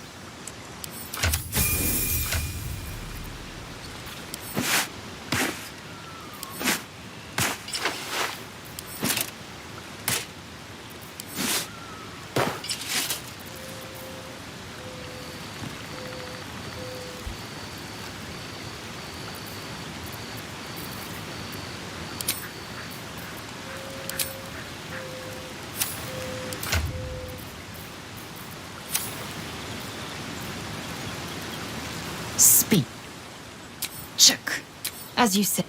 Speak. Shook. As you said.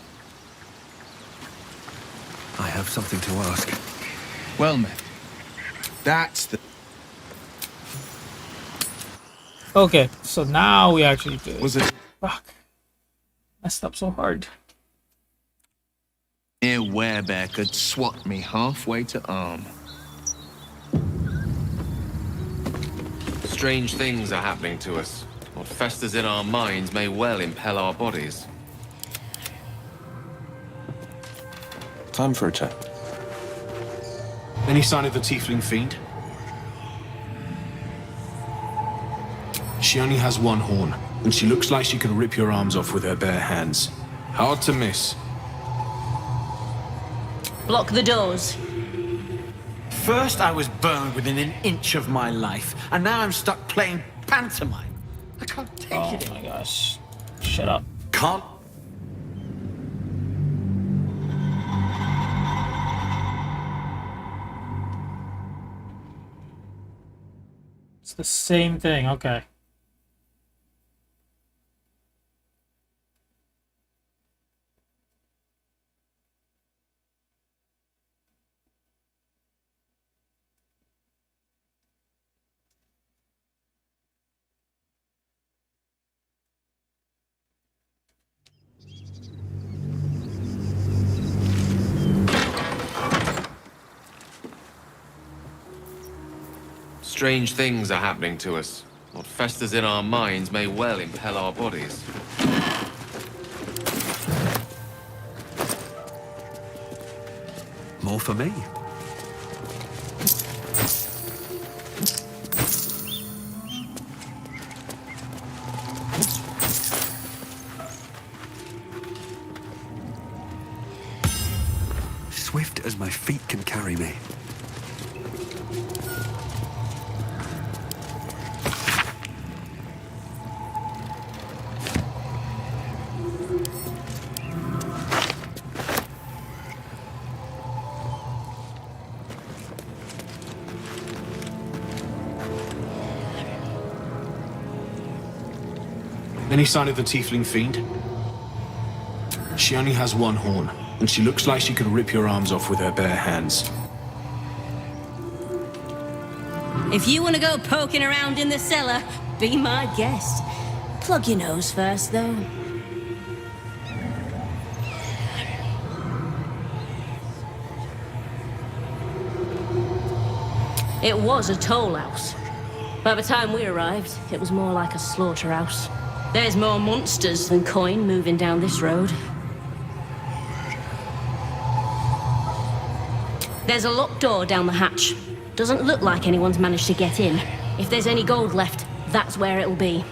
I have something to ask. Well met. That's the... Okay, so now we actually do it. Was it? Fuck. Messed up so hard. Mere werebear could swat me halfway to arm. Strange things are happening to us. What festers in our minds may well impel our bodies. Time for a chat. Any sign of the tiefling fiend? She only has one horn, and she looks like she can rip your arms off with her bare hands. Hard to miss. Block the doors. First I was burned within an inch of my life, and now I'm stuck playing pantomime. I can't take it. Oh my gosh. Shut up. Can't. It's the same thing, okay. Strange things are happening to us. What festers in our minds may well impel our bodies. More for me. Swift as my feet can carry me. Any sign of the tiefling fiend? She only has one horn, and she looks like she can rip your arms off with her bare hands. If you want to go poking around in the cellar, be my guest. Plug your nose first, though. It was a toll house. By the time we arrived, it was more like a slaughterhouse. There's more monsters than coin moving down this road. There's a locked door down the hatch. Doesn't look like anyone's managed to get in. If there's any gold left, that's where it'll be.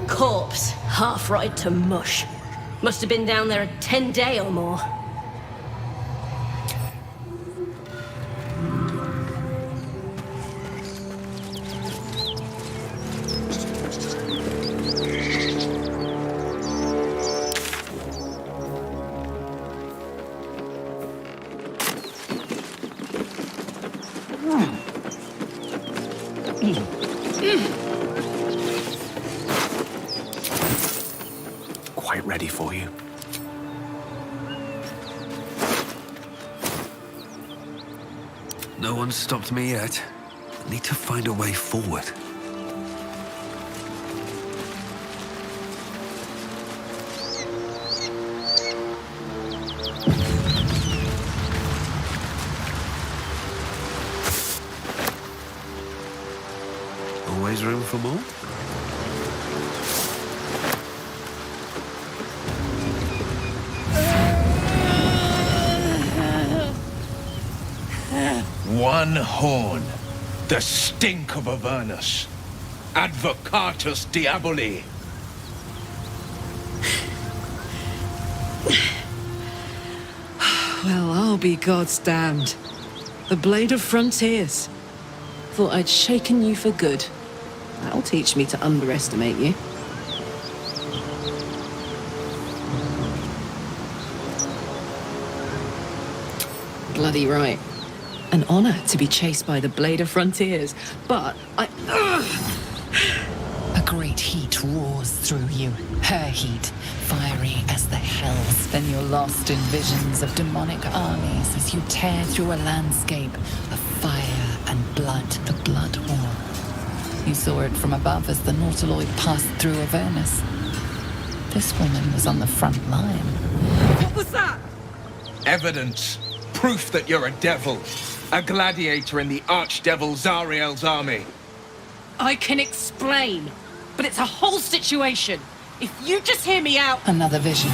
Corpse, half rotted to mush. Must have been down there a 10-day or more. Quite ready for you. No one's stopped me yet. Need to find a way forward. Always room for more? One horn. The stink of Avernus. Advocatus Diaboli. Well, I'll be God's damned. The Blade of Frontiers. Thought I'd shaken you for good. That'll teach me to underestimate you. Bloody right. An honor to be chased by the Blade of Frontiers, but A great heat roars through you, her heat, fiery as the hells. Then you're lost in visions of demonic armies as you tear through a landscape of fire and blood, the blood war. He saw it from above as the Nautiloid passed through Avernus. This woman was on the front line. What was that? Evidence. Proof that you're a devil. A gladiator in the archdevil Zariel's army. I can explain, but it's a whole situation. If you just hear me out... Another vision.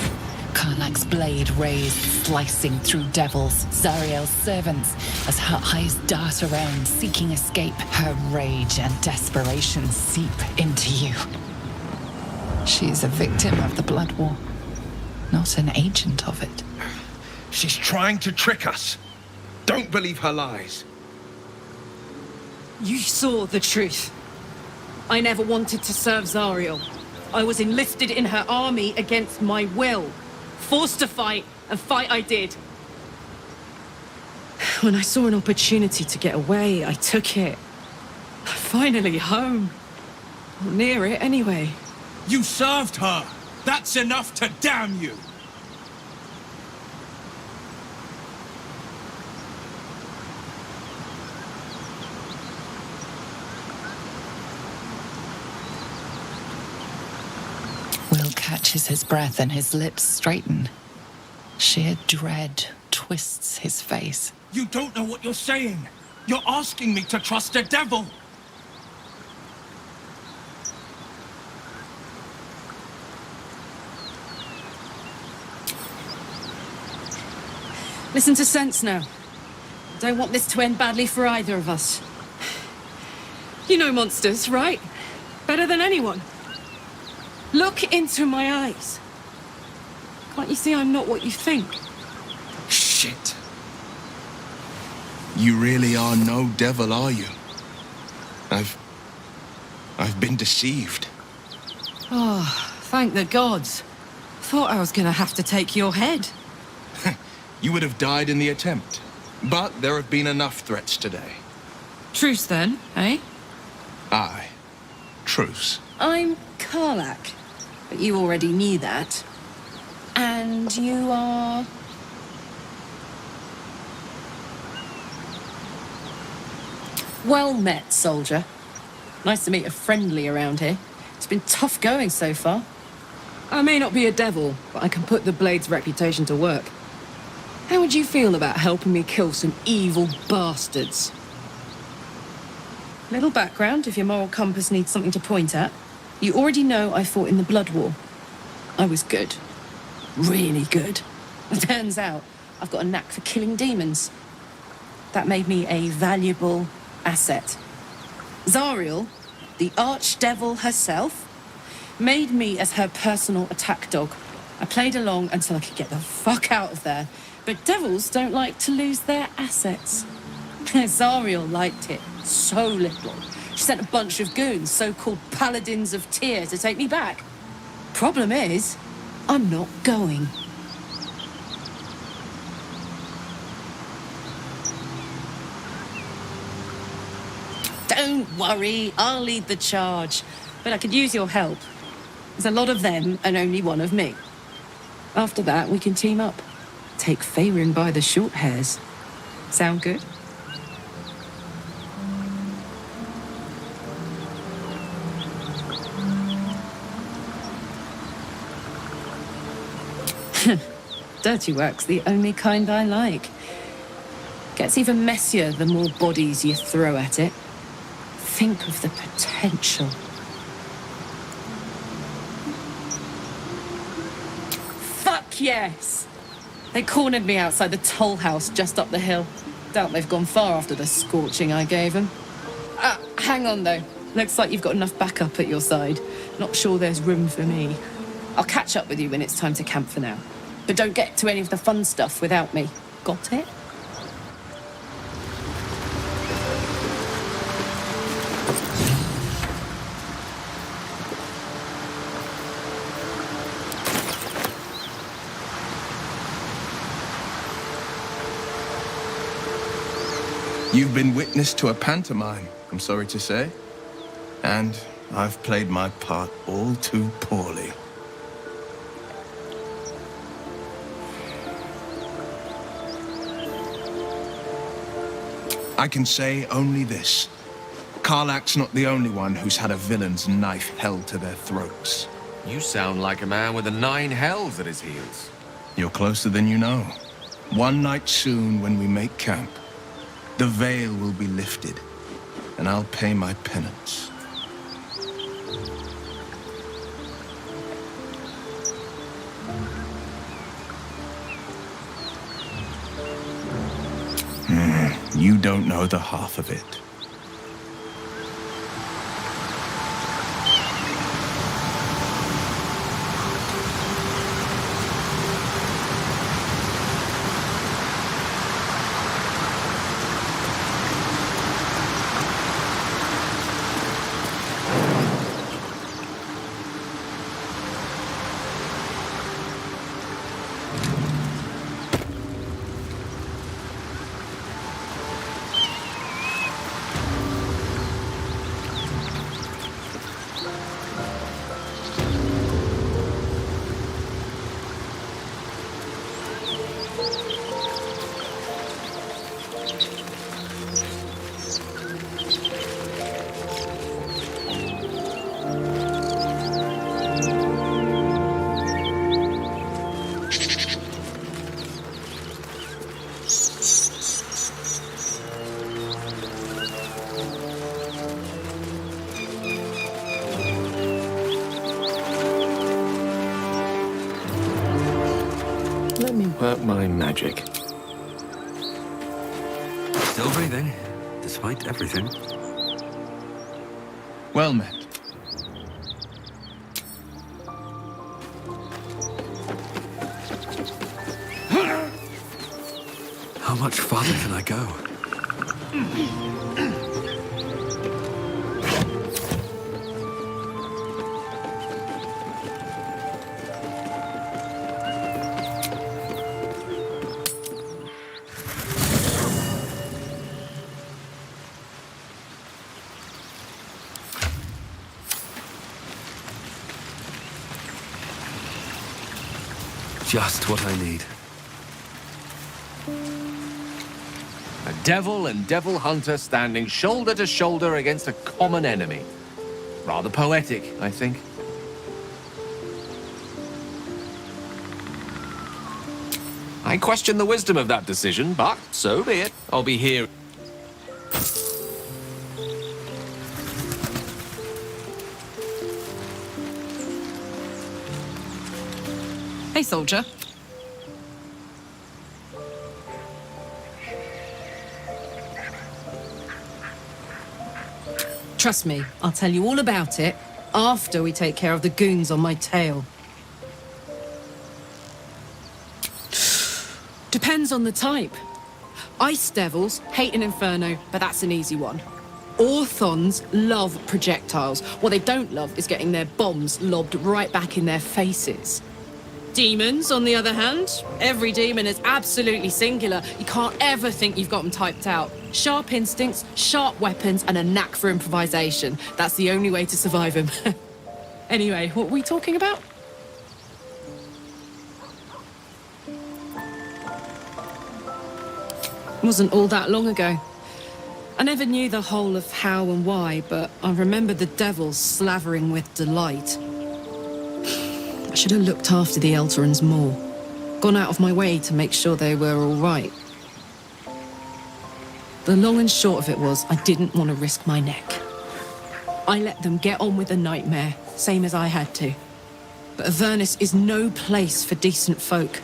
Karlach's blade raised, slicing through devils, Zariel's servants, as her eyes dart around, seeking escape. Her rage and desperation seep into you. She is a victim of the Blood War, not an agent of it. She's trying to trick us. Don't believe her lies. You saw the truth. I never wanted to serve Zariel. I was enlisted in her army against my will. Forced to fight, and fight I did. When I saw an opportunity to get away, I took it. Finally home. Or near it, anyway. You served her. That's enough to damn you. Will catches his breath and his lips straighten. Sheer dread twists his face. You don't know what you're saying. You're asking me to trust a devil. Listen to sense now. I don't want this to end badly for either of us. You know monsters, right? Better than anyone. Look into my eyes. Can't you see I'm not what you think? Shit. You really are no devil, are you? I've been deceived. Oh, thank the gods. Thought I was gonna have to take your head. You would have died in the attempt. But there have been enough threats today. Truce then, eh? Aye. Truce. I'm Karlach, but you already knew that. And you are... Well met, soldier. Nice to meet a friendly around here. It's been tough going so far. I may not be a devil, but I can put the Blade's reputation to work. How would you feel about helping me kill some evil bastards? Little background, if your moral compass needs something to point at. You already know I fought in the Blood War. I was good. Really good. Turns out, I've got a knack for killing demons. That made me a valuable asset. Zariel, the archdevil herself, made me as her personal attack dog. I played along until I could get the fuck out of there. But devils don't like to lose their assets. Zariel liked it so little. She sent a bunch of goons, so-called paladins of Teehee, to take me back. Problem is, I'm not going. Don't worry, I'll lead the charge. But I could use your help. There's a lot of them and only one of me. After that, we can team up. Take Faerun by the short hairs. Sound good? Dirty work's the only kind I like. Gets even messier the more bodies you throw at it. Think of the potential. Fuck yes! They cornered me outside the toll house just up the hill. Doubt they've gone far after the scorching I gave them. Hang on though. Looks like you've got enough backup at your side. Not sure there's room for me. I'll catch up with you when it's time to camp for now. But don't get to any of the fun stuff without me. Got it? You've been witness to a pantomime, I'm sorry to say. And I've played my part all too poorly. I can say only this. Karlach's not the only one who's had a villain's knife held to their throats. You sound like a man with the 9 hells at his heels. You're closer than you know. One night soon, when we make camp, the veil will be lifted, and I'll pay my penance. You don't know the half of it. Let me work my magic. Still breathing, despite everything. Well met. How much farther can I go? Just what I need. A devil and devil hunter standing shoulder to shoulder against a common enemy. Rather poetic, I think. I question the wisdom of that decision, but so be it. I'll be here. Hey, soldier. Trust me, I'll tell you all about it after we take care of the goons on my tail. Depends on the type. Ice devils hate an inferno, but that's an easy one. Orthons love projectiles. What they don't love is getting their bombs lobbed right back in their faces. Demons, on the other hand, every demon is absolutely singular. You can't ever think you've got them typed out. Sharp instincts, sharp weapons, and a knack for improvisation. That's the only way to survive them. Anyway, what were we talking about? Wasn't all that long ago. I never knew the whole of how and why, but I remember the devils slavering with delight. I should have looked after the Elterans more. Gone out of my way to make sure they were all right. The long and short of it was, I didn't want to risk my neck. I let them get on with the nightmare, same as I had to. But Avernus is no place for decent folk.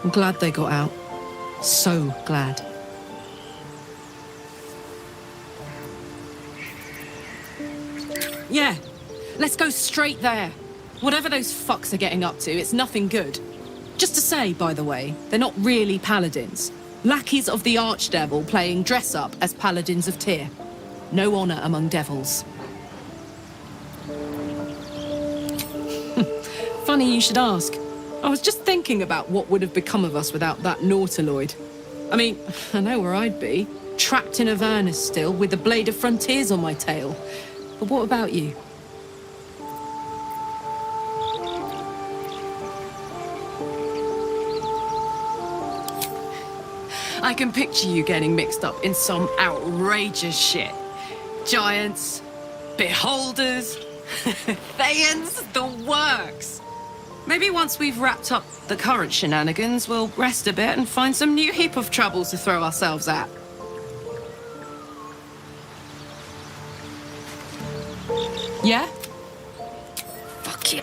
I'm glad they got out. So glad. Yeah, let's go straight there. Whatever those fucks are getting up to, it's nothing good. Just to say, by the way, they're not really paladins. Lackeys of the Archdevil playing dress-up as paladins of Teehee. No honor among devils. Funny you should ask. I was just thinking about what would have become of us without that Nautiloid. I mean, I know where I'd be. Trapped in Avernus still, with the Blade of Frontiers on my tail. But what about you? I can picture you getting mixed up in some outrageous shit. Giants, beholders, Thayans, the works. Maybe once we've wrapped up the current shenanigans, we'll rest a bit and find some new heap of troubles to throw ourselves at. Yeah? Fuck yeah.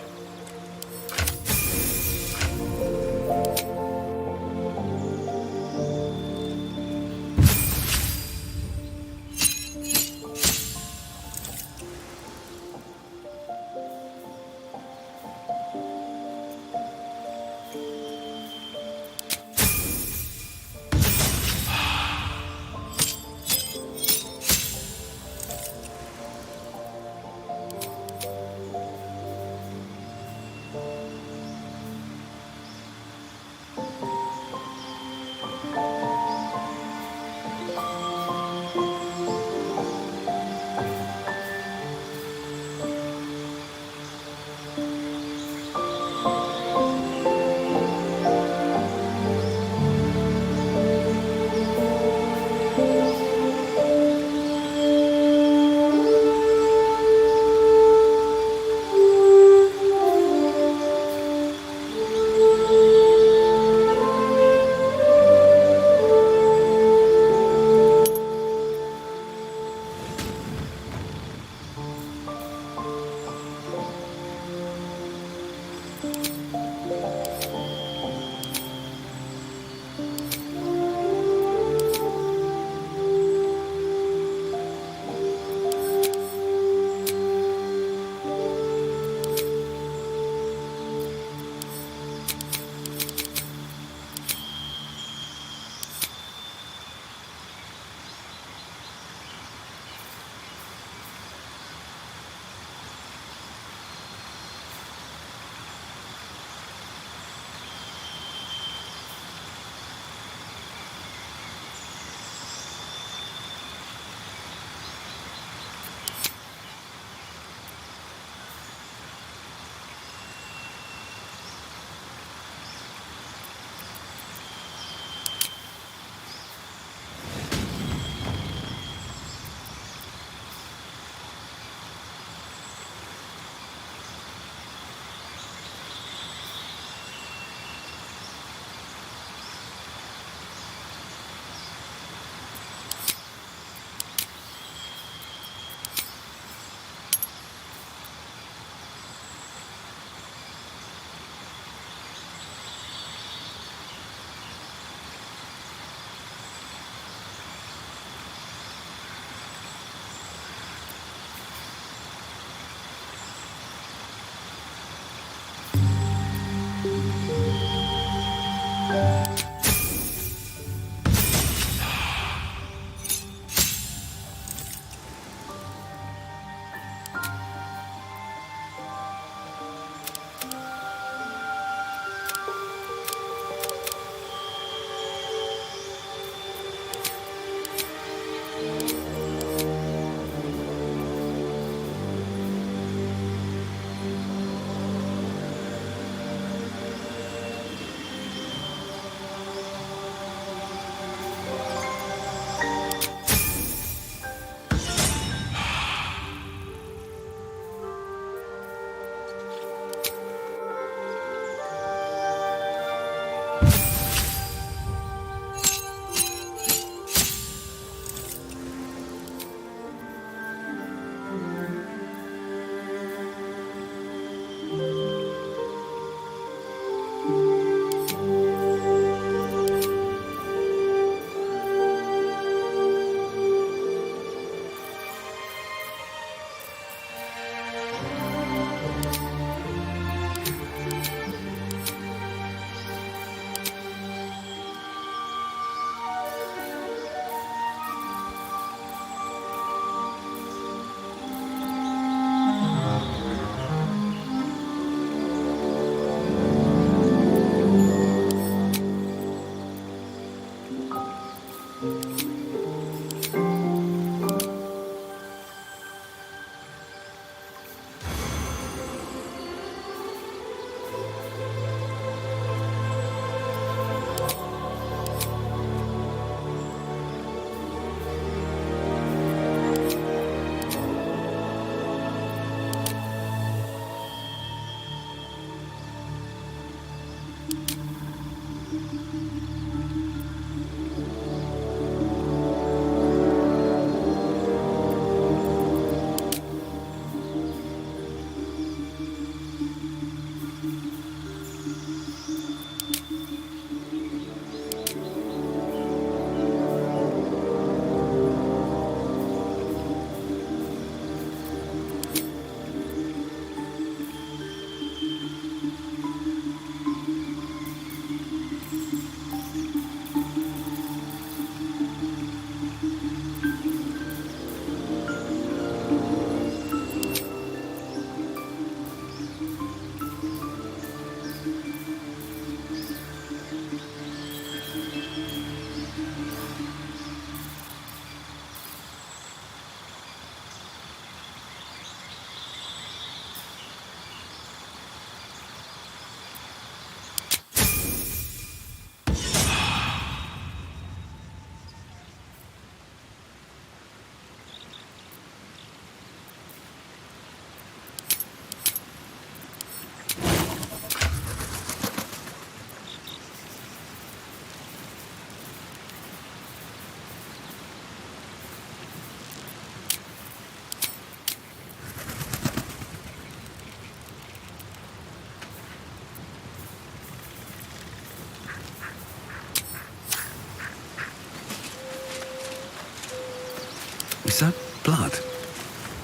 Is that blood?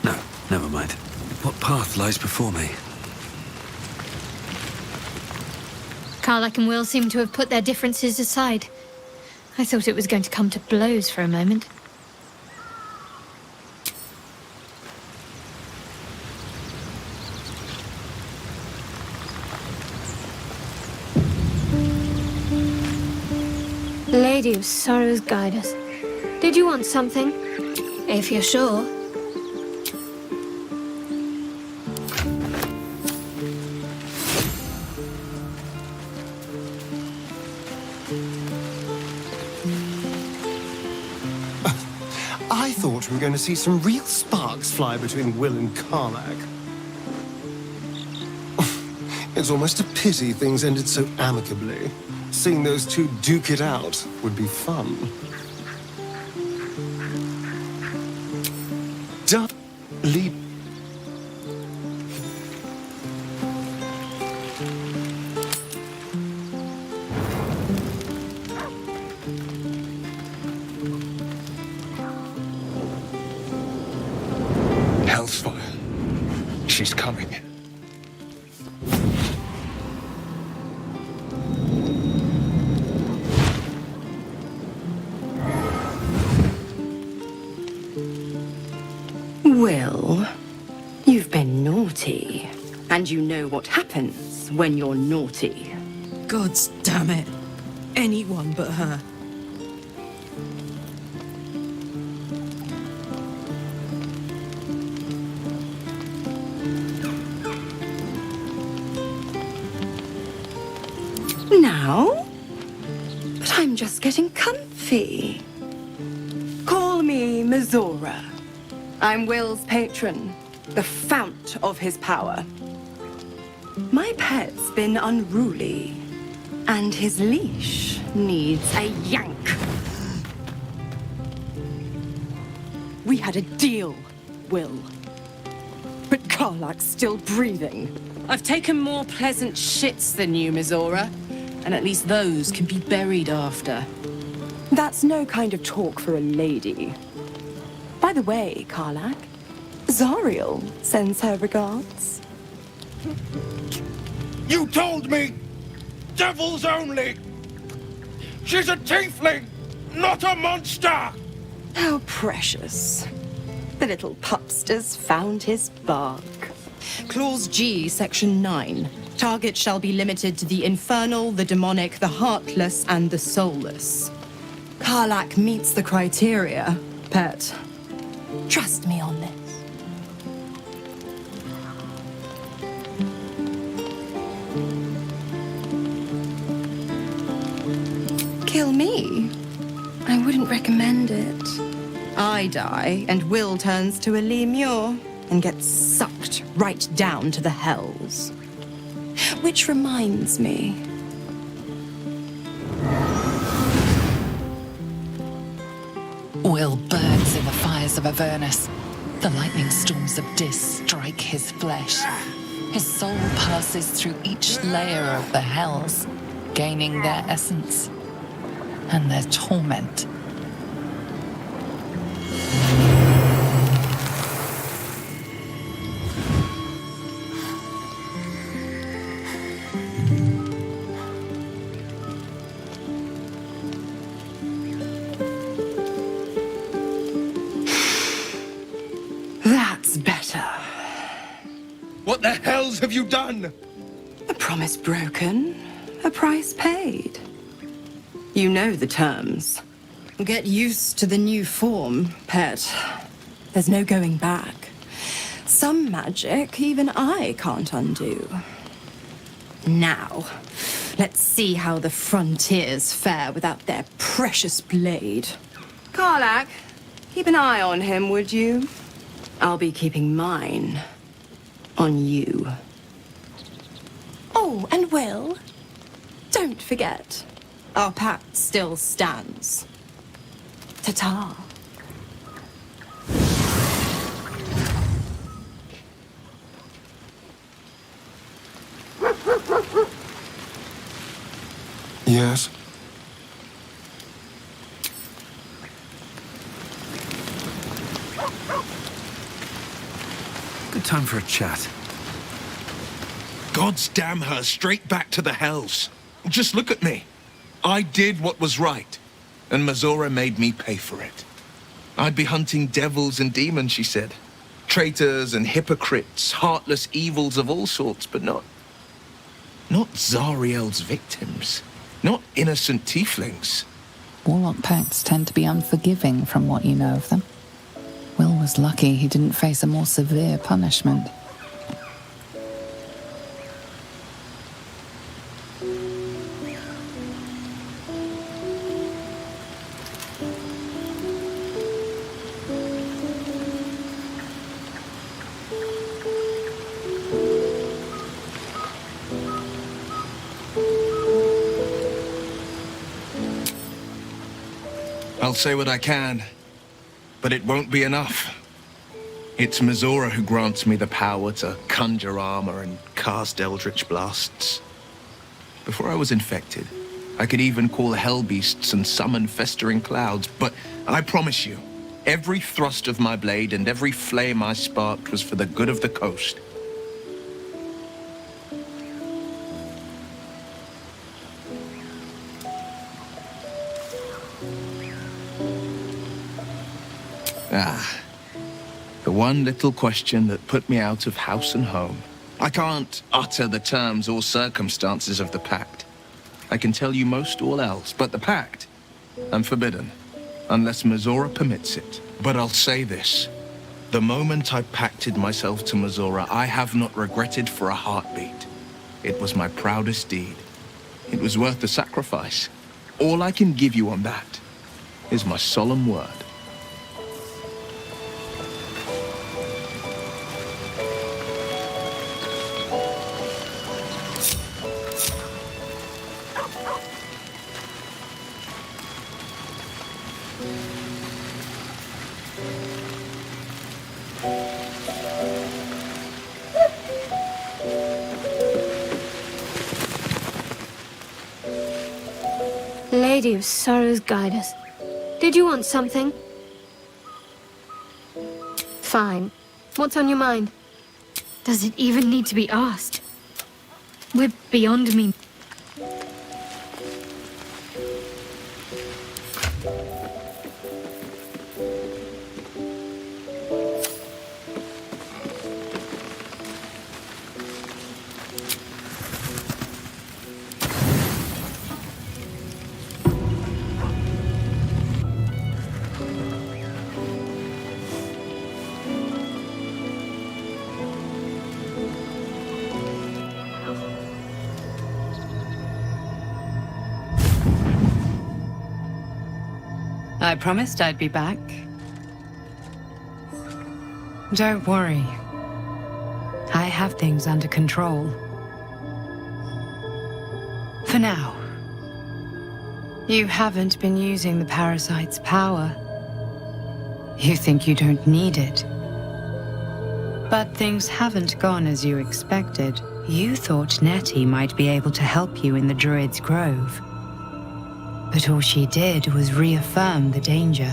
No, never mind. What path lies before me? Karlach and Will seem to have put their differences aside. I thought it was going to come to blows for a moment. Lady of Sorrows, guide us. Did you want something? If you're sure. I thought we were going to see some real sparks fly between Will and Karlach. It's almost a pity things ended so amicably. Seeing those two duke it out would be fun. Lead. Hellsfire. She's coming. Will, you've been naughty. And you know what happens when you're naughty. Gods damn it. Anyone but her. Now? But I'm just getting comfy. Call me Mizora. I'm Will's patron, the fount of his power. My pet's been unruly, and his leash needs a yank. We had a deal, Will. But Karlach's still breathing. I've taken more pleasant shits than you, Mizora, and at least those can be buried after. That's no kind of talk for a lady. By the way, Karlach, Zariel sends her regards. You told me! Devils only! She's a tiefling, not a monster! How precious. The little pupster's found his bark. Clause G, Section 9. Target shall be limited to the infernal, the demonic, the heartless, and the soulless. Karlach meets the criteria, pet. Trust me on this. Kill me? I wouldn't recommend it. I die, and Will turns to a lemure and gets sucked right down to the hells. Which reminds me. Will burns in the fires of Avernus. The lightning storms of Dis strike his flesh. His soul passes through each layer of the hells, gaining their essence and their torment. That's better. What the hells have you done? A promise broken, a price paid. You know the terms. Get used to the new form, pet. There's no going back. Some magic even I can't undo. Now, let's see how the frontiers fare without their precious blade. Karlach, keep an eye on him, would you? I'll be keeping mine on you. Oh, and Will, don't forget, our pact still stands. Ta-ta. Yes? Good time for a chat. God's damn her, straight back to the hells. Just look at me. I did what was right, and Mazora made me pay for it. I'd be hunting devils and demons, she said. Traitors and hypocrites, heartless evils of all sorts, but not Zariel's victims. Not innocent tieflings. Warlock pacts tend to be unforgiving from what you know of them. Will was lucky he didn't face a more severe punishment. I'll say what I can, but it won't be enough. It's Mazora who grants me the power to conjure armor and cast eldritch blasts. Before I was infected, I could even call hell beasts and summon festering clouds, but I promise you, every thrust of my blade and every flame I sparked was for the good of the coast. The one little question that put me out of house and home. I can't utter the terms or circumstances of the pact. I can tell you most all else, but the pact, I'm forbidden, unless Mazora permits it. But I'll say this. The moment I pacted myself to Mazora, I have not regretted for a heartbeat. It was my proudest deed. It was worth the sacrifice. All I can give you on that is my solemn word. Lady of Sorrows, guide us. Did you want something? Fine. What's on your mind? Does it even need to be asked? We're beyond me. I promised I'd be back. Don't worry. I have things under control. For now. You haven't been using the parasite's power. You think you don't need it. But things haven't gone as you expected. You thought Nettie might be able to help you in the Druid's Grove. But all she did was reaffirm the danger.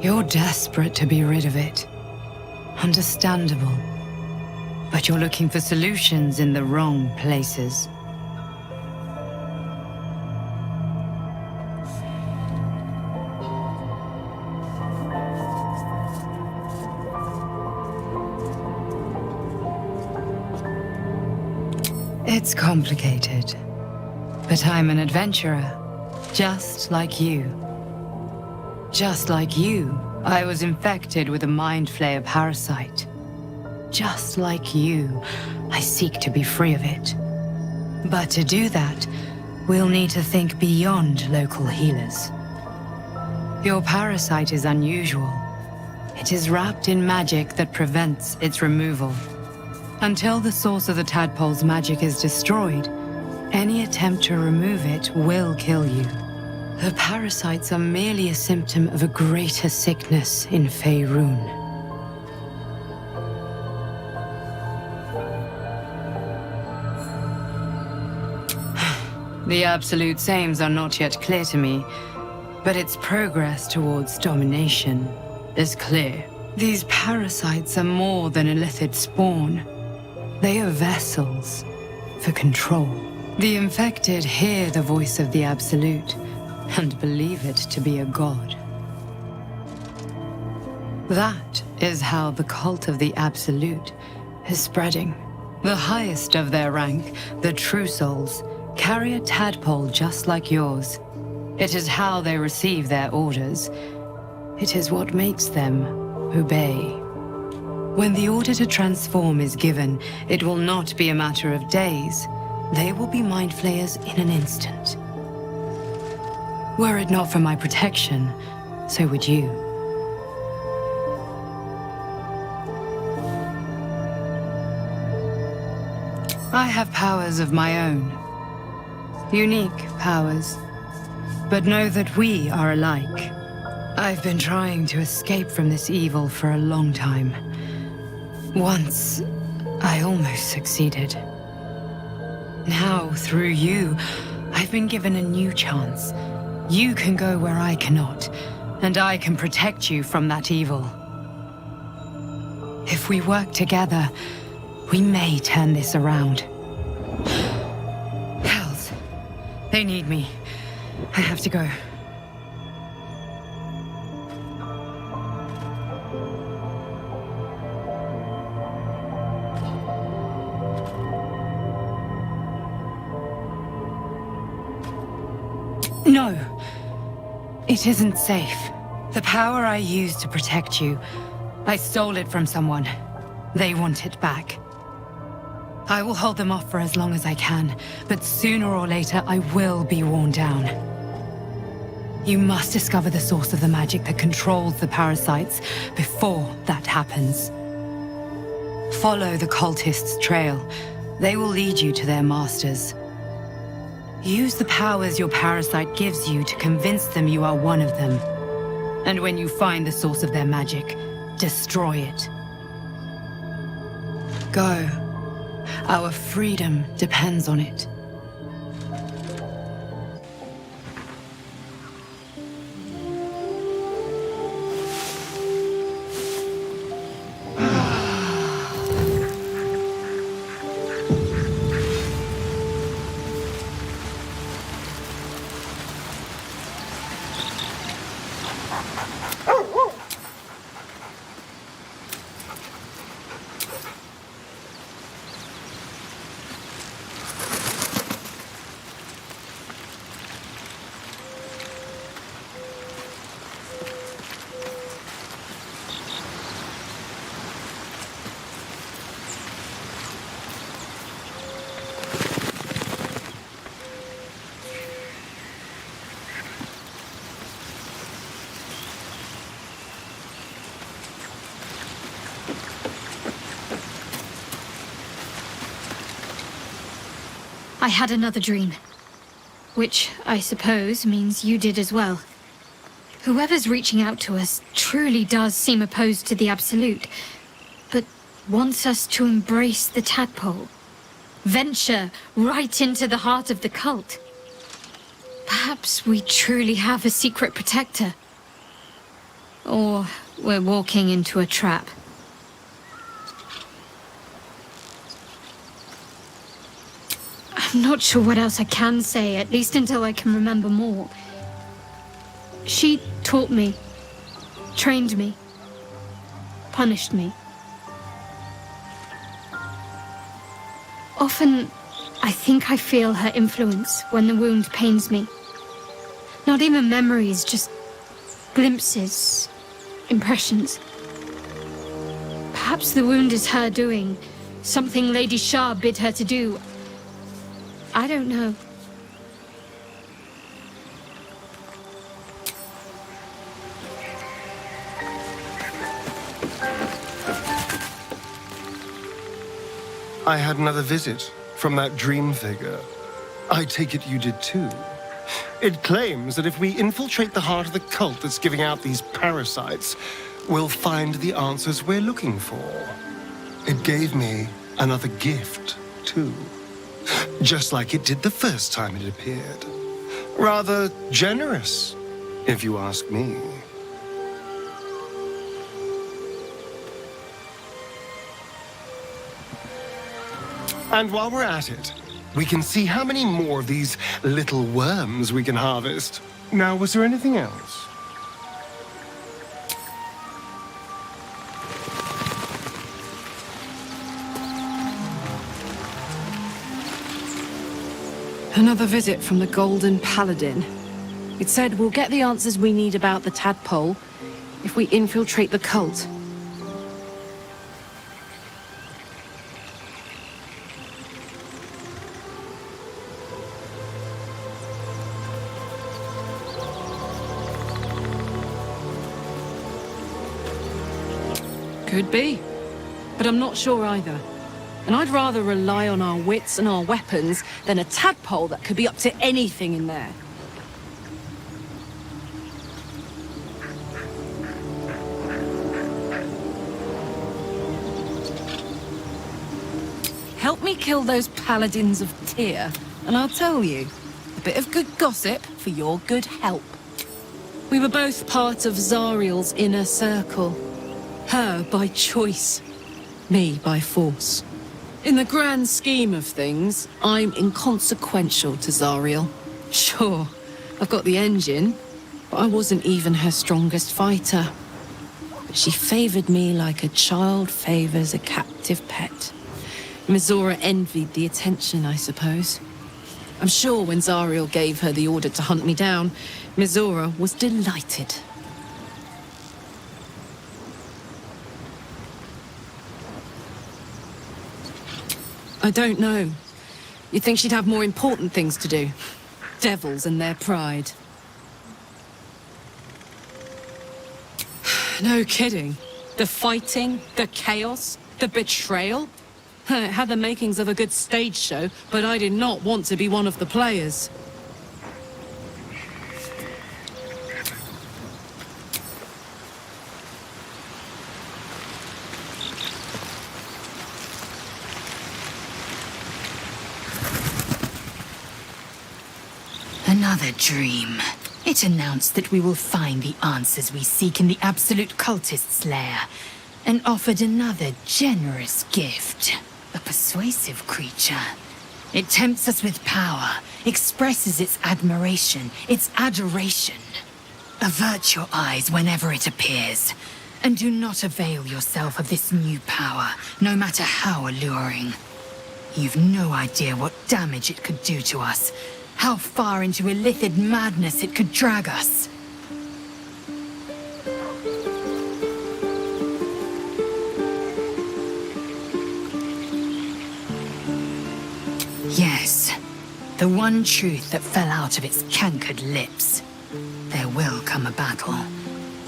You're desperate to be rid of it. Understandable. But you're looking for solutions in the wrong places. It's complicated. But I'm an adventurer, just like you. Just like you, I was infected with a Mind Flayer parasite. Just like you, I seek to be free of it. But to do that, we'll need to think beyond local healers. Your parasite is unusual. It is wrapped in magic that prevents its removal. Until the source of the tadpole's magic is destroyed, any attempt to remove it will kill you. The parasites are merely a symptom of a greater sickness in Faerun. The absolute sames are not yet clear to me, but its progress towards domination is clear. These parasites are more than a lithid spawn. They are vessels for control. The infected hear the voice of the Absolute and believe it to be a god. That is how the cult of the Absolute is spreading. The highest of their rank, the True Souls, carry a tadpole just like yours. It is how they receive their orders. It is what makes them obey. When the order to transform is given, it will not be a matter of days. They will be mind flayers in an instant. Were it not for my protection, so would you. I have powers of my own. Unique powers. But know that we are alike. I've been trying to escape from this evil for a long time. Once, I almost succeeded. Now, through you, I've been given a new chance. You can go where I cannot, and I can protect you from that evil. If we work together, we may turn this around. Hells, they need me. I have to go. No, it isn't safe. The power I used to protect you, I stole it from someone. They want it back. I will hold them off for as long as I can, but sooner or later I will be worn down. You must discover the source of the magic that controls the parasites before that happens. Follow the cultists' trail. They will lead you to their masters. Use the powers your parasite gives you to convince them you are one of them. And when you find the source of their magic, destroy it. Go. Our freedom depends on it. I had another dream. Which, I suppose, means you did as well. Whoever's reaching out to us truly does seem opposed to the Absolute, but wants us to embrace the tadpole. Venture right into the heart of the cult. Perhaps we truly have a secret protector. Or we're walking into a trap. I'm not sure what else I can say, at least until I can remember more. She taught me, trained me, punished me. Often, I think I feel her influence when the wound pains me. Not even memories, just glimpses, impressions. Perhaps the wound is her doing, something Lady Shah bid her to do. I don't know. I had another visit from that dream figure. I take it you did too. It claims that if we infiltrate the heart of the cult that's giving out these parasites, we'll find the answers we're looking for. It gave me another gift, too. Just like it did the first time it appeared. Rather generous, if you ask me. And while we're at it, we can see how many more of these little worms we can harvest. Now, was there anything else? Another visit from the Golden Paladin. It said we'll get the answers we need about the tadpole if we infiltrate the cult. Could be, but I'm not sure either. And I'd rather rely on our wits and our weapons than a tadpole that could be up to anything in there. Help me kill those paladins of Teehee, and I'll tell you, a bit of good gossip for your good help. We were both part of Zariel's inner circle. Her by choice, me by force. In the grand scheme of things, I'm inconsequential to Zariel. Sure, I've got the engine, but I wasn't even her strongest fighter. But she favored me like a child favors a captive pet. Mizora envied the attention, I suppose. I'm sure when Zariel gave her the order to hunt me down, Mizora was delighted. I don't know. You'd think she'd have more important things to do. Devils and their pride. No kidding. The fighting, the chaos, the betrayal. It had the makings of a good stage show, but I did not want to be one of the players. Another dream. It announced that we will find the answers we seek in the Absolute Cultist's lair, and offered another generous gift. A persuasive creature. It tempts us with power, expresses its admiration, its adoration. Avert your eyes whenever it appears, and do not avail yourself of this new power, no matter how alluring. You've no idea what damage it could do to us, how far into illithid madness it could drag us. Yes, the one truth that fell out of its cankered lips. There will come a battle,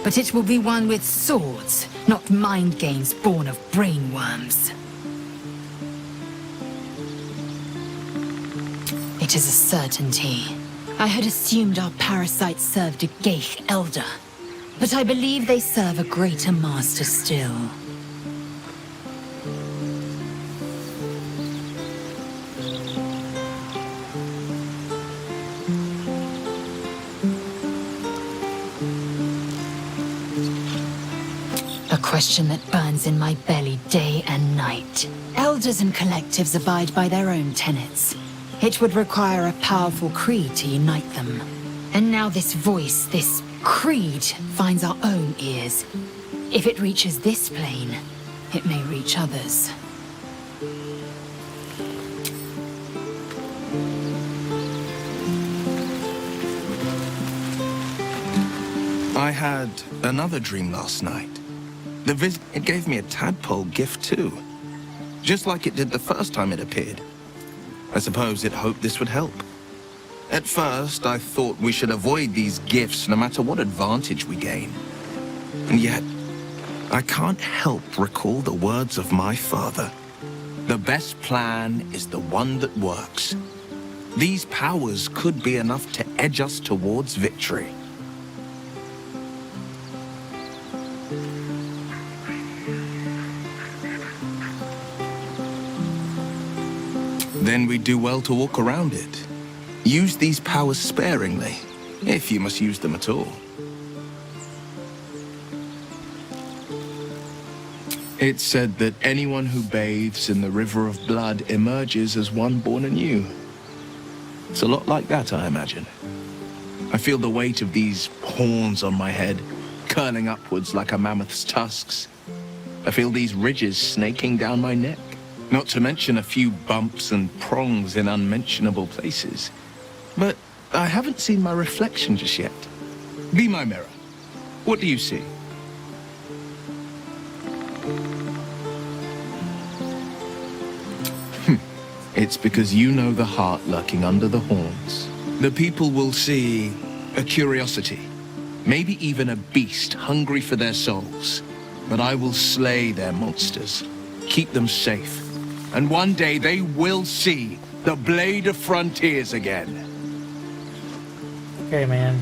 but it will be one with swords, not mind games born of brainworms. It is a certainty. I had assumed our parasites served a Geich elder, but I believe they serve a greater master still. A question that burns in my belly day and night. Elders and collectives abide by their own tenets. It would require a powerful creed to unite them. And now this voice, this creed, finds our own ears. If it reaches this plane, it may reach others. I had another dream last night. It gave me a tadpole gift too. Just like it did the first time it appeared. I suppose it hoped this would help. At first, I thought we should avoid these gifts no matter what advantage we gain. And yet, I can't help recall the words of my father. The best plan is the one that works. These powers could be enough to edge us towards victory. Then we'd do well to walk around it. Use these powers sparingly, if you must use them at all. It's said that anyone who bathes in the river of blood emerges as one born anew. It's a lot like that, I imagine. I feel the weight of these horns on my head, curling upwards like a mammoth's tusks. I feel these ridges snaking down my neck, not to mention a few bumps and prongs in unmentionable places. But I haven't seen my reflection just yet. Be my mirror. What do you see? It's because you know the heart lurking under the horns. The people will see a curiosity, maybe even a beast hungry for their souls. But I will slay their monsters, keep them safe, and one day they will see the Blade of Frontiers again. Okay, man.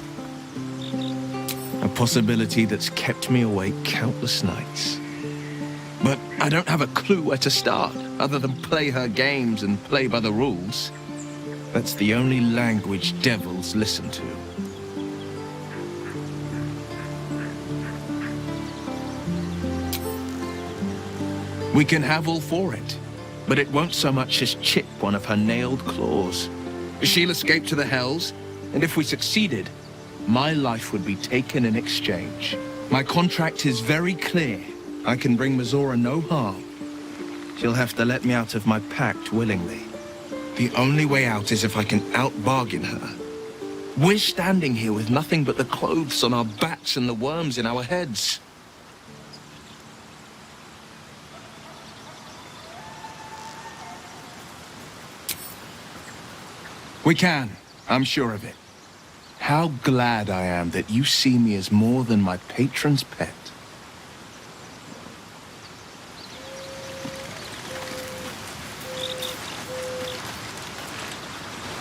A possibility that's kept me awake countless nights. But I don't have a clue where to start, other than play her games and play by the rules. That's the only language devils listen to. We can have all for it, but it won't so much as chip one of her nailed claws. She'll escape to the Hells, and if we succeeded, my life would be taken in exchange. My contract is very clear. I can bring Mizora no harm. She'll have to let me out of my pact willingly. The only way out is if I can out-bargain her. We're standing here with nothing but the clothes on our backs and the worms in our heads. We can. I'm sure of it. How glad I am that you see me as more than my patron's pet.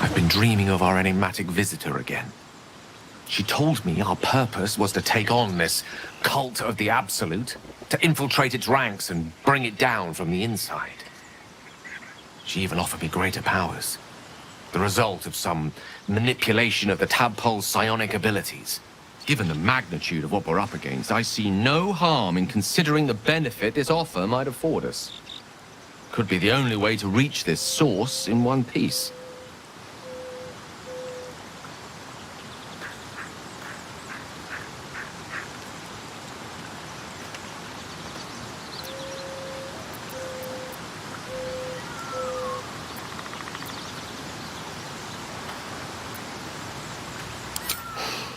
I've been dreaming of our enigmatic visitor again. She told me our purpose was to take on this cult of the Absolute, to infiltrate its ranks and bring it down from the inside. She even offered me greater powers, the result of some manipulation of the tadpole's psionic abilities. Given the magnitude of what we're up against, I see no harm in considering the benefit this offer might afford us. Could be the only way to reach this source in one piece.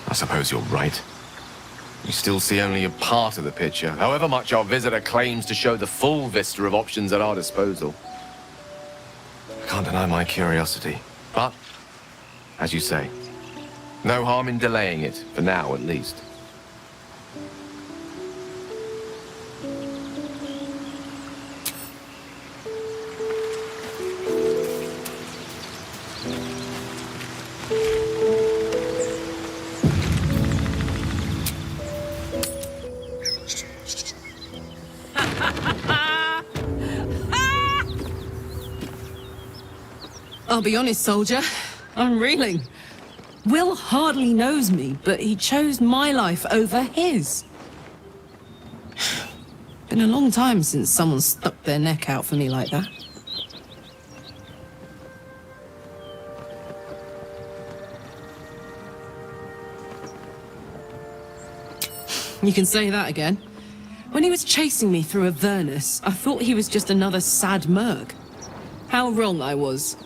I suppose you're right. We still see only a part of the picture, however much our visitor claims to show the full vista of options at our disposal. I can't deny my curiosity, but, as you say, no harm in delaying it, for now at least. I'll be honest, soldier. I'm reeling. Will hardly knows me, but he chose my life over his. Been a long time since someone stuck their neck out for me like that. You can say that again. When he was chasing me through Avernus, I thought he was just another sad merc. How wrong I was.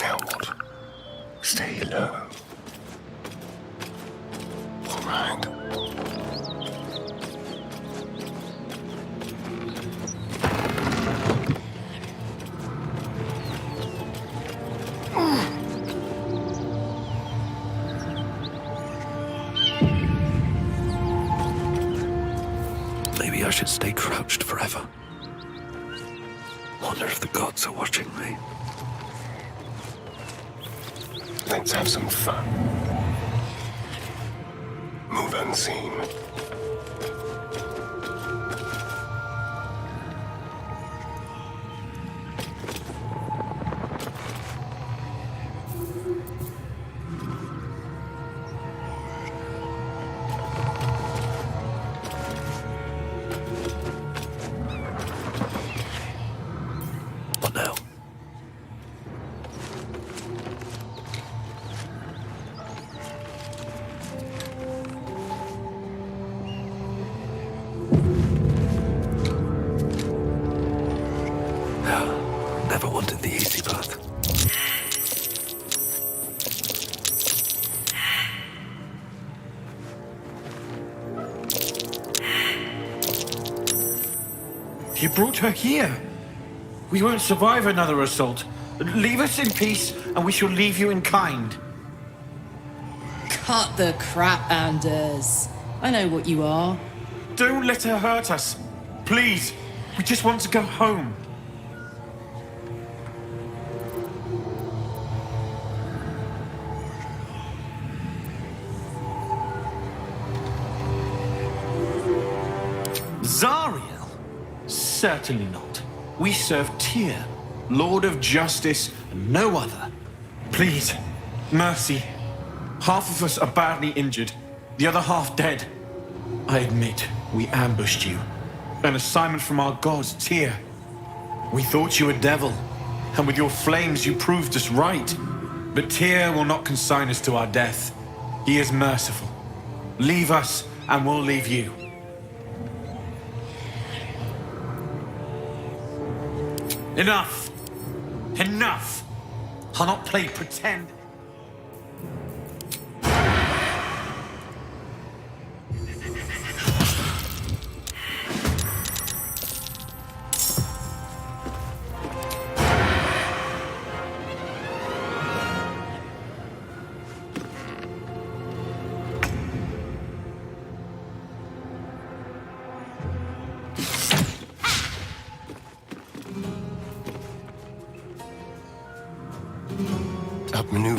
Now what? Stay low. All right. Maybe I should stay crouched forever. Wonder if the gods are watching me. Let's have some fun. Move unseen. You brought her here. We won't survive another assault. Leave us in peace, and we shall leave you in kind. Cut the crap, Anders. I know what you are. Don't let her hurt us. Please. We just want to go home. Zariel? Certainly not. We serve Teehee, Lord of Justice, and no other. Please, mercy. Half of us are badly injured, the other half dead. I admit, we ambushed you. An assignment from our gods, Teehee. We thought you a devil, and with your flames you proved us right. But Teehee will not consign us to our death. He is merciful. Leave us, and we'll leave you. Enough! Enough! I'll not play pretend. Outmaneuvered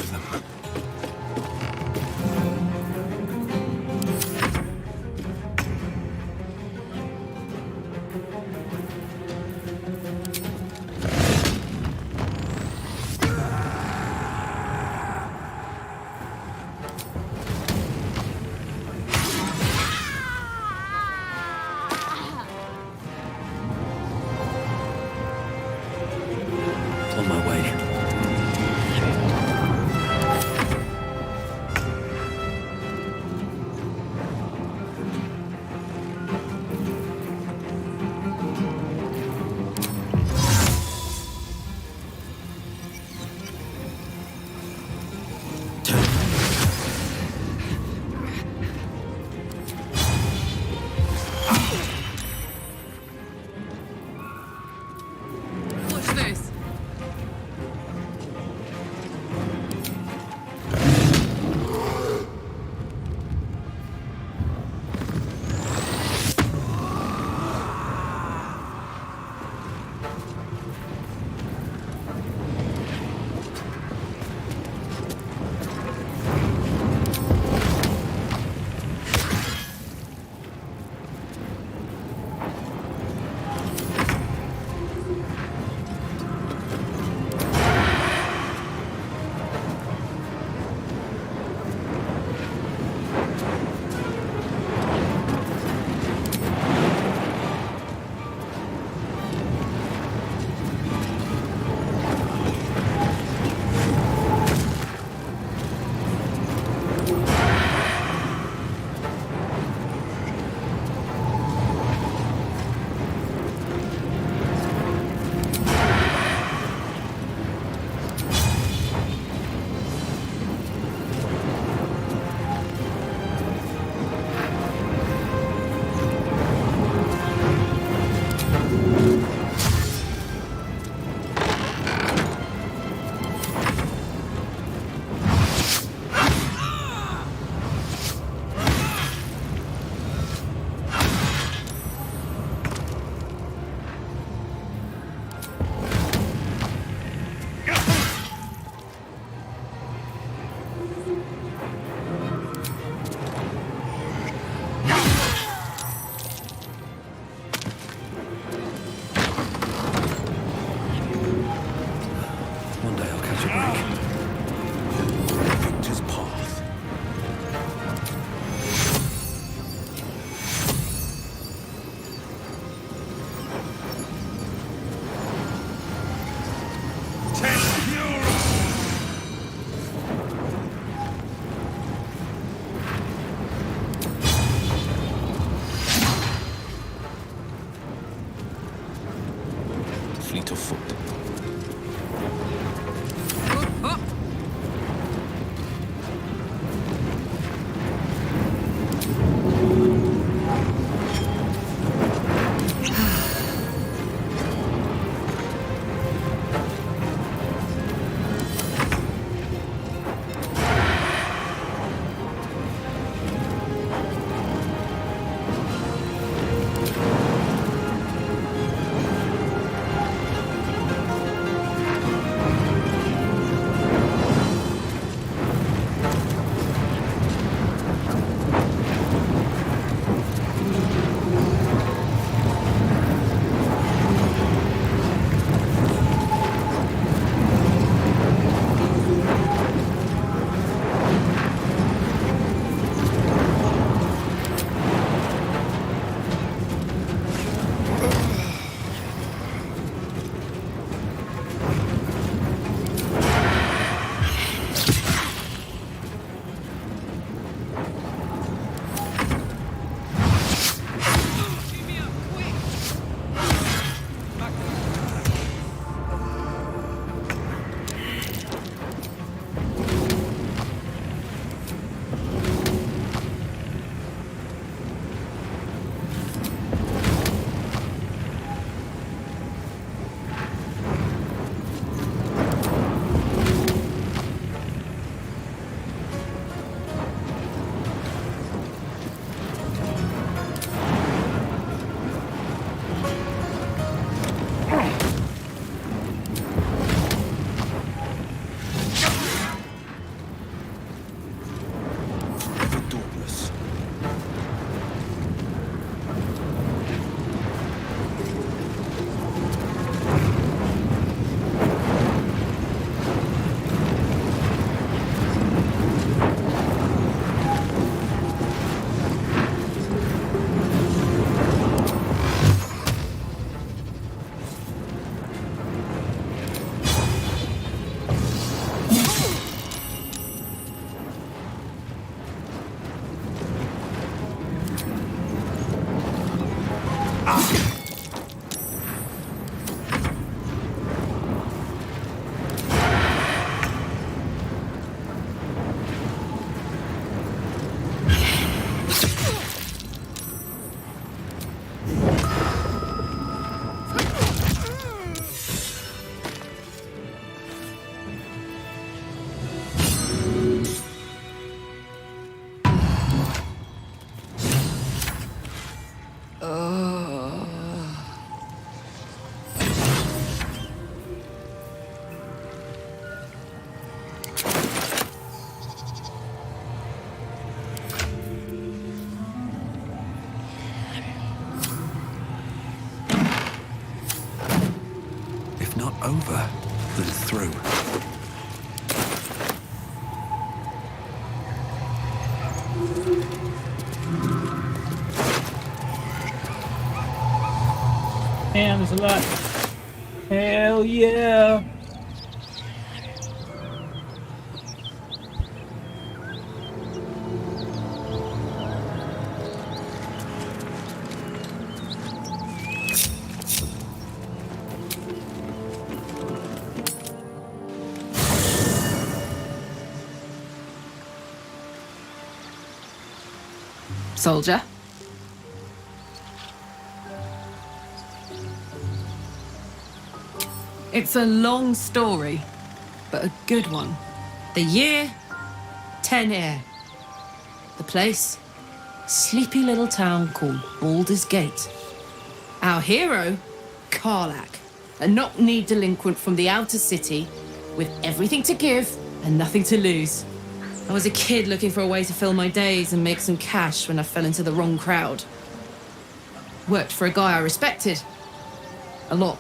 over than through. Damn, there's a lot. Hell yeah. Soldier. It's a long story, but a good one. The year, Teehee. The place, sleepy little town called Baldur's Gate. Our hero, Karlach, a knock-kneed delinquent from the outer city with everything to give and nothing to lose. I was a kid looking for a way to fill my days and make some cash when I fell into the wrong crowd. Worked for a guy I respected. A lot.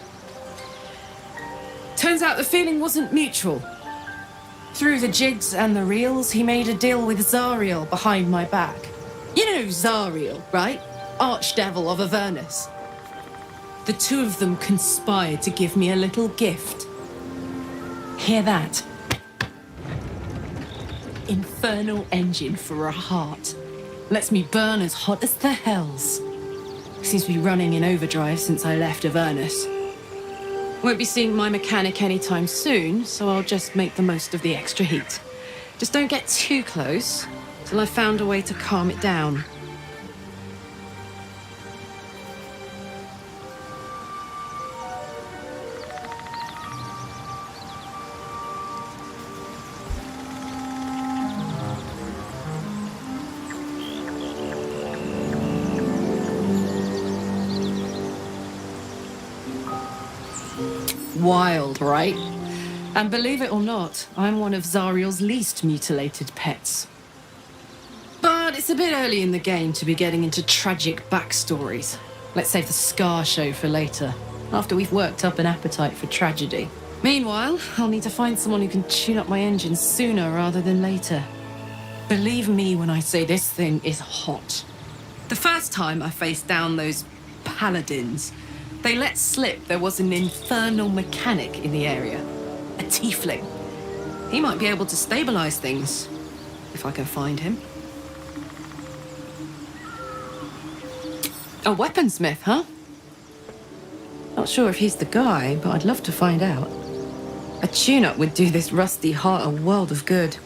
Turns out the feeling wasn't mutual. Through the jigs and the reels, he made a deal with Zariel behind my back. You know Zariel, right? Archdevil of Avernus. The two of them conspired to give me a little gift. Hear that? Infernal engine for a heart. Lets me burn as hot as the hells. Seems to be running in overdrive since I left Avernus. Won't be seeing my mechanic anytime soon, so I'll just make the most of the extra heat. Just don't get too close till I've found a way to calm it down. Wild, right? And believe it or not, I'm one of Zariel's least mutilated pets. But it's a bit early in the game to be getting into tragic backstories. Let's save the scar show for later, after we've worked up an appetite for tragedy. Meanwhile, I'll need to find someone who can tune up my engine sooner rather than later. Believe me when I say this thing is hot. The first time I faced down those paladins, they let slip there was an infernal mechanic in the area. A tiefling. He might be able to stabilize things, if I can find him. A weaponsmith, huh? Not sure if he's the guy, but I'd love to find out. A tune-up would do this rusty heart a world of good.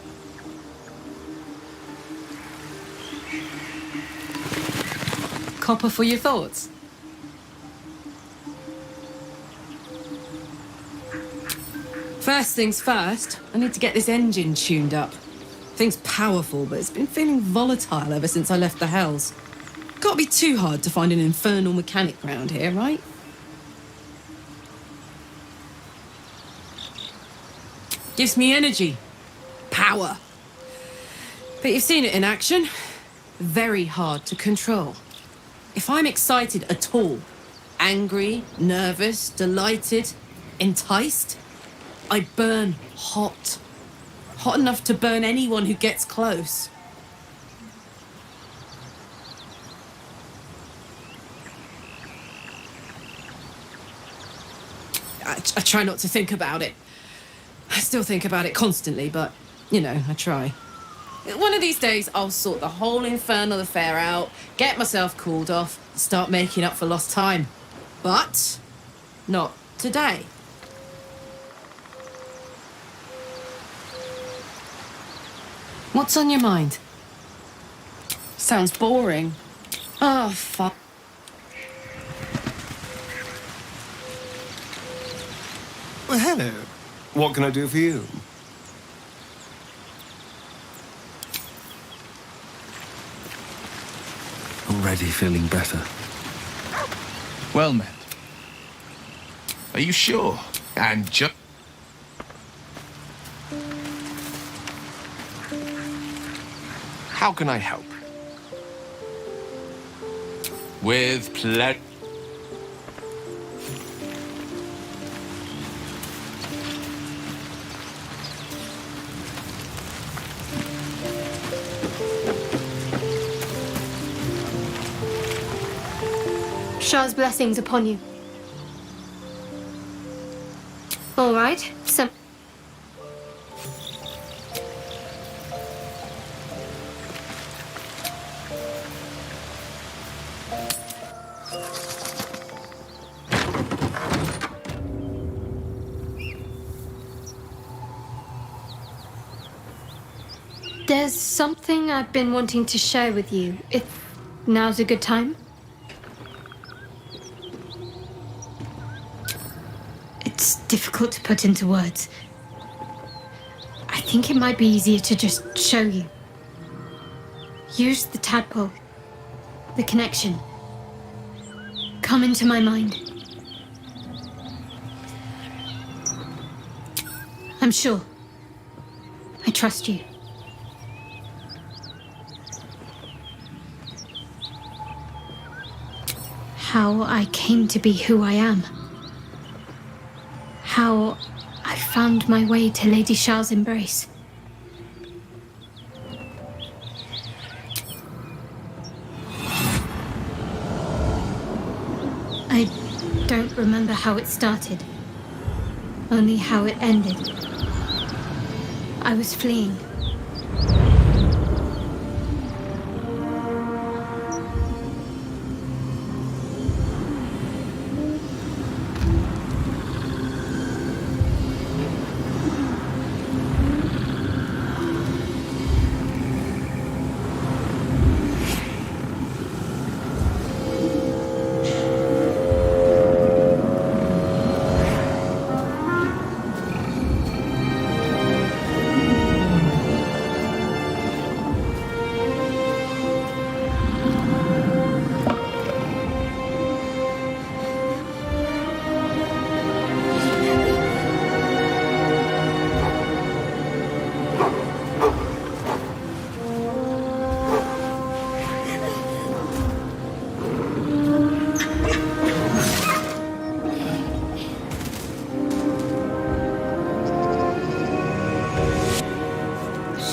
Copper for your thoughts? First things first, I need to get this engine tuned up. Thing's powerful, but it's been feeling volatile ever since I left the Hells. Can't be too hard to find an infernal mechanic round here, right? Gives me energy. Power. But you've seen it in action. Very hard to control. If I'm excited at all, angry, nervous, delighted, enticed, I burn hot. Hot enough to burn anyone who gets close. I try not to think about it. I still think about it constantly, but, you know, I try. One of these days, I'll sort the whole infernal affair out, get myself cooled off, start making up for lost time. But not today. What's on your mind? Sounds boring. Oh, fuck. Well, hello. What can I do for you? Already feeling better. Well met. Are you sure? And just... How can I help? With pleasure. Shah's blessings upon you. All right, so... There's something I've been wanting to share with you, if now's a good time. It's difficult to put into words. I think it might be easier to just show you. Use the tadpole, the connection. Come into my mind. I'm sure. I trust you. How I came to be who I am. How I found my way to Lady Shah's embrace. I don't remember how it started, only how it ended. I was fleeing.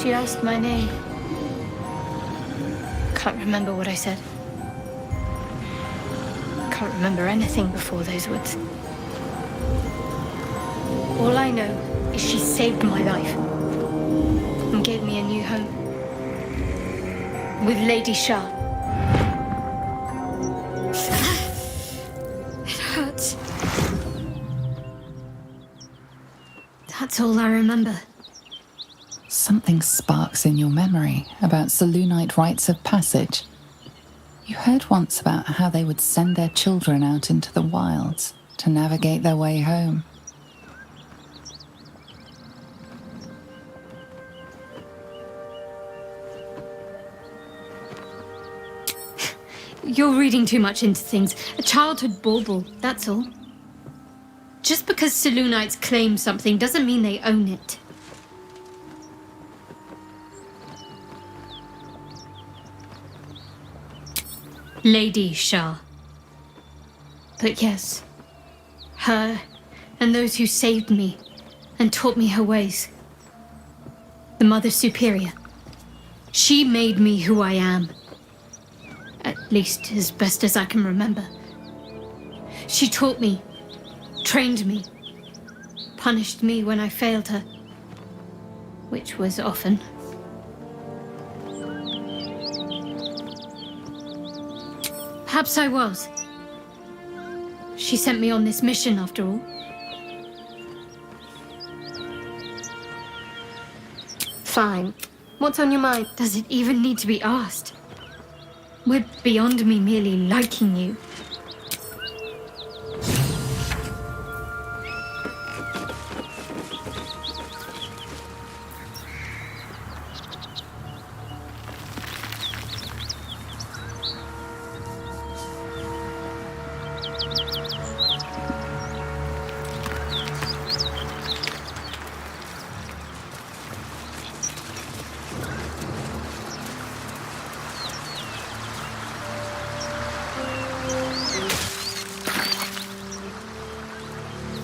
She asked my name. Can't remember what I said. Can't remember anything before those words. All I know is she saved my life and gave me a new home. With Lady Shah. It hurts. That's all I remember. Something sparks in your memory about Selûnite rites of passage. You heard once about how they would send their children out into the wilds to navigate their way home. You're reading too much into things. A childhood bauble, that's all. Just because Selûnites claim something doesn't mean they own it. Lady Shah. But yes, her and those who saved me and taught me her ways. The Mother Superior. She made me who I am. At least as best as I can remember. She taught me, trained me, punished me when I failed her, which was often. Perhaps I was. She sent me on this mission after all. Fine. What's on your mind? Does it even need to be asked? We're beyond me merely liking you.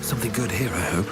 Something good here, I hope.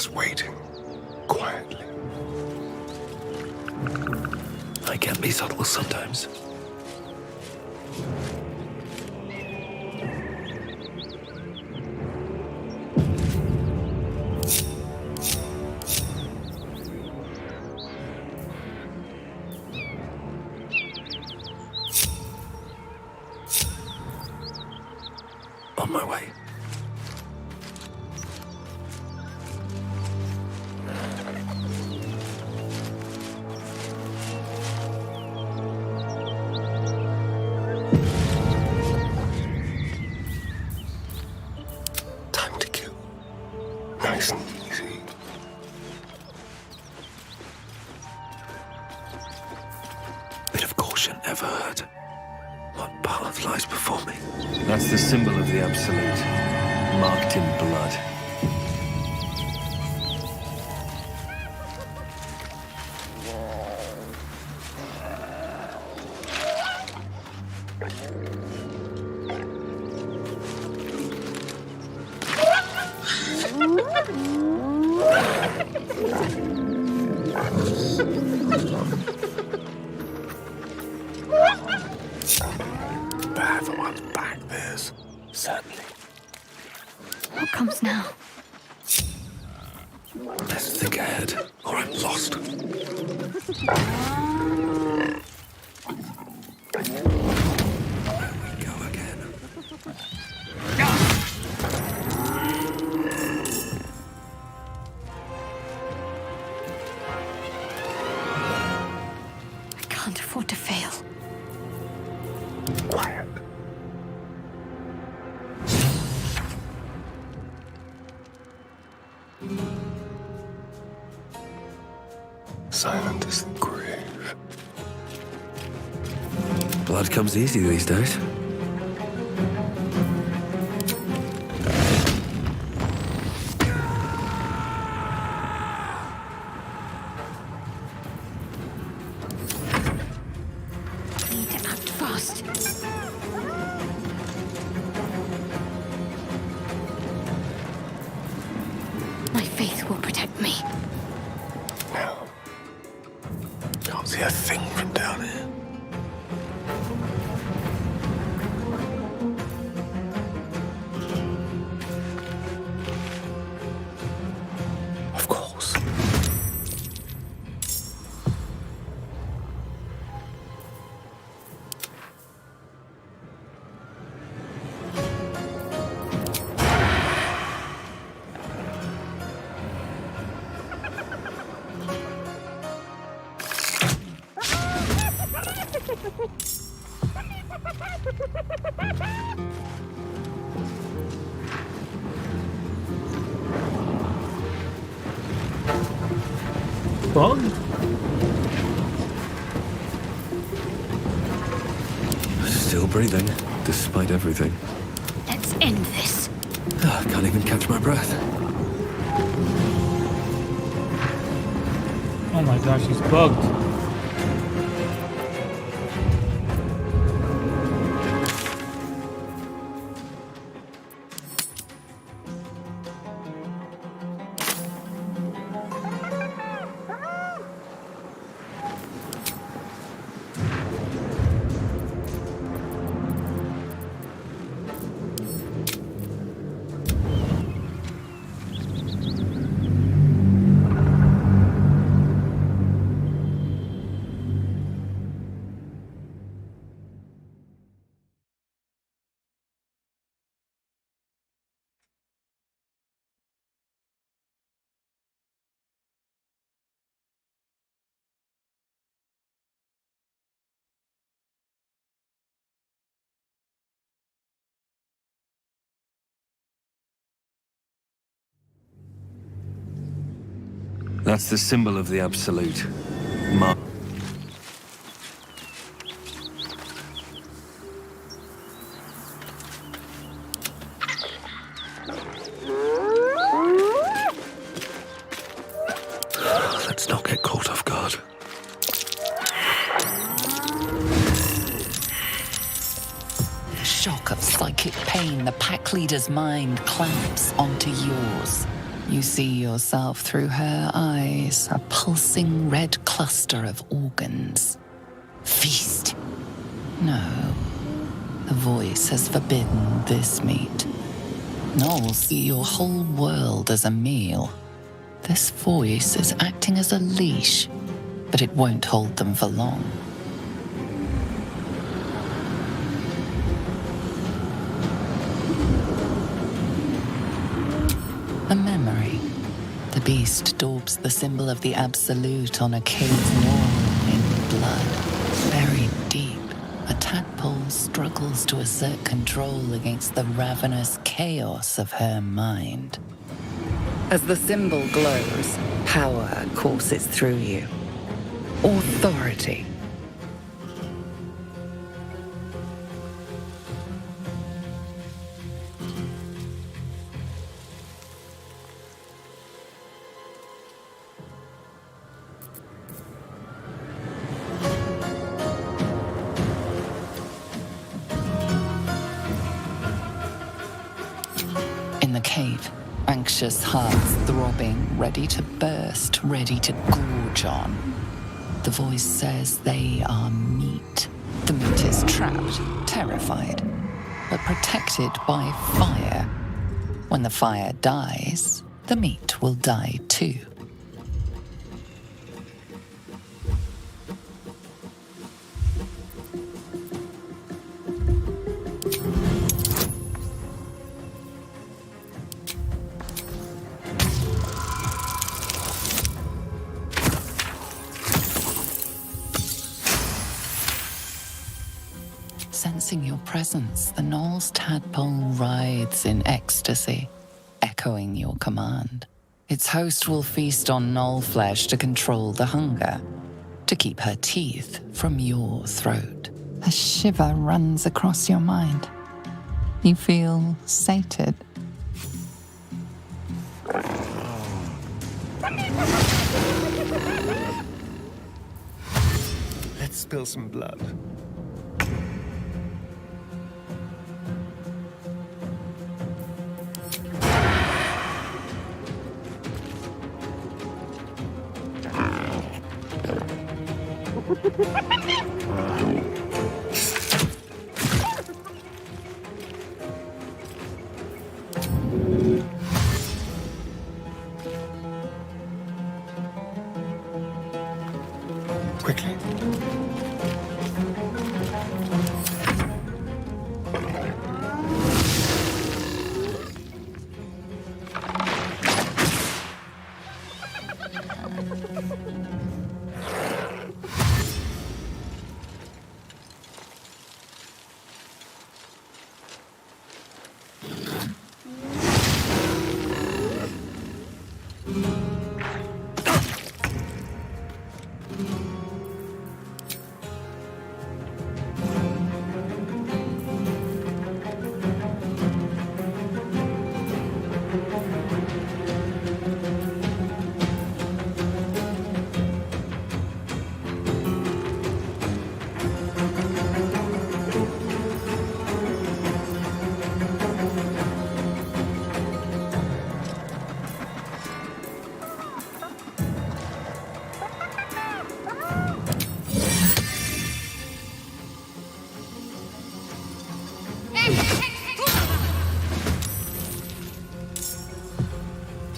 just waiting, quietly. I can be subtle sometimes. On my way. Time to kill. Nice and easy. Bit of caution ever hurt. What path lies before me? That's the symbol of the Absolute, marked in blood. Bad for one's back, this. Certainly. What comes now? Best think ahead, or I'm lost. There we go again. I can't afford to fail. Quiet. Silent as the grave. Blood comes easy these days. I need to act fast. My faith will protect me. No. Can't see a thing from down here. Of course. Bug? Still breathing, despite everything. Let's end this. Can't even catch my breath. Oh my gosh, he's bugged. That's the symbol of the Absolute. Let's not get caught off guard. The shock of psychic pain, the pack leader's mind clamps onto yours. You see yourself through her eyes, a pulsing red cluster of organs. Feast. No. The voice has forbidden this meat. Gnolls see your whole world as a meal. This voice is acting as a leash, but it won't hold them for long. A memory. The beast daubs the symbol of the Absolute on a cave wall in blood. Buried deep, a tadpole struggles to assert control against the ravenous chaos of her mind. As the symbol glows, power courses through you. Authority. In the cave, anxious hearts throbbing, ready to burst, ready to gorge on. The voice says they are meat. The meat is trapped, terrified, but protected by fire. When the fire dies, the meat will die too. Sensing your presence, the Gnoll's tadpole writhes in ecstasy, echoing your command. Its host will feast on Gnoll flesh to control the hunger, to keep her teeth from your throat. A shiver runs across your mind. You feel sated. Let's spill some blood. Quickly.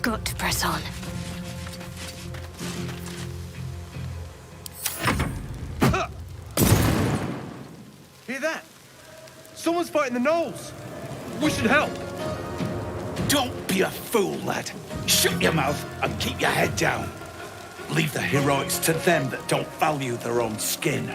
Got to press on. Hear that? Someone's fighting the Gnolls. We should help. Don't be a fool, lad. Shut your mouth and keep your head down. Leave the heroics to them that don't value their own skin.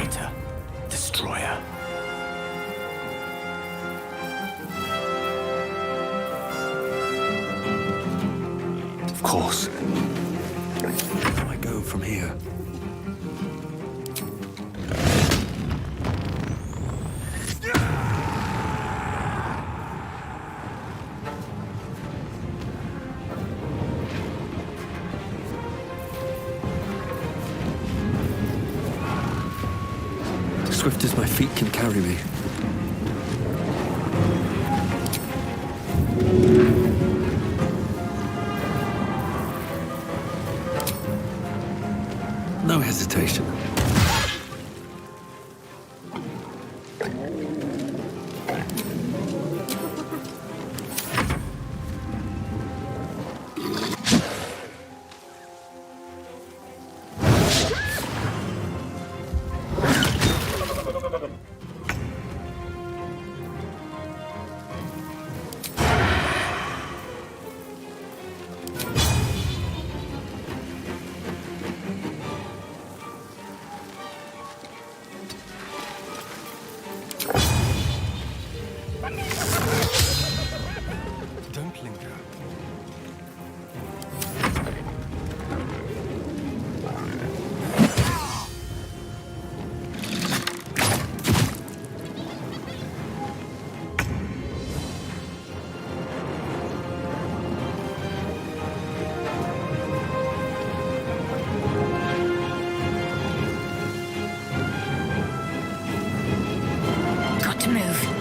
fighter, destroyer. Of course. Where do I go from here? Swift as my feet can carry me. No hesitation. Don't linger. Got to move.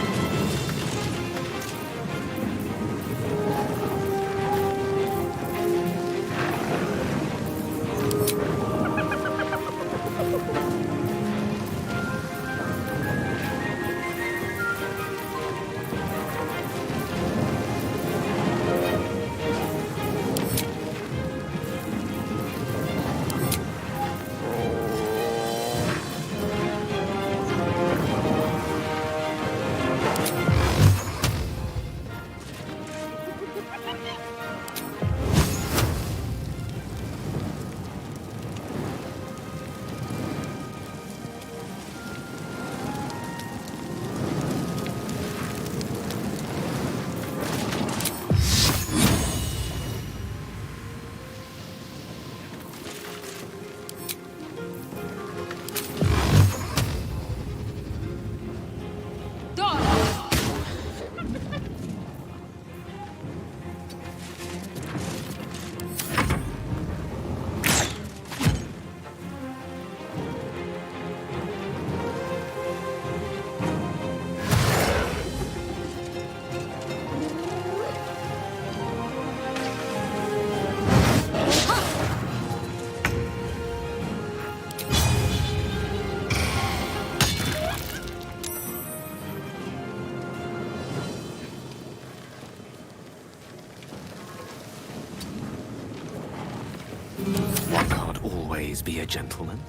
One can't always be a gentleman.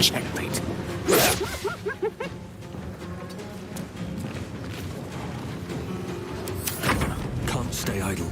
Checkmate. Can't stay idle.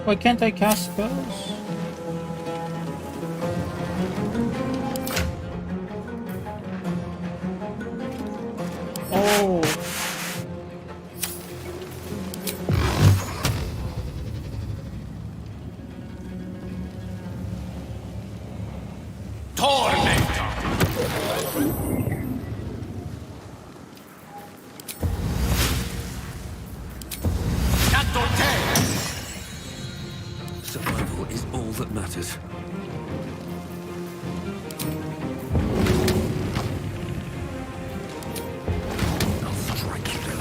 Why can't I cast spells? Oh. Survival is all that matters. I'll strike you down.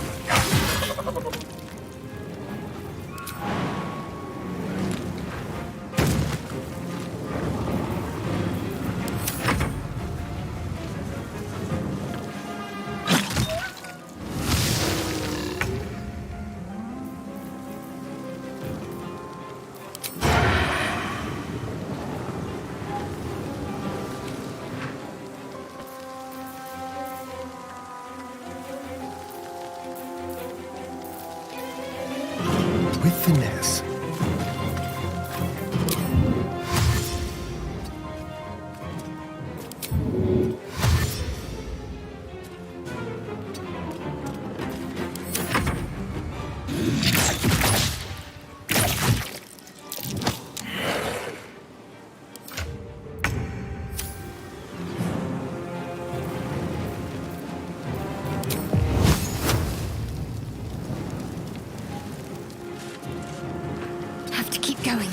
With finesse. Have to keep going.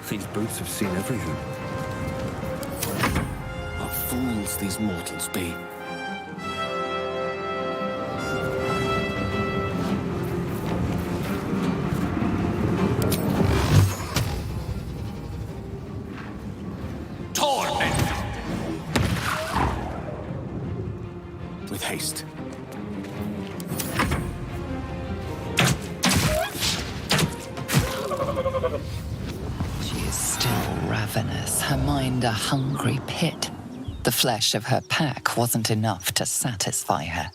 These boots have seen everything. What fools these mortals be. With haste. She is still ravenous, her mind a hungry pit. The flesh of her pack wasn't enough to satisfy her.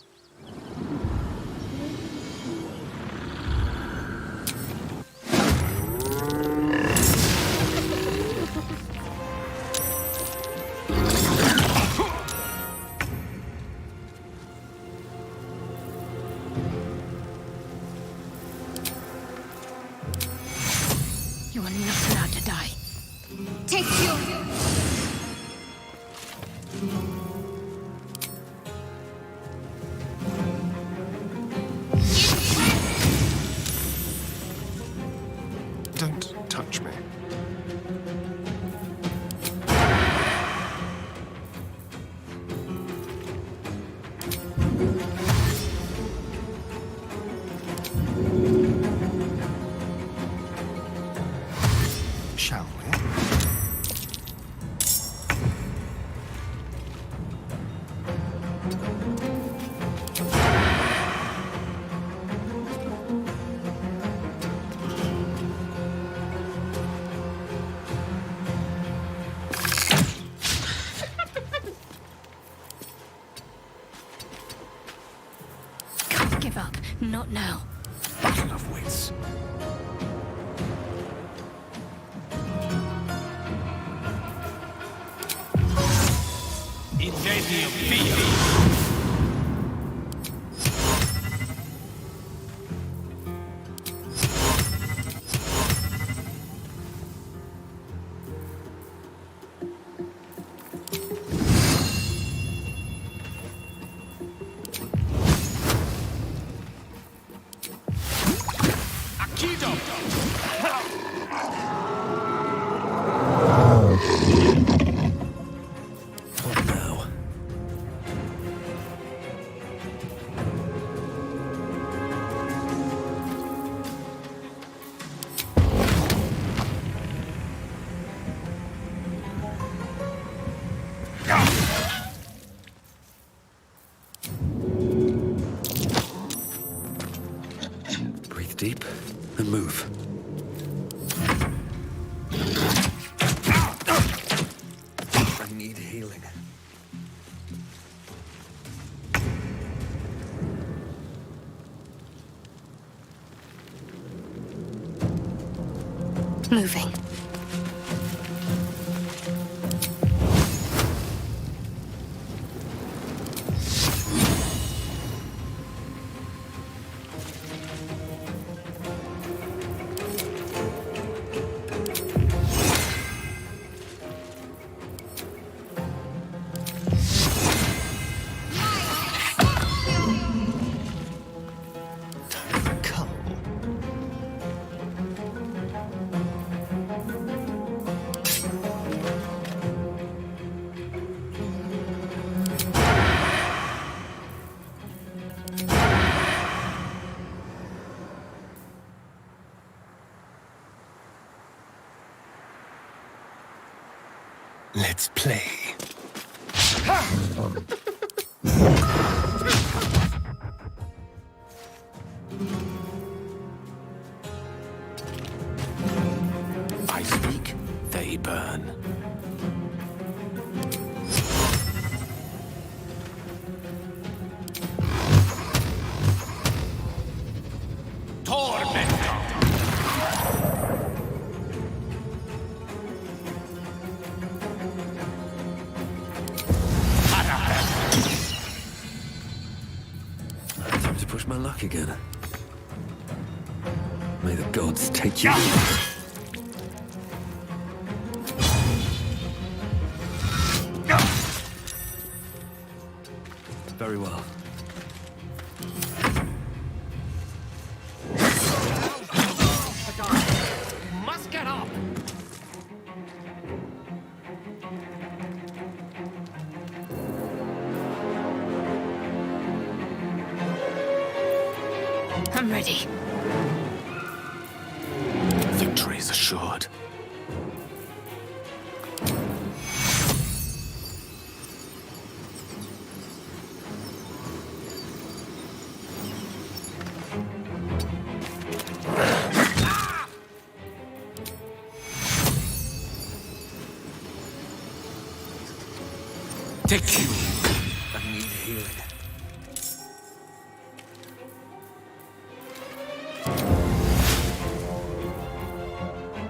You are not allowed to die. Take your... Don't touch me. Shall we? Can't give up. Not now. Battle of wits. moving. Let's play. I speak, they burn. Time to push my luck again. May the gods take you. Very well. Must get up. I'm ready. Victory is assured. Take you. I need healing.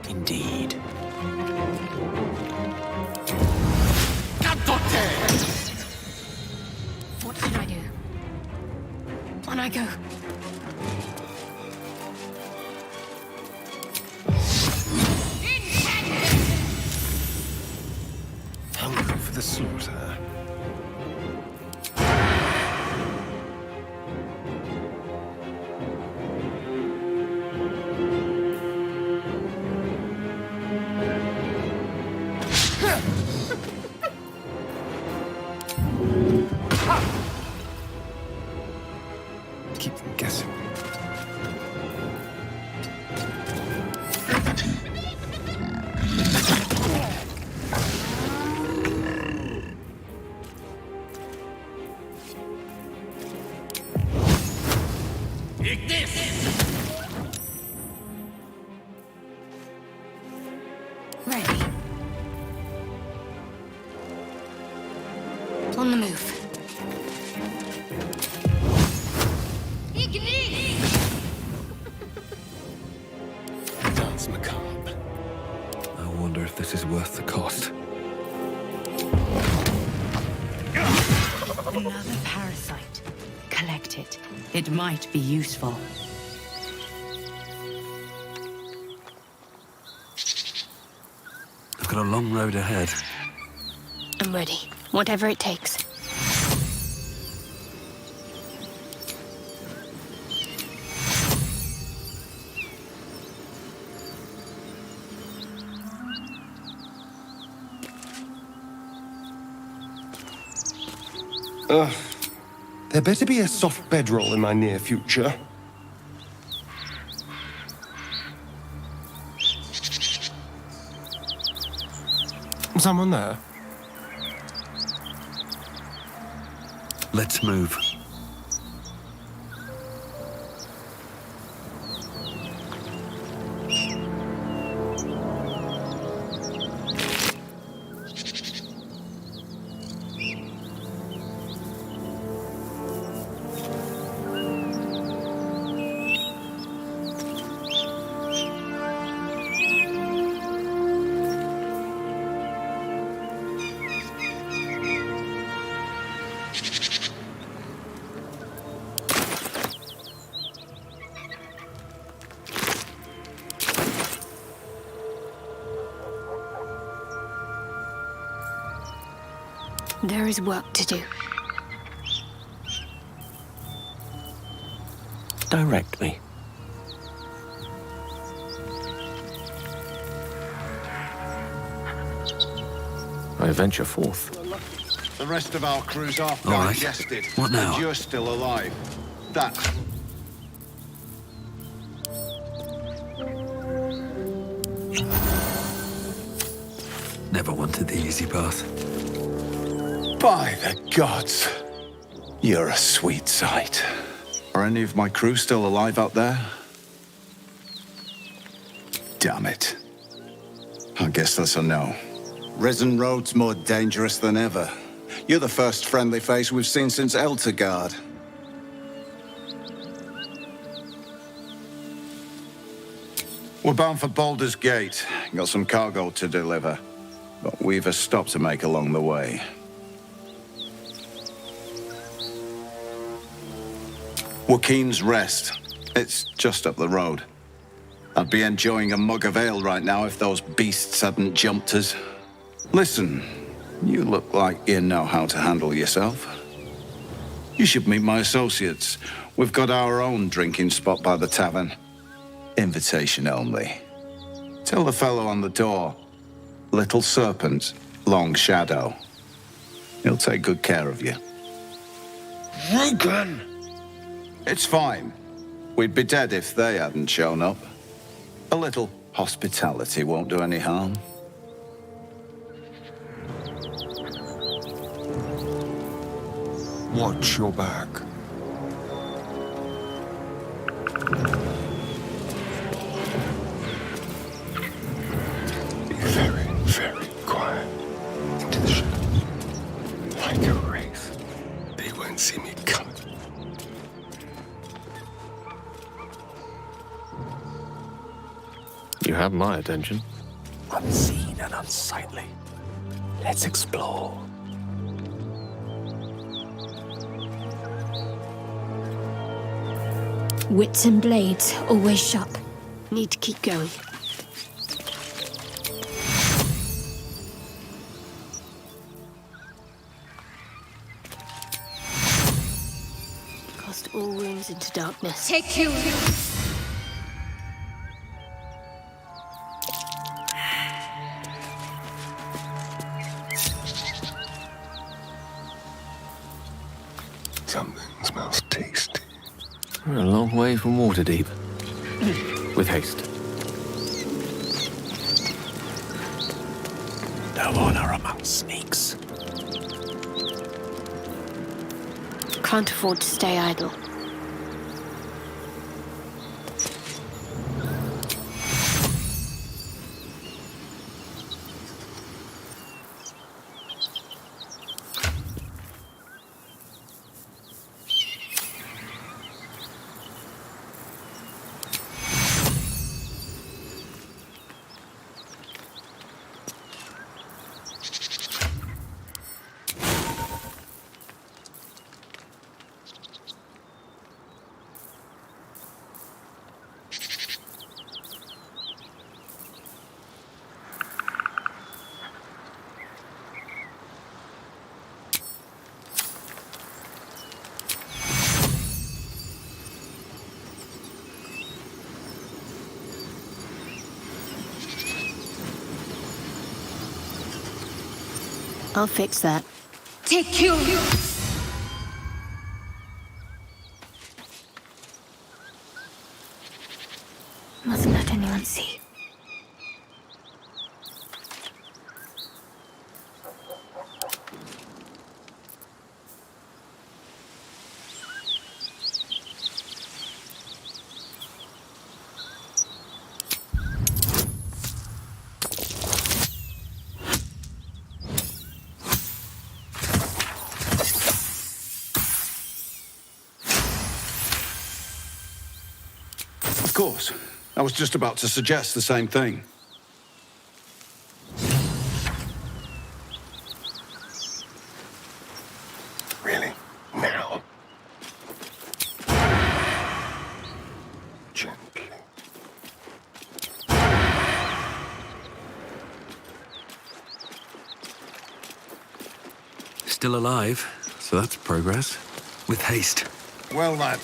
Indeed. What should I do? On I go. Hungry for the slaughter. Keep them guessing. Ready. On the move. Dance macabre. I wonder if this is worth the cost. Another parasite. Collect it. It might be useful. I've got a long road ahead. I'm ready. Whatever it takes. There better be a soft bedroll in my near future. Someone there? Let's move. There is work to do. Direct me. I venture forth. The rest of our crew's off, All right. digested. What now? And you're still alive. That. Never wanted the easy path. By the gods. You're a sweet sight. Are any of my crew still alive out there? Damn it. I guess that's a no. Risen Road's more dangerous than ever. You're the first friendly face we've seen since Eltergard. We're bound for Baldur's Gate. Got some cargo to deliver. But we've a stop to make along the way. Joaquin's Rest. It's just up the road. I'd be enjoying a mug of ale right now if those beasts hadn't jumped us. Listen, you look like you know how to handle yourself. You should meet my associates. We've got our own drinking spot by the tavern. Invitation only. Tell the fellow on the door. Little Serpent, Long Shadow. He'll take good care of you. Rugen! It's fine. We'd be dead if they hadn't shown up. A little hospitality won't do any harm. Watch your back. Be very, very quiet. Into the shadows. Like a wraith. They won't see me coming. You have my attention. Unseen and unsightly. Let's explore. Wits and blades, always sharp. Need to keep going. Cast all wounds into darkness. Take you. Something smells tasty. We're a long way from Waterdeep. With haste. No honor among sneaks. Can't afford to stay idle. I'll fix that. Take you. Mustn't let anyone see. Of course. I was just about to suggest the same thing. Really? Now? Gently. still alive, so that's progress. With haste. Well, lad,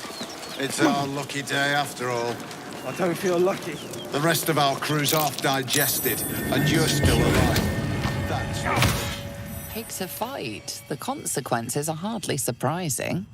it's our lucky day after all. I don't feel lucky. The rest of our crew's half digested, and you're still alive. That's... Takes a fight. The consequences are hardly surprising.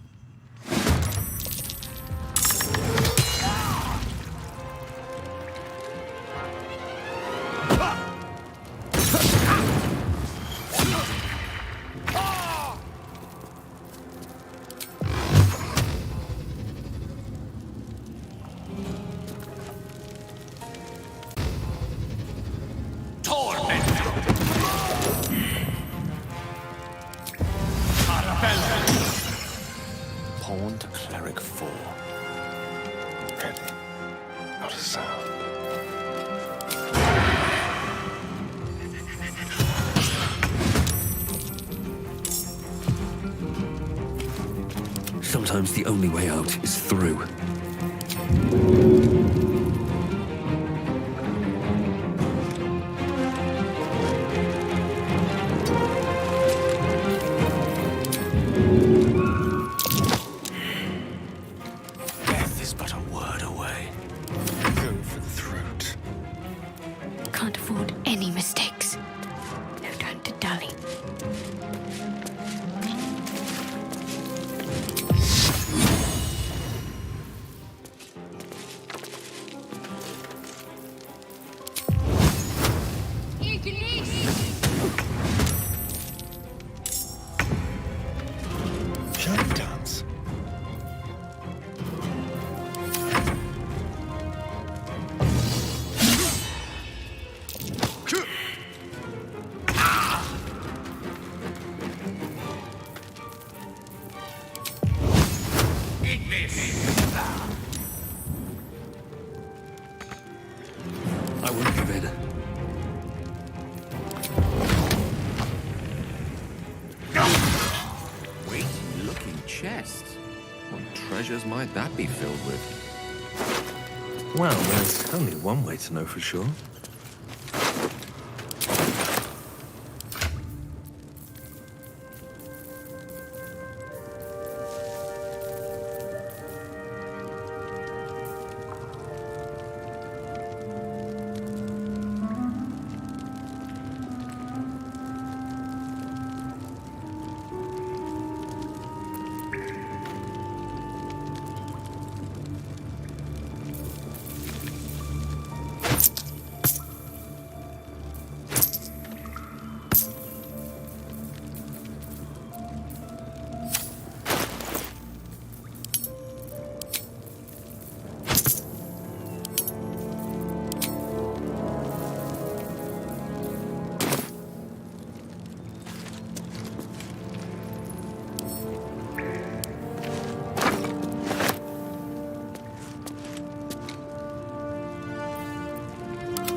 Pawn to cleric 4. Really? Not a sound. Sometimes the only way out is through. Death is but a word away. Go for the throat. Can't afford any mistakes. No time to dally. Shadow dance. I won't give in. Weighty-looking chest. What treasures might that be filled with? Well, there's only one way to know for sure.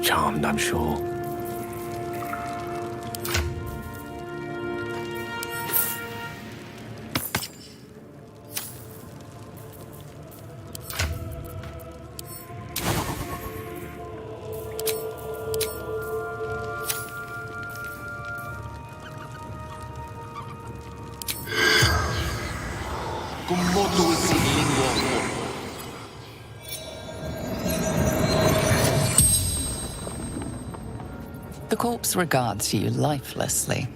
Charmed, I'm sure. The corpse regards you lifelessly.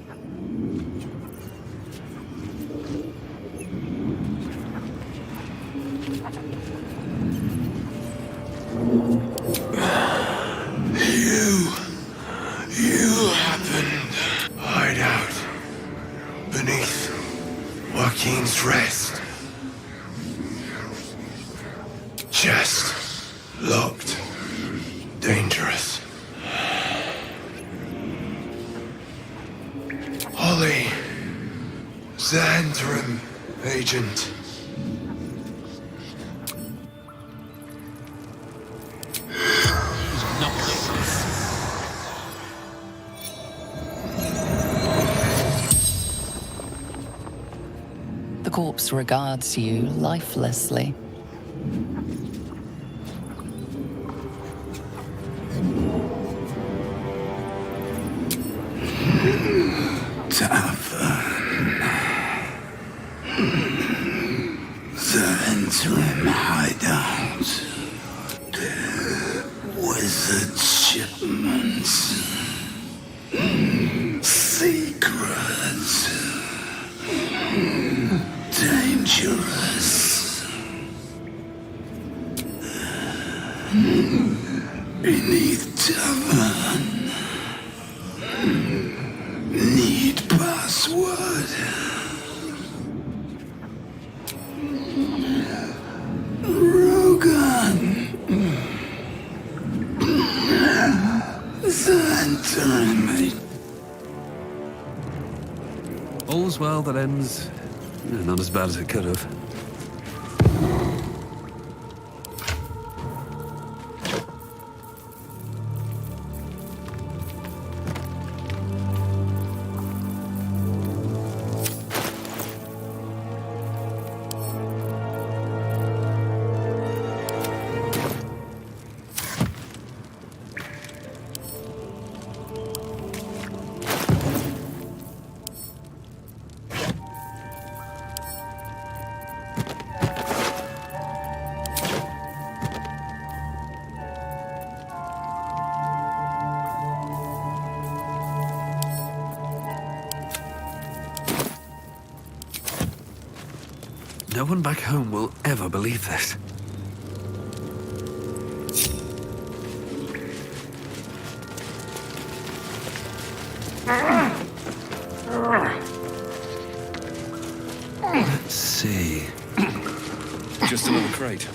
You happened. Hide out. Beneath Joaquin's rest. Chest. Locked. Dangerous. Holly. Xantrum agent. The corpse regards you lifelessly. Tavern. interim hideout. Wizard shipments. Secrets. Dangerous. Beneath tavern. Need password. Rogan. Xanthan. All's well that ends. Not as bad as it could have. No one back home will ever believe this. Let's see. Just another crate.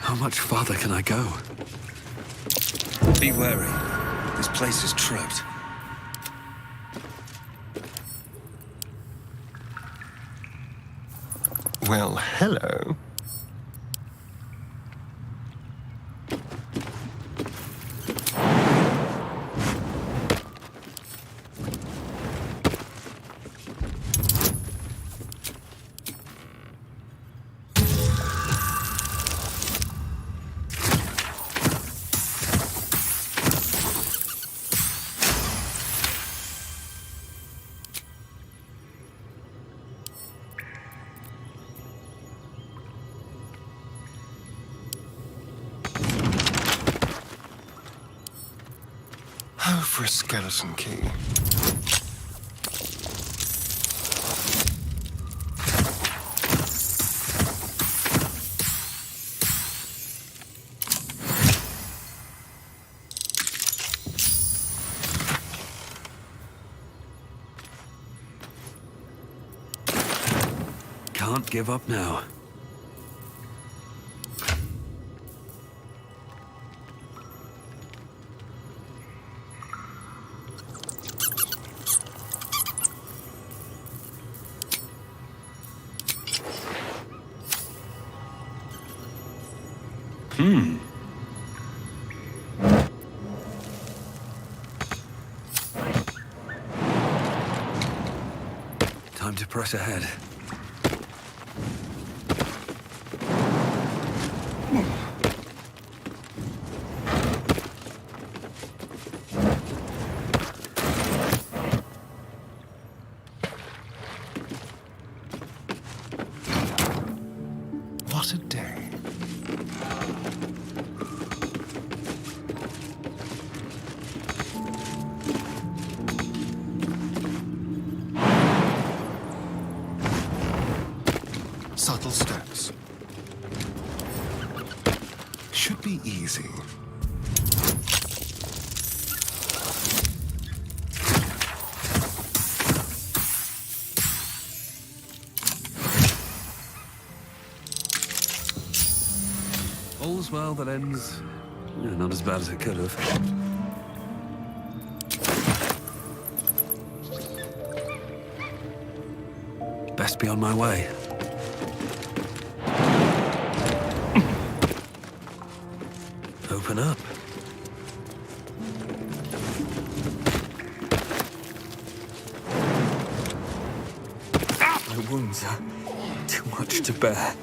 How much farther can I go? Be wary. This place is trapped. Well, hello. Oh, for a skeleton key. Can't give up now. Time to press ahead. What a day. Subtle steps. Should be easy. All's well that ends. Not as bad as it could have. Best be on my way. Open up. My wounds are too much to bear.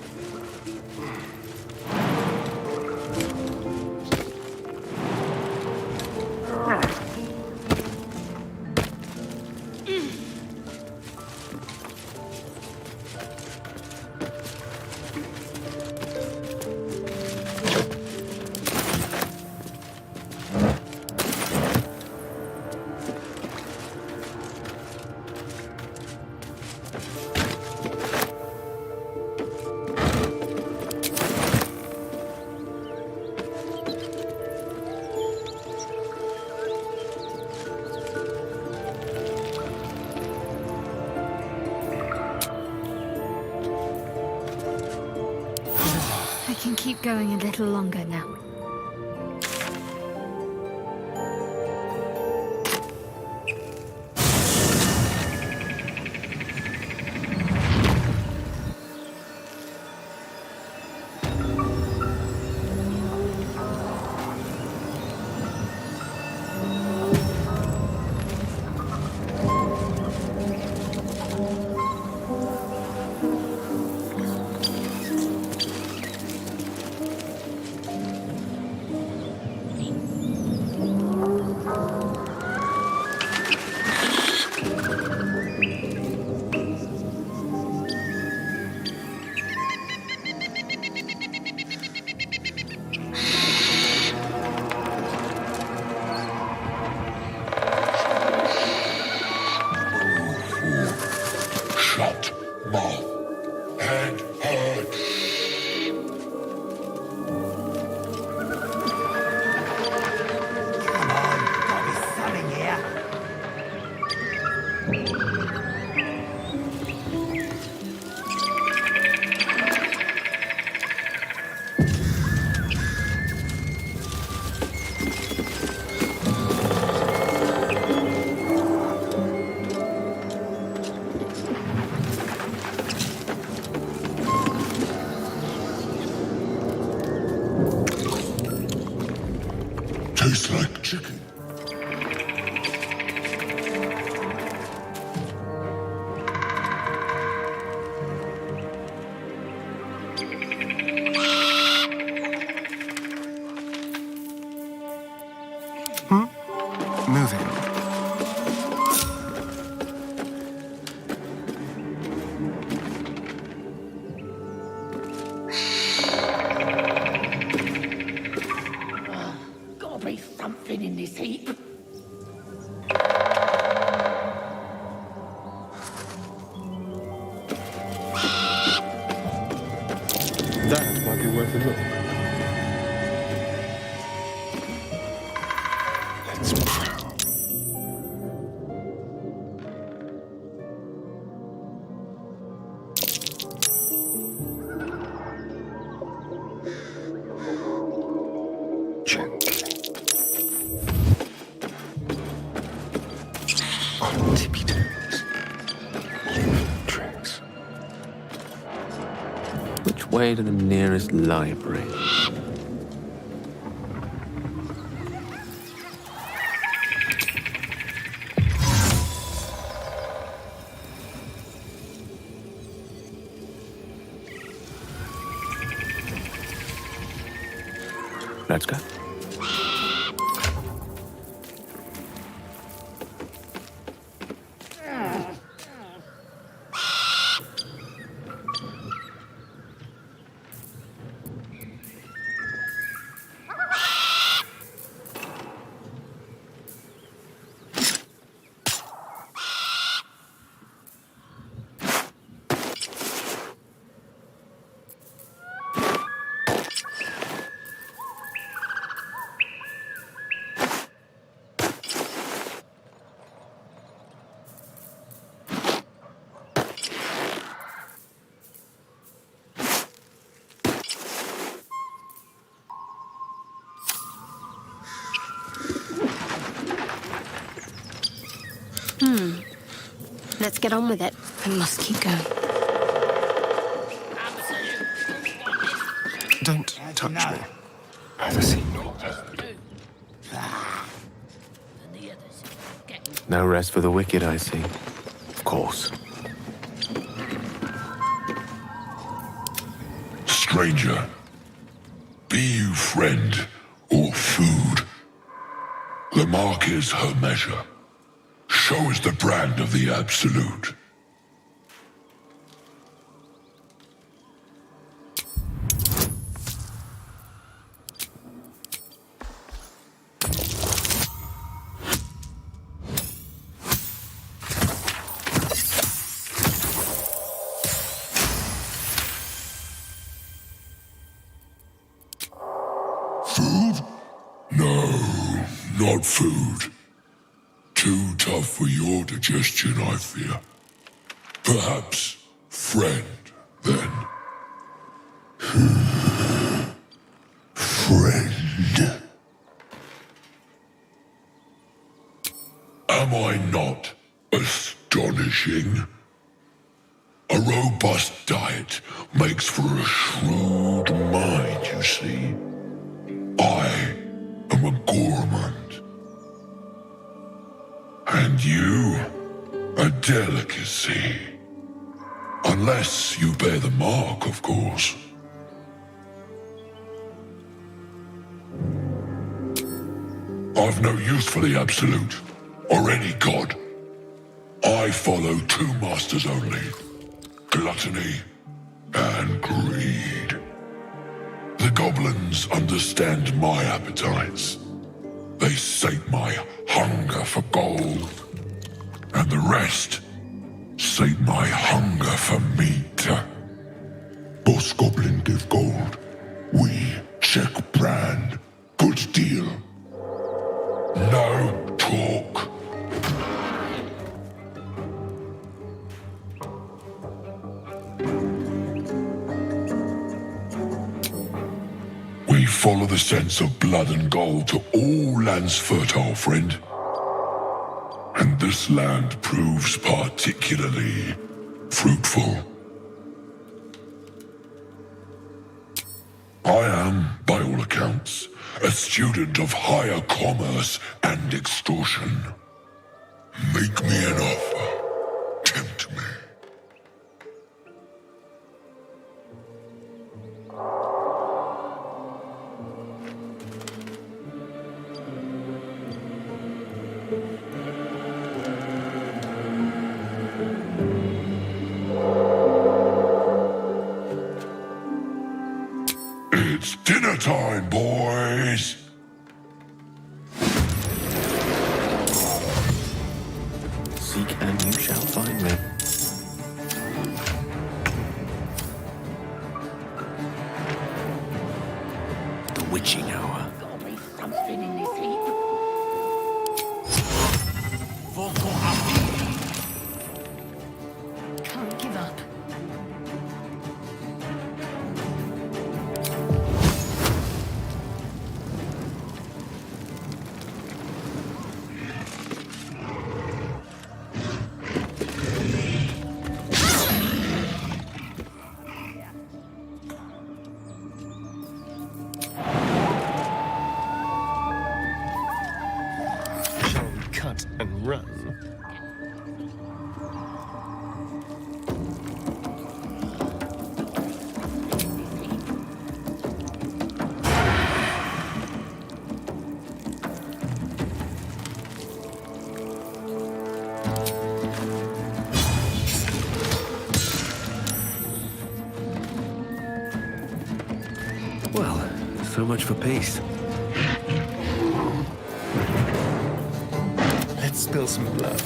I can keep going a little longer now. Shut mouth. Head hurt. Come on, gotta be something here. Tastes like chicken. Moving. Gotta be something in this heap. That might be worth a look. Let's prowl. On tippy toes. Tricks. Which way to the nearest library? Let's go. Let's get on with it. I must keep going. Don't touch me. Neither seen nor heard. No rest for the wicked, I see. Of course. Stranger, be you friend or food, the mark is her measure. Show is the brand of the absolute. Food? No, not food. Too tough for your digestion, I fear. Perhaps friend, then. Friend. Am I not astonishing? A robust diet makes for a shrewd mind, you see. I am a gourmand. And you, a delicacy. Unless you bear the mark, of course. I've no use for the Absolute, or any god. I follow two masters only, gluttony and greed. The goblins understand my appetites. They sate my hunger for gold. And the rest sate my hunger for meat. Boss goblin give gold. We check brand. Good deal. No talk. We follow the sense of blood and gold to all lands fertile, friend. And this land proves particularly fruitful. I am, by all accounts, a student of higher commerce and extortion. Make me an offer. Tempt me. It's dinner time, boys! Seek and you shall find me. The witching hour. There'll be something in this heap. Can't give up. Shall we cut and run? Well, so much for peace. Let's spill some blood.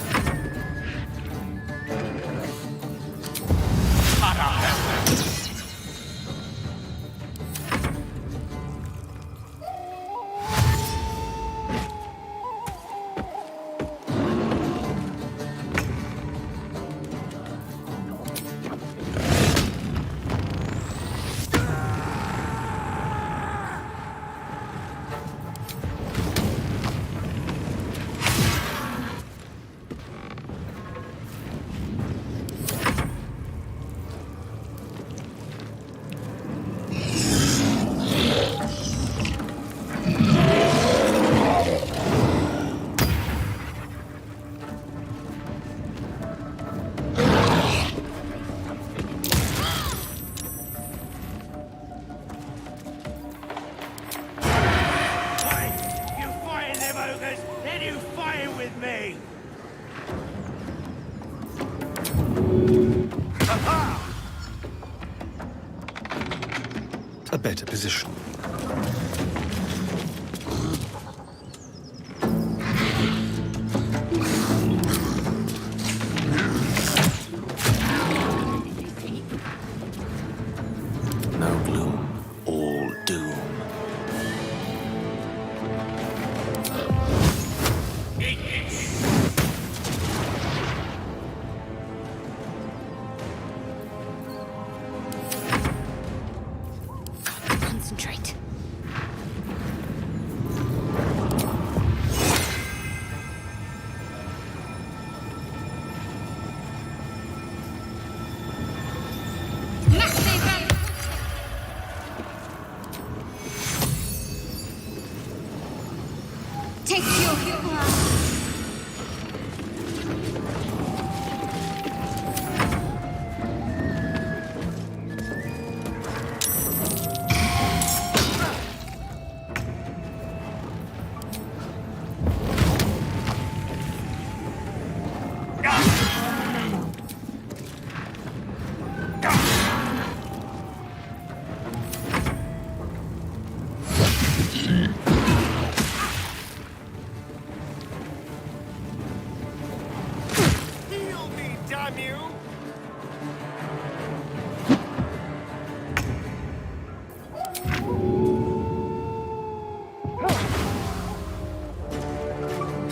Take your...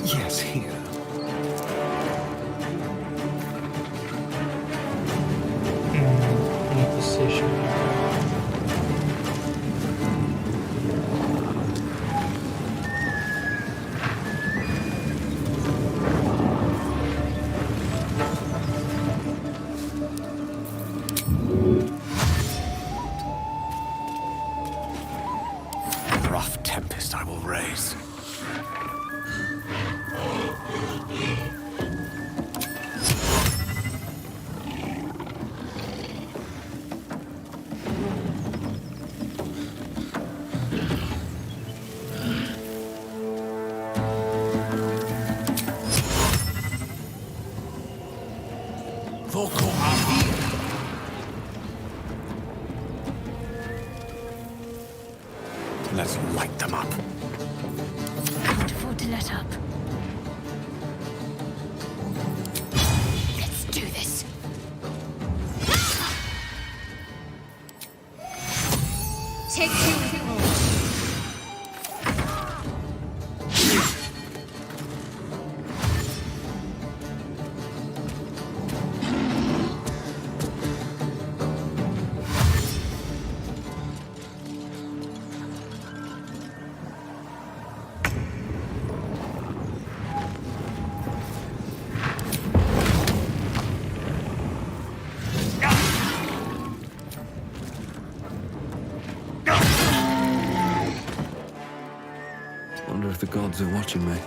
Yes, here. Any decision. Rough tempest I will raise. Let's light them up. Can't afford to let up. Let's do this. Take your... Wonder if the gods are watching me.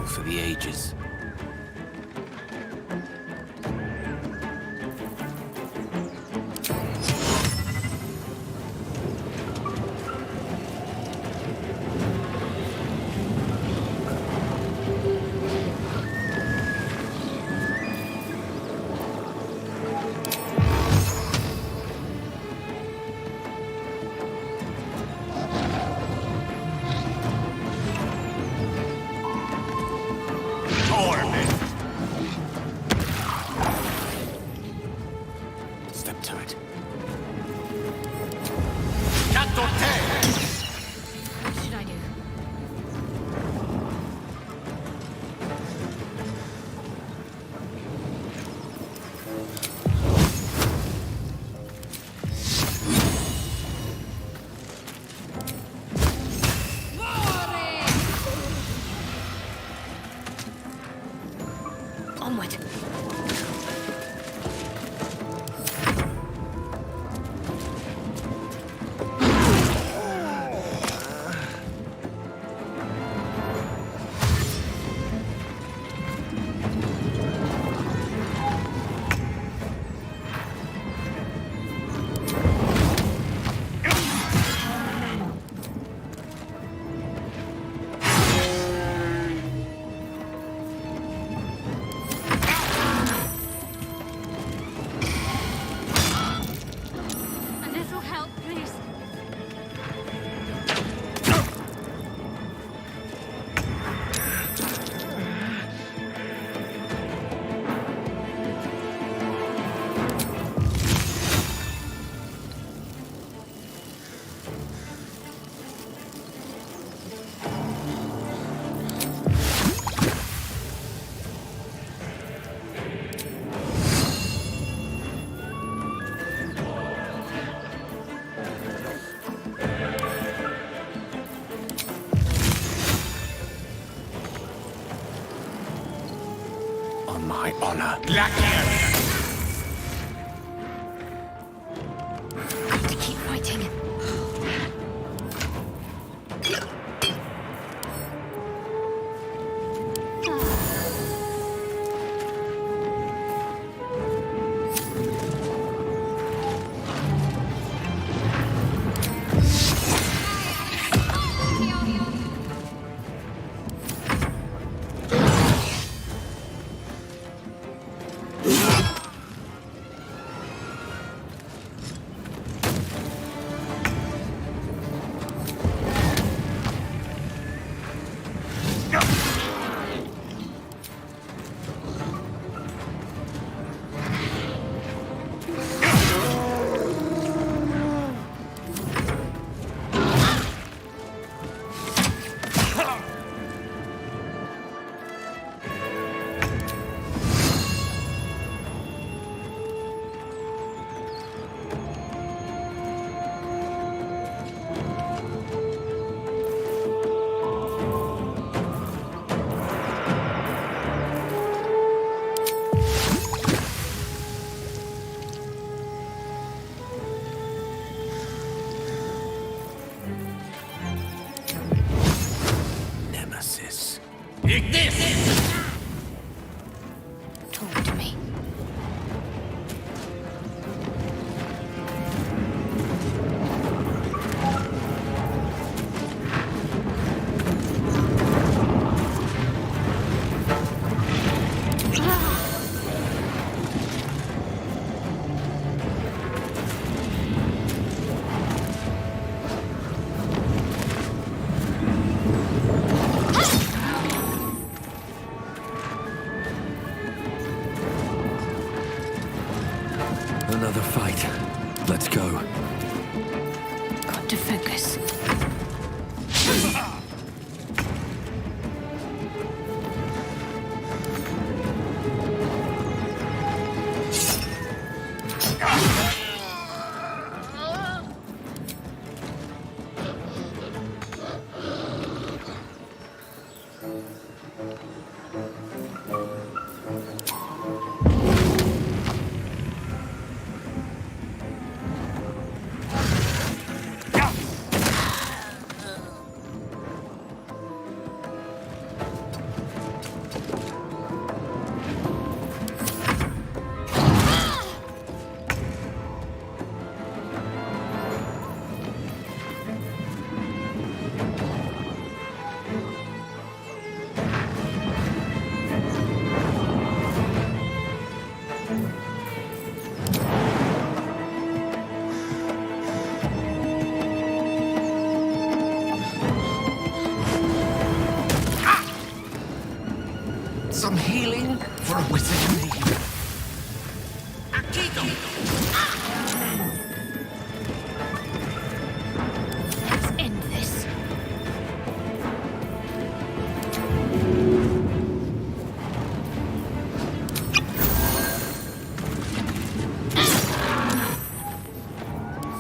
For the ages. Step to it. What should I do? Onward. on my honor. To keep fighting. Nemesis. Talk to me. Another fight. Let's go. Got to focus. Some healing for a wizard in need. Let's end this.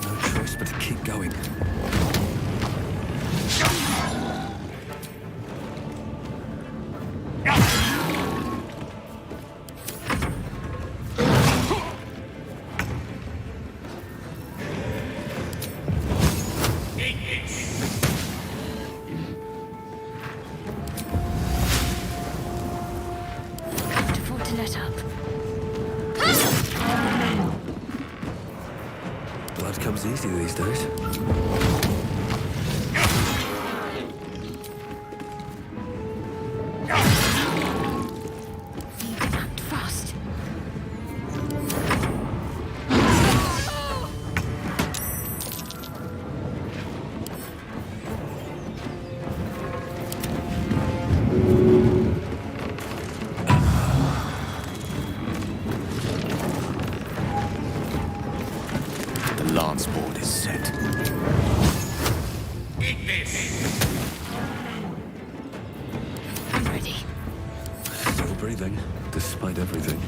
No choice but to keep going. Can't afford to let up. Blood comes easy these days. Need to act fast. The lance board is set. I'm ready. Still breathing, despite everything.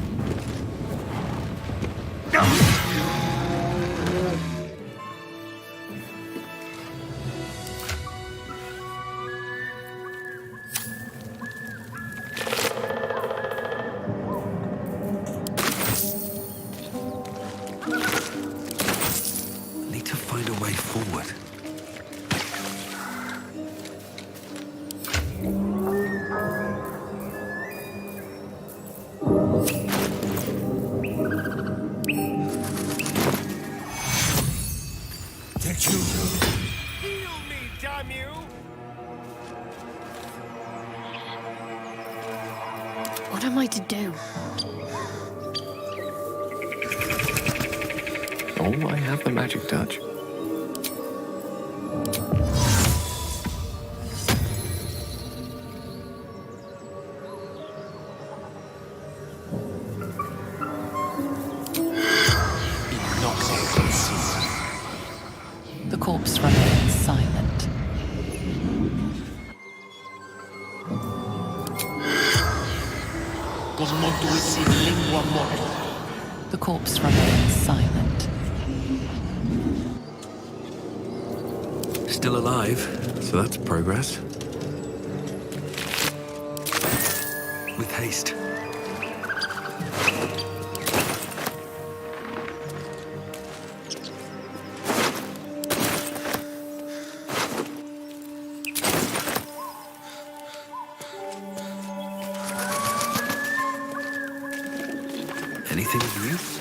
What am I to do? Oh, I have the magic touch. The corpse remains silent. The corpse remains silent. Still alive, so that's progress. With haste. Anything of use?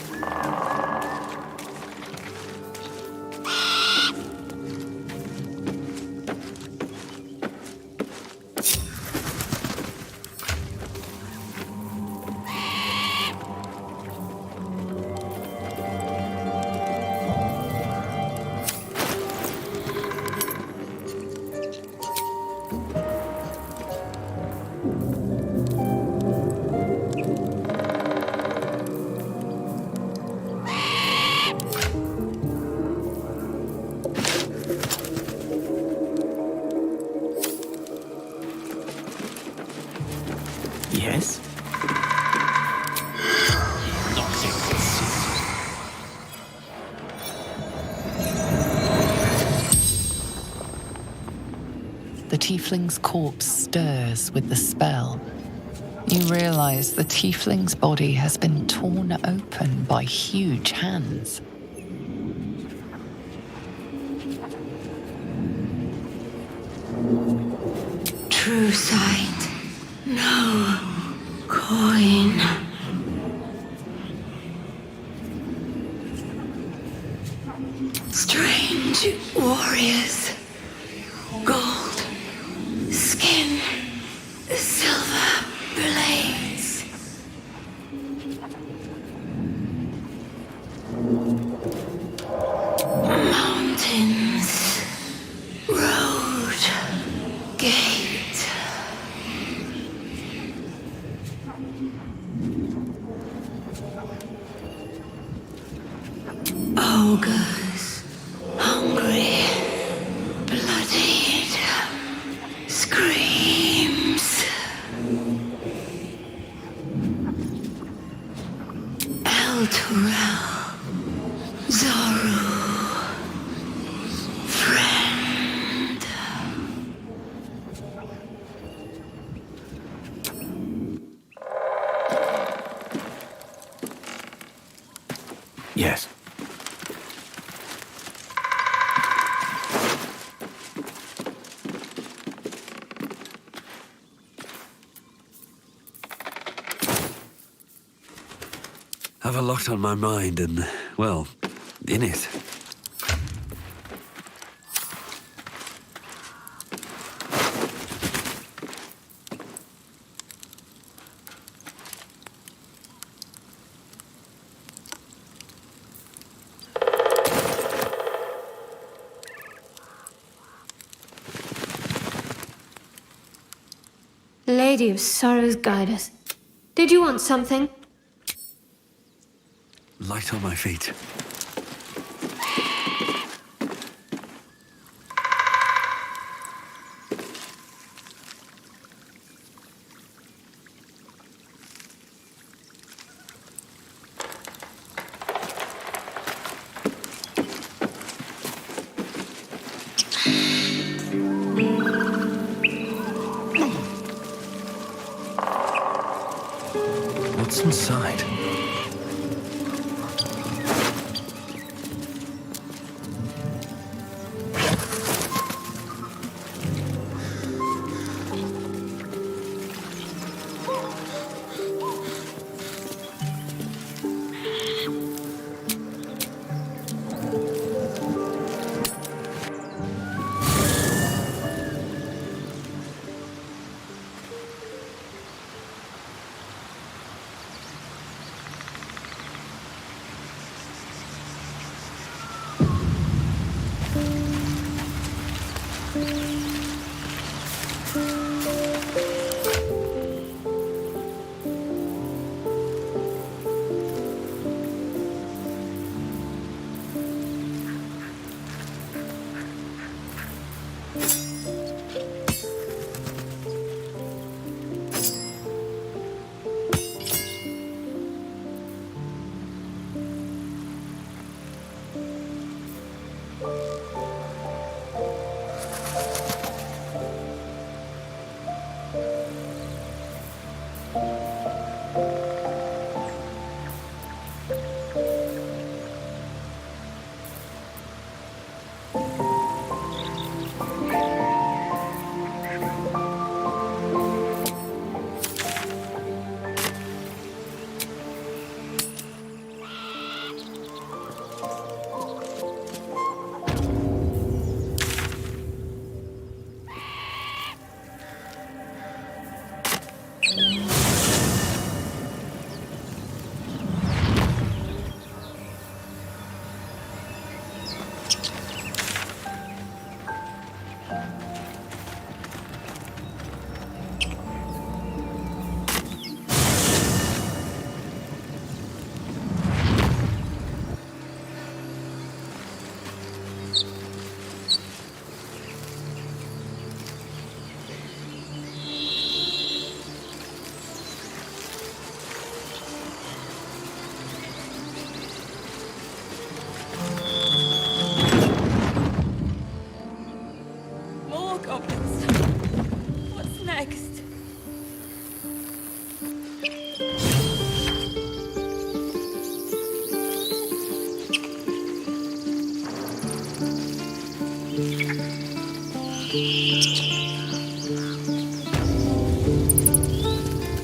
Yes? The tiefling's corpse stirs with the spell. You realize the tiefling's body has been torn open by huge hands. True sight. No coin. Strange warriors. Gold skin. Silver blades. Mountains. Road. Gate. Ogres, hungry, bloodied, screams. El Turel, Zoru, friend. Yes. Have a lot on my mind and, well, in it. Lady of Sorrows, guide us. Did you want something? Light on my feet. What's inside?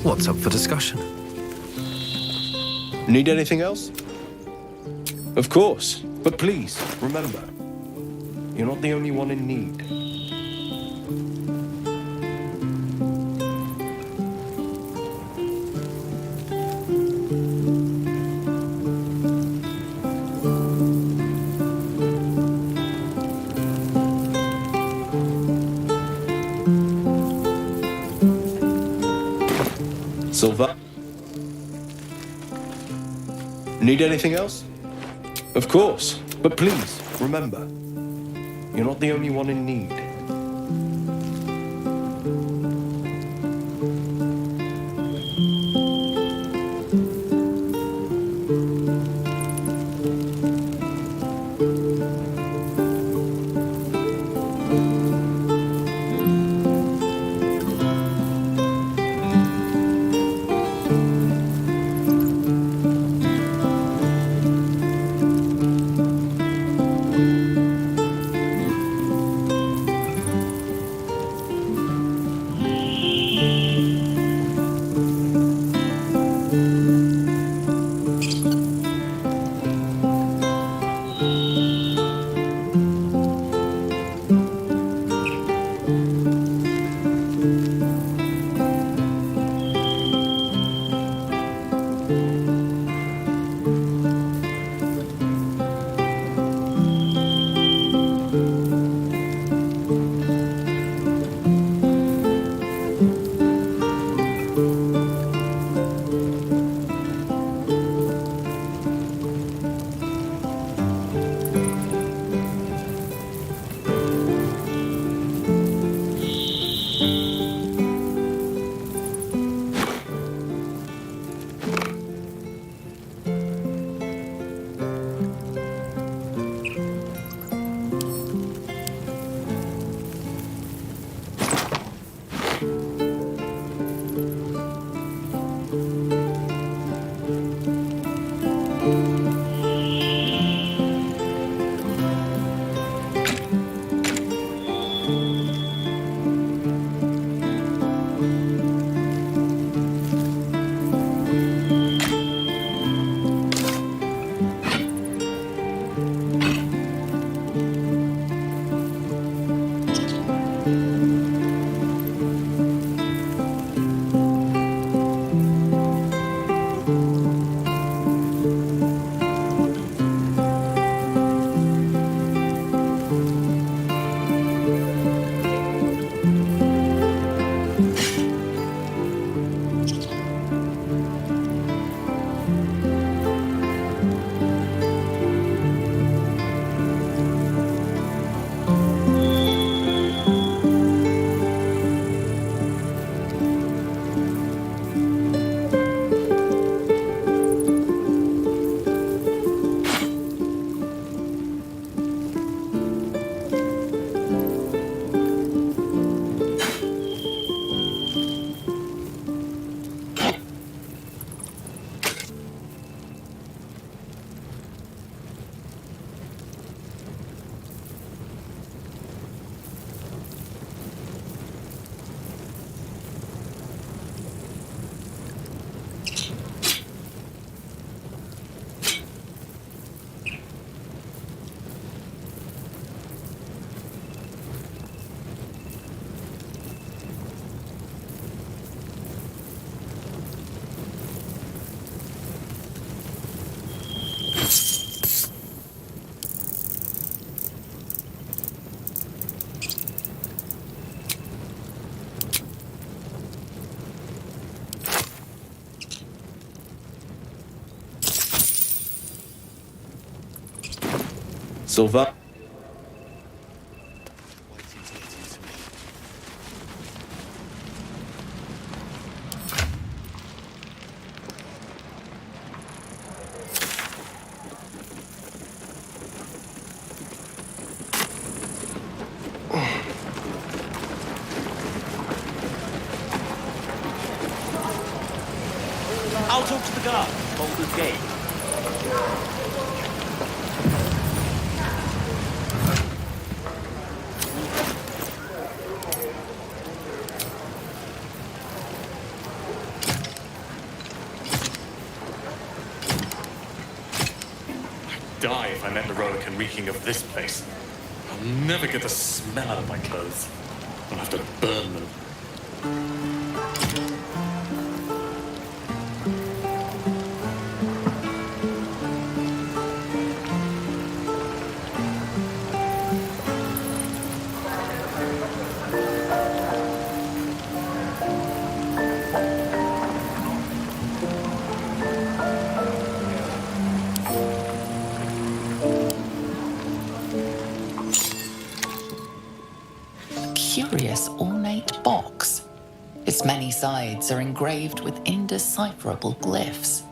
What's up for discussion? Need anything else? Of course. But please, remember, you're not the only one in need. Silva? Need anything else? Of course. But please, remember, you're not the only one in need. Silva? I'll talk to the guard. Baldur's Gate. die if I met the Roakan reeking of this place. I'll never get the smell out of my clothes. I'll have to burn them. Curious ornate box. Its many sides are engraved with indecipherable glyphs.